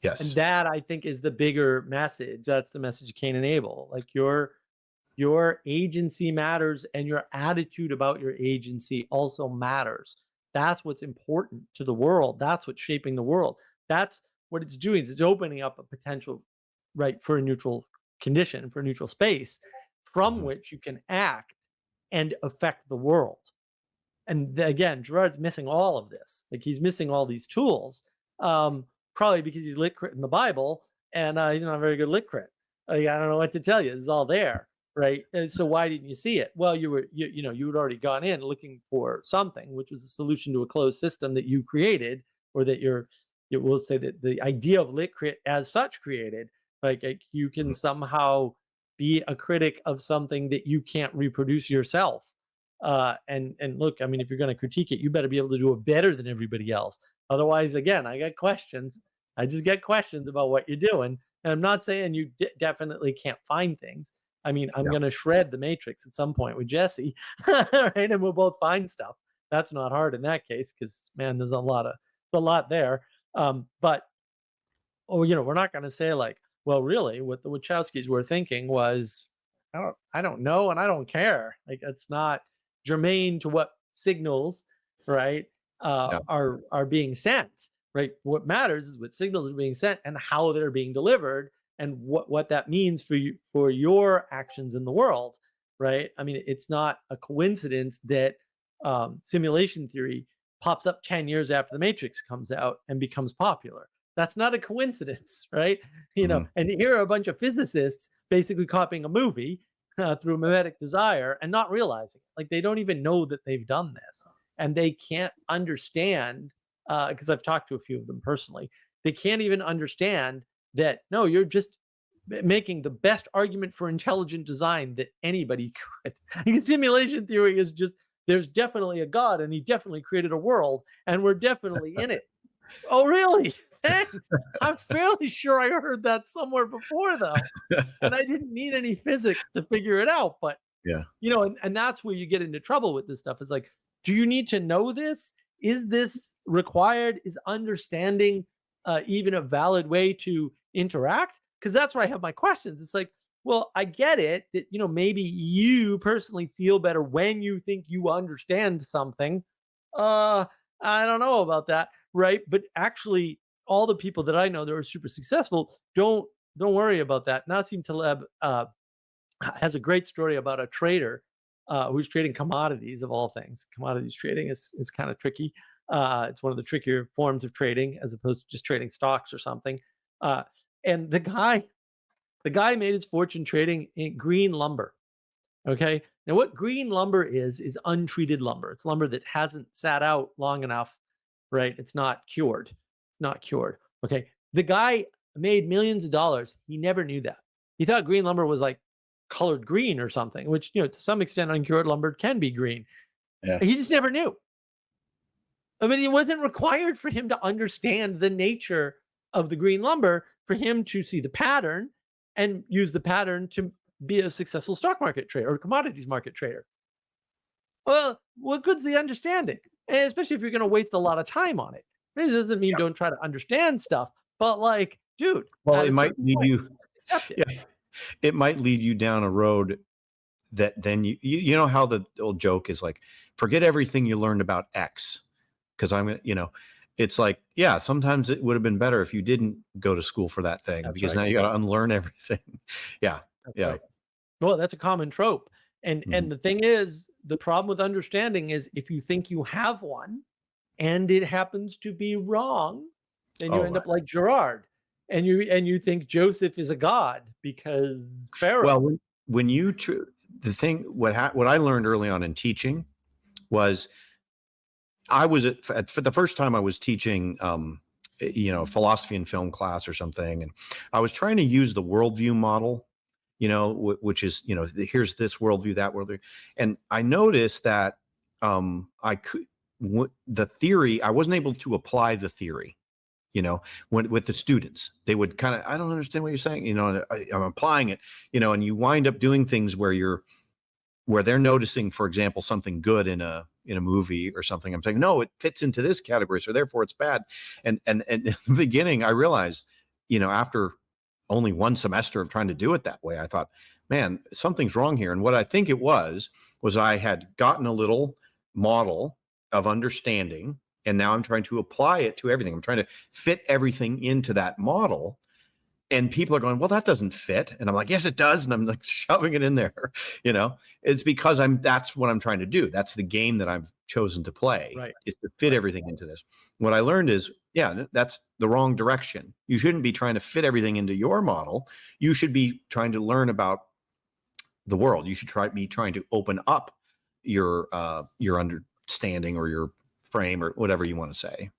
And yes, that I think is the bigger message. That's the message of Cain and Abel. Like your agency matters and your attitude about your agency also matters. That's what's important to the world. That's what's shaping the world. That's what it's doing. It's opening up a potential, right, for a neutral condition, for a neutral space from mhm, which you can act and affect the world. And again, Gerard's missing all of this. Like he's missing all these tools, probably because he's lit crit in the Bible, and he's not a very good lit crit. Like, I don't know what to tell you. It's all there, right? And so why didn't you see it? Well, you had already gone in looking for something, which was a solution to a closed system that you created, or that it will say that the idea of lit crit as such created. Like you can mhm. somehow be a critic of something that you can't reproduce yourself, and look, I mean, if you're going to critique it, you better be able to do it better than everybody else. Otherwise, again, I get questions. I just get questions about what you're doing, and I'm not saying you definitely can't find things. I mean, I'm Yeah, going to shred the matrix at some point with Jesse, right? And we'll both find stuff. That's not hard in that case because man, there's a lot there. But we're not going to say like, well, really, what the Wachowskis were thinking was I don't know, and I don't care. Like, it's not germane to what signals, right, Yeah. are being sent, right? What matters is what signals are being sent and how they're being delivered, and what that means for you, for your actions in the world, right? I mean, it's not a coincidence that simulation theory pops up 10 years after the Matrix comes out and becomes popular. That's not a coincidence, right? Mhm. And here are a bunch of physicists basically copying a movie through mimetic desire and not realizing it. Like, they don't even know that they've done this, and they can't understand, because I've talked to a few of them personally. They can't even understand that, no, you're just making the best argument for intelligent design that anybody could. Because simulation theory is just, there's definitely a god and he definitely created a world and we're definitely in it. Oh, really? Thanks. I'm fairly sure I heard that somewhere before, though, and I didn't need any physics to figure it out. But Yeah. and that's where you get into trouble with this stuff. It's like, do you need to know this? Is this required? Is understanding even a valid way to interact? Because that's where I have my questions. It's like, well, I get it that maybe you personally feel better when you think you understand something. I don't know about that, right? But actually, all the people that I know that are super successful don't worry about that. Nassim Taleb has a great story about a trader who's trading commodities of all things. Commodities trading is kind of tricky. It's one of the trickier forms of trading as opposed to just trading stocks or something. Uh, and the guy made his fortune trading in green lumber. Okay. Now, what green lumber is untreated lumber. It's lumber that hasn't sat out long enough, right? It's not cured. It's not cured. Okay. The guy made millions of dollars. He never knew that. He thought green lumber was like colored green or something, which, to some extent, uncured lumber can be green. Yeah. He just never knew. I mean, it wasn't required for him to understand the nature of the green lumber for him to see the pattern and use the pattern to be a successful stock market trader or commodities market trader. Well, what good's the understanding? And especially if you're going to waste a lot of time on it. It doesn't mean Yeah. don't try to understand stuff, but like, dude, Well, at it a might certain lead point, you. accept it. Yeah. It might lead you down a road that then you know how the old joke is like, forget everything you learned about X. Because it's like, yeah, sometimes it would have been better if you didn't go to school for that thing That's because right. now you got to unlearn everything. Yeah. That's Yeah. right. Well, that's a common trope. And Mhm. and the thing is, the problem with understanding is if you think you have one and it happens to be wrong, then you Oh, end right. up like Girard. And you think Joseph is a god because Well, Pharaoh. when the thing, what I learned early on in teaching was I was for the first time I was teaching, philosophy and film class or something, and I was trying to use the worldview model, which is, here's this worldview, that worldview, and I noticed that I could the theory I wasn't able to apply the theory, when with the students. They would kind of, I don't understand what you're saying, and I'm applying it, and you wind up doing things where they're noticing, for example, something good in a movie or something. I'm saying, no, it fits into this category, so therefore it's bad. And in the beginning, I realized, after only one semester of trying to do it that way, I thought, man, something's wrong here. And what I think it was I had gotten a little model of understanding, and now I'm trying to apply it to everything. I'm trying to fit everything into that model, and people are going, well, that doesn't fit. And I'm like, yes, it does. And I'm like shoving it in there. It's because that's what I'm trying to do. That's the game that I've chosen to play, Right. is to fit Right. everything into this. What I learned is, yeah, that's the wrong direction. You shouldn't be trying to fit everything into your model. You should be trying to learn about the world. You should be trying to open up your understanding or your frame or whatever you want to say.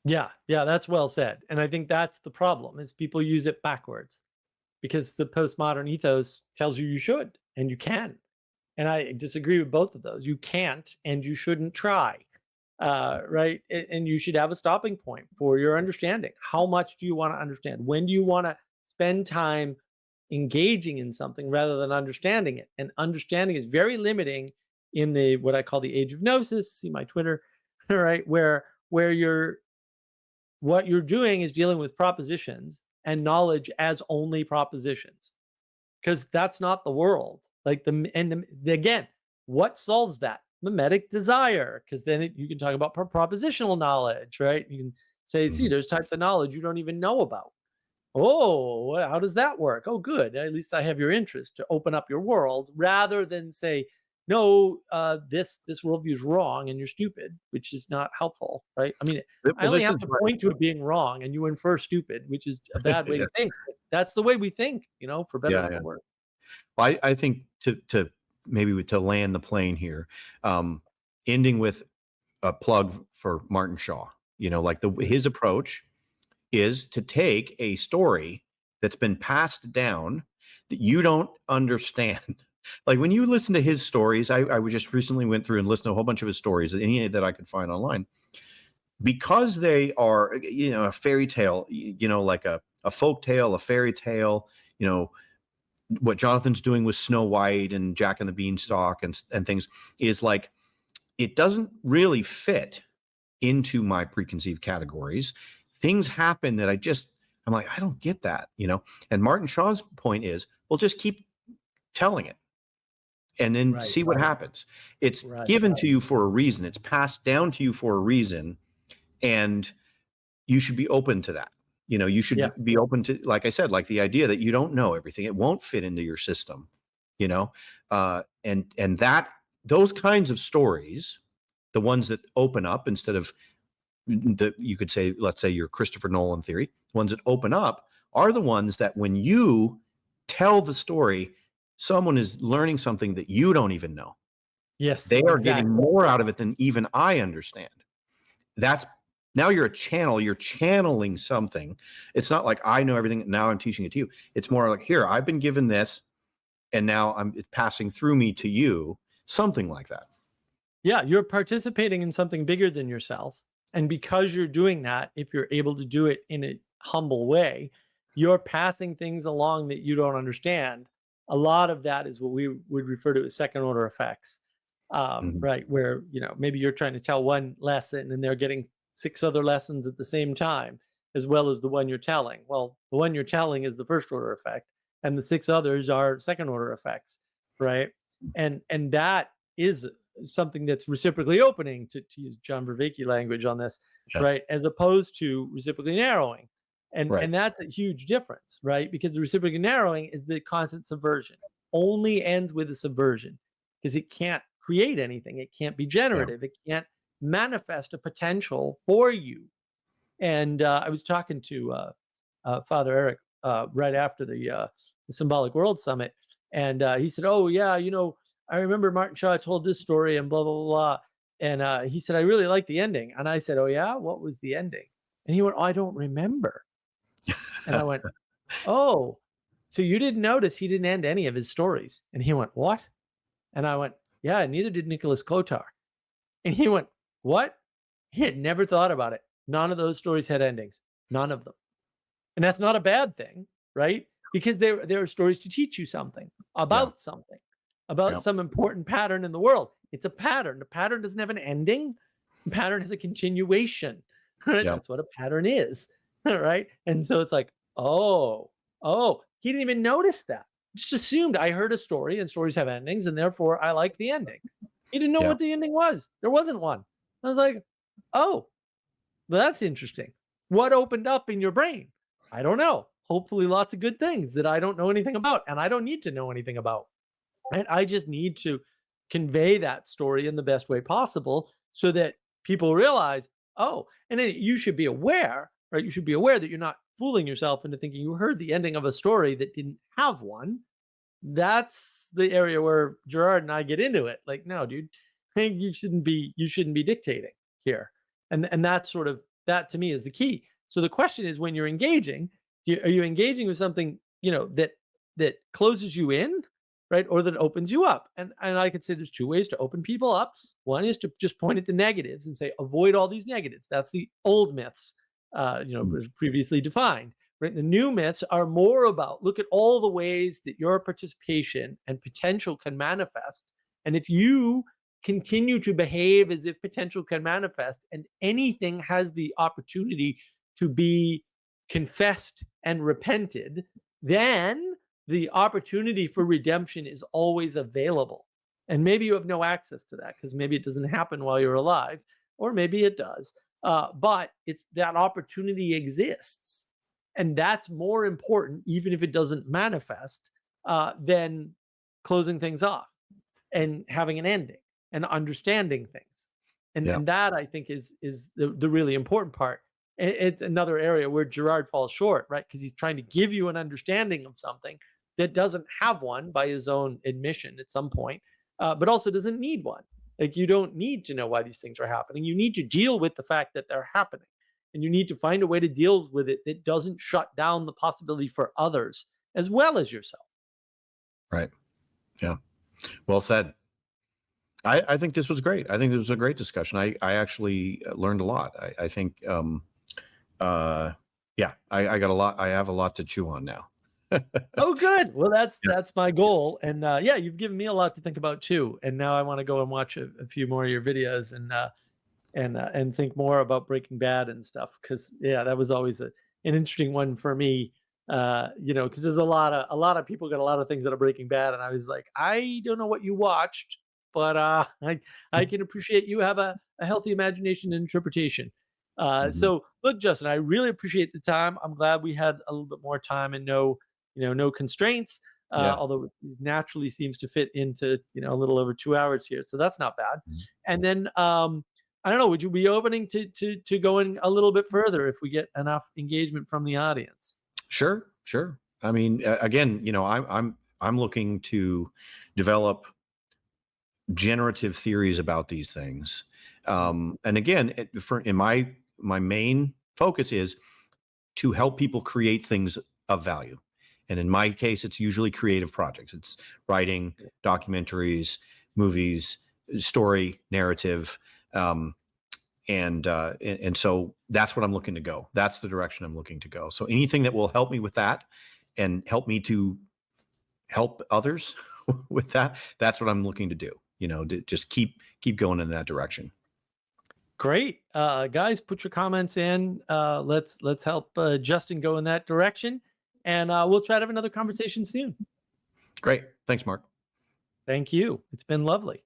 Yeah, yeah, that's well said. And I think that's the problem is people use it backwards because the postmodern ethos tells you should and you can. And I disagree with both of those. You can't and you shouldn't try. Right? And you should have a stopping point for your understanding. How much do you want to understand? When do you want to spend time engaging in something rather than understanding it? And understanding is very limiting in the what I call the age of gnosis. See my Twitter, right? Where you're what you're doing is dealing with propositions and knowledge as only propositions. because that's not the world. Like again, what solves that? Mimetic desire, because then you can talk about propositional knowledge, right? You can say, see, Mhm. there's types of knowledge you don't even know about. Oh, how does that work? Oh, good. At least I have your interest to open up your world, rather than say, no, this worldview is wrong and you're stupid, which is not helpful, right? I mean, I Well, only this is have to what point to it being wrong, and you infer stupid, which is a bad way yeah, to think. But that's the way we think, for better yeah, or yeah. for worse. I think to maybe to land the plane here, um, ending with a plug for Martin Shaw. Like his approach is to take a story that's been passed down that you don't understand. Like when you listen to his stories, I just recently went through and listened to a whole bunch of his stories, any that I could find online, because they are, a fairy tale, like a folk tale, a fairy tale, you know, what Jonathan's doing with Snow White and Jack and the Beanstalk and things is like, it doesn't really fit into my preconceived categories. Things happen that I'm like, I don't get that. And Martin Shaw's point is, well, just keep telling it and then Right, see what happens. It's right. given to you for a reason. It's passed down to you for a reason. And you should be open to that. You Yeah, should be open to, like I said, like the idea that you don't know everything. It won't fit into your system, you know? And that those kinds of stories, the ones that open up instead of you could say, let's say your Christopher Nolan theory, ones that open up are the ones that when you tell the story, someone is learning something that you don't even know. yes, They are getting exactly. more out of it than even I understand. That's Now you're a channel, you're channeling something. It's not like I know everything, now I'm teaching it to you. It's more like, here, I've been given this, and now it's passing through me to you, something like that. Yeah, you're participating in something bigger than yourself. And because you're doing that, if you're able to do it in a humble way, you're passing things along that you don't understand. A lot of that is what we would refer to as second order effects, Mhm. right? Where, maybe you're trying to tell one lesson and they're getting six other lessons at the same time, as well as the one you're telling. Well, the one you're telling is the first order effect, and the six others are second order effects, right? And that is something that's reciprocally opening, to use John Vervaeke language on this, Yeah. right? As opposed to reciprocally narrowing. Right. And that's a huge difference, right? Because the reciprocally narrowing is the constant subversion. Only ends with a subversion because it can't create anything. It can't be Yeah. generative. It can't manifest a potential for you. And I was talking to Father Eric right after the Symbolic World Summit, and he said, "Oh yeah, I remember Martin Shaw told this story and blah blah blah." Blah. And he said, "I really like the ending." And I said, "Oh yeah, what was the ending?" And he went, "Oh, I don't remember." And I went, "Oh, so you didn't notice he didn't end any of his stories?" And he went, "What?" And I went, "Yeah, neither did Nicholas Kotar." And he went, "What?" He had never thought about it. None of those stories had endings. None of them. And that's not a bad thing, right? Because there are stories to teach you Yeah. something, about Yeah. some important pattern in the world. It's a pattern. The pattern doesn't have an ending. The pattern has a continuation. Right? Yeah. That's what a pattern is. Right. And so it's like, oh, he didn't even notice that. Just assumed I heard a story and stories have endings, and therefore I like the ending. He didn't know Yeah. what the ending was. There wasn't one. I was like, oh, well, that's interesting. What opened up in your brain? I don't know. Hopefully, lots of good things that I don't know anything about, and I don't need to know anything about. Right? I just need to convey that story in the best way possible so that people realize, oh, and then you should be aware, right? You should be aware that you're not fooling yourself into thinking you heard the ending of a story that didn't have one. That's the area where Gerard and I get into it. Like, no, dude, I think you shouldn't be dictating here. And that's sort of that to me is the key. So the question is when you're engaging, are you engaging with something, that closes you in, right? Or that opens you up? And I could say there's two ways to open people up. One is to just point at the negatives and say, avoid all these negatives. That's the old myths, Mm. previously defined. Right? The new myths are more about look at all the ways that your participation and potential can manifest. And if you continue to behave as if potential can manifest and anything has the opportunity to be confessed and repented, then the opportunity for redemption is always available. And maybe you have no access to that because maybe it doesn't happen while you're alive, or maybe it does. But it's that opportunity exists. And that's more important, even if it doesn't manifest, than closing things off and having an ending and understanding things. And Yeah. and that I think is the really important part. It's another area where Gerard falls short, right? Because he's trying to give you an understanding of something that doesn't have one by his own admission at some point, but also doesn't need one. Like you don't need to know why these things are happening. You need to deal with the fact that they're happening, and you need to find a way to deal with it that doesn't shut down the possibility for others as well as yourself. Right. Yeah. Well said. I think this was great. I think this was a great discussion. I actually learned a lot. I think, yeah, I got a lot. I have a lot to chew on now. Oh, good. Well, that's Yeah. that's my goal, and yeah, you've given me a lot to think about too. And now I want to go and watch a few more of your videos and think more about Breaking Bad and stuff. Because yeah, that was always an interesting one for me. Because there's a lot of people got a lot of things that are Breaking Bad, and I was like, I don't know what you watched, but I can appreciate you have a healthy imagination and interpretation. Mhm. So look, Justin, I really appreciate the time. I'm glad we had a little bit more time and no constraints. Yeah. Although it naturally seems to fit into a little over 2 hours here, so that's not bad. Mhm. And then I don't know, would you be opening to going a little bit further if we get enough engagement from the audience? Sure. Sure. I mean, again, I'm looking to develop generative theories about these things. Mm. And again, in my main focus is to help people create things of value. And in my case, it's usually creative projects. It's writing, documentaries, movies, story, narrative, um, and so that's what I'm looking to go. That's the direction I'm looking to go. So anything that will help me with that and help me to help others with that, that's what I'm looking to do. To just keep going in that direction. Great, guys, put your comments in. Let's help Justin go in that direction, and we'll try to have another conversation soon. Great. Thanks, Mark. Thank you. It's been lovely.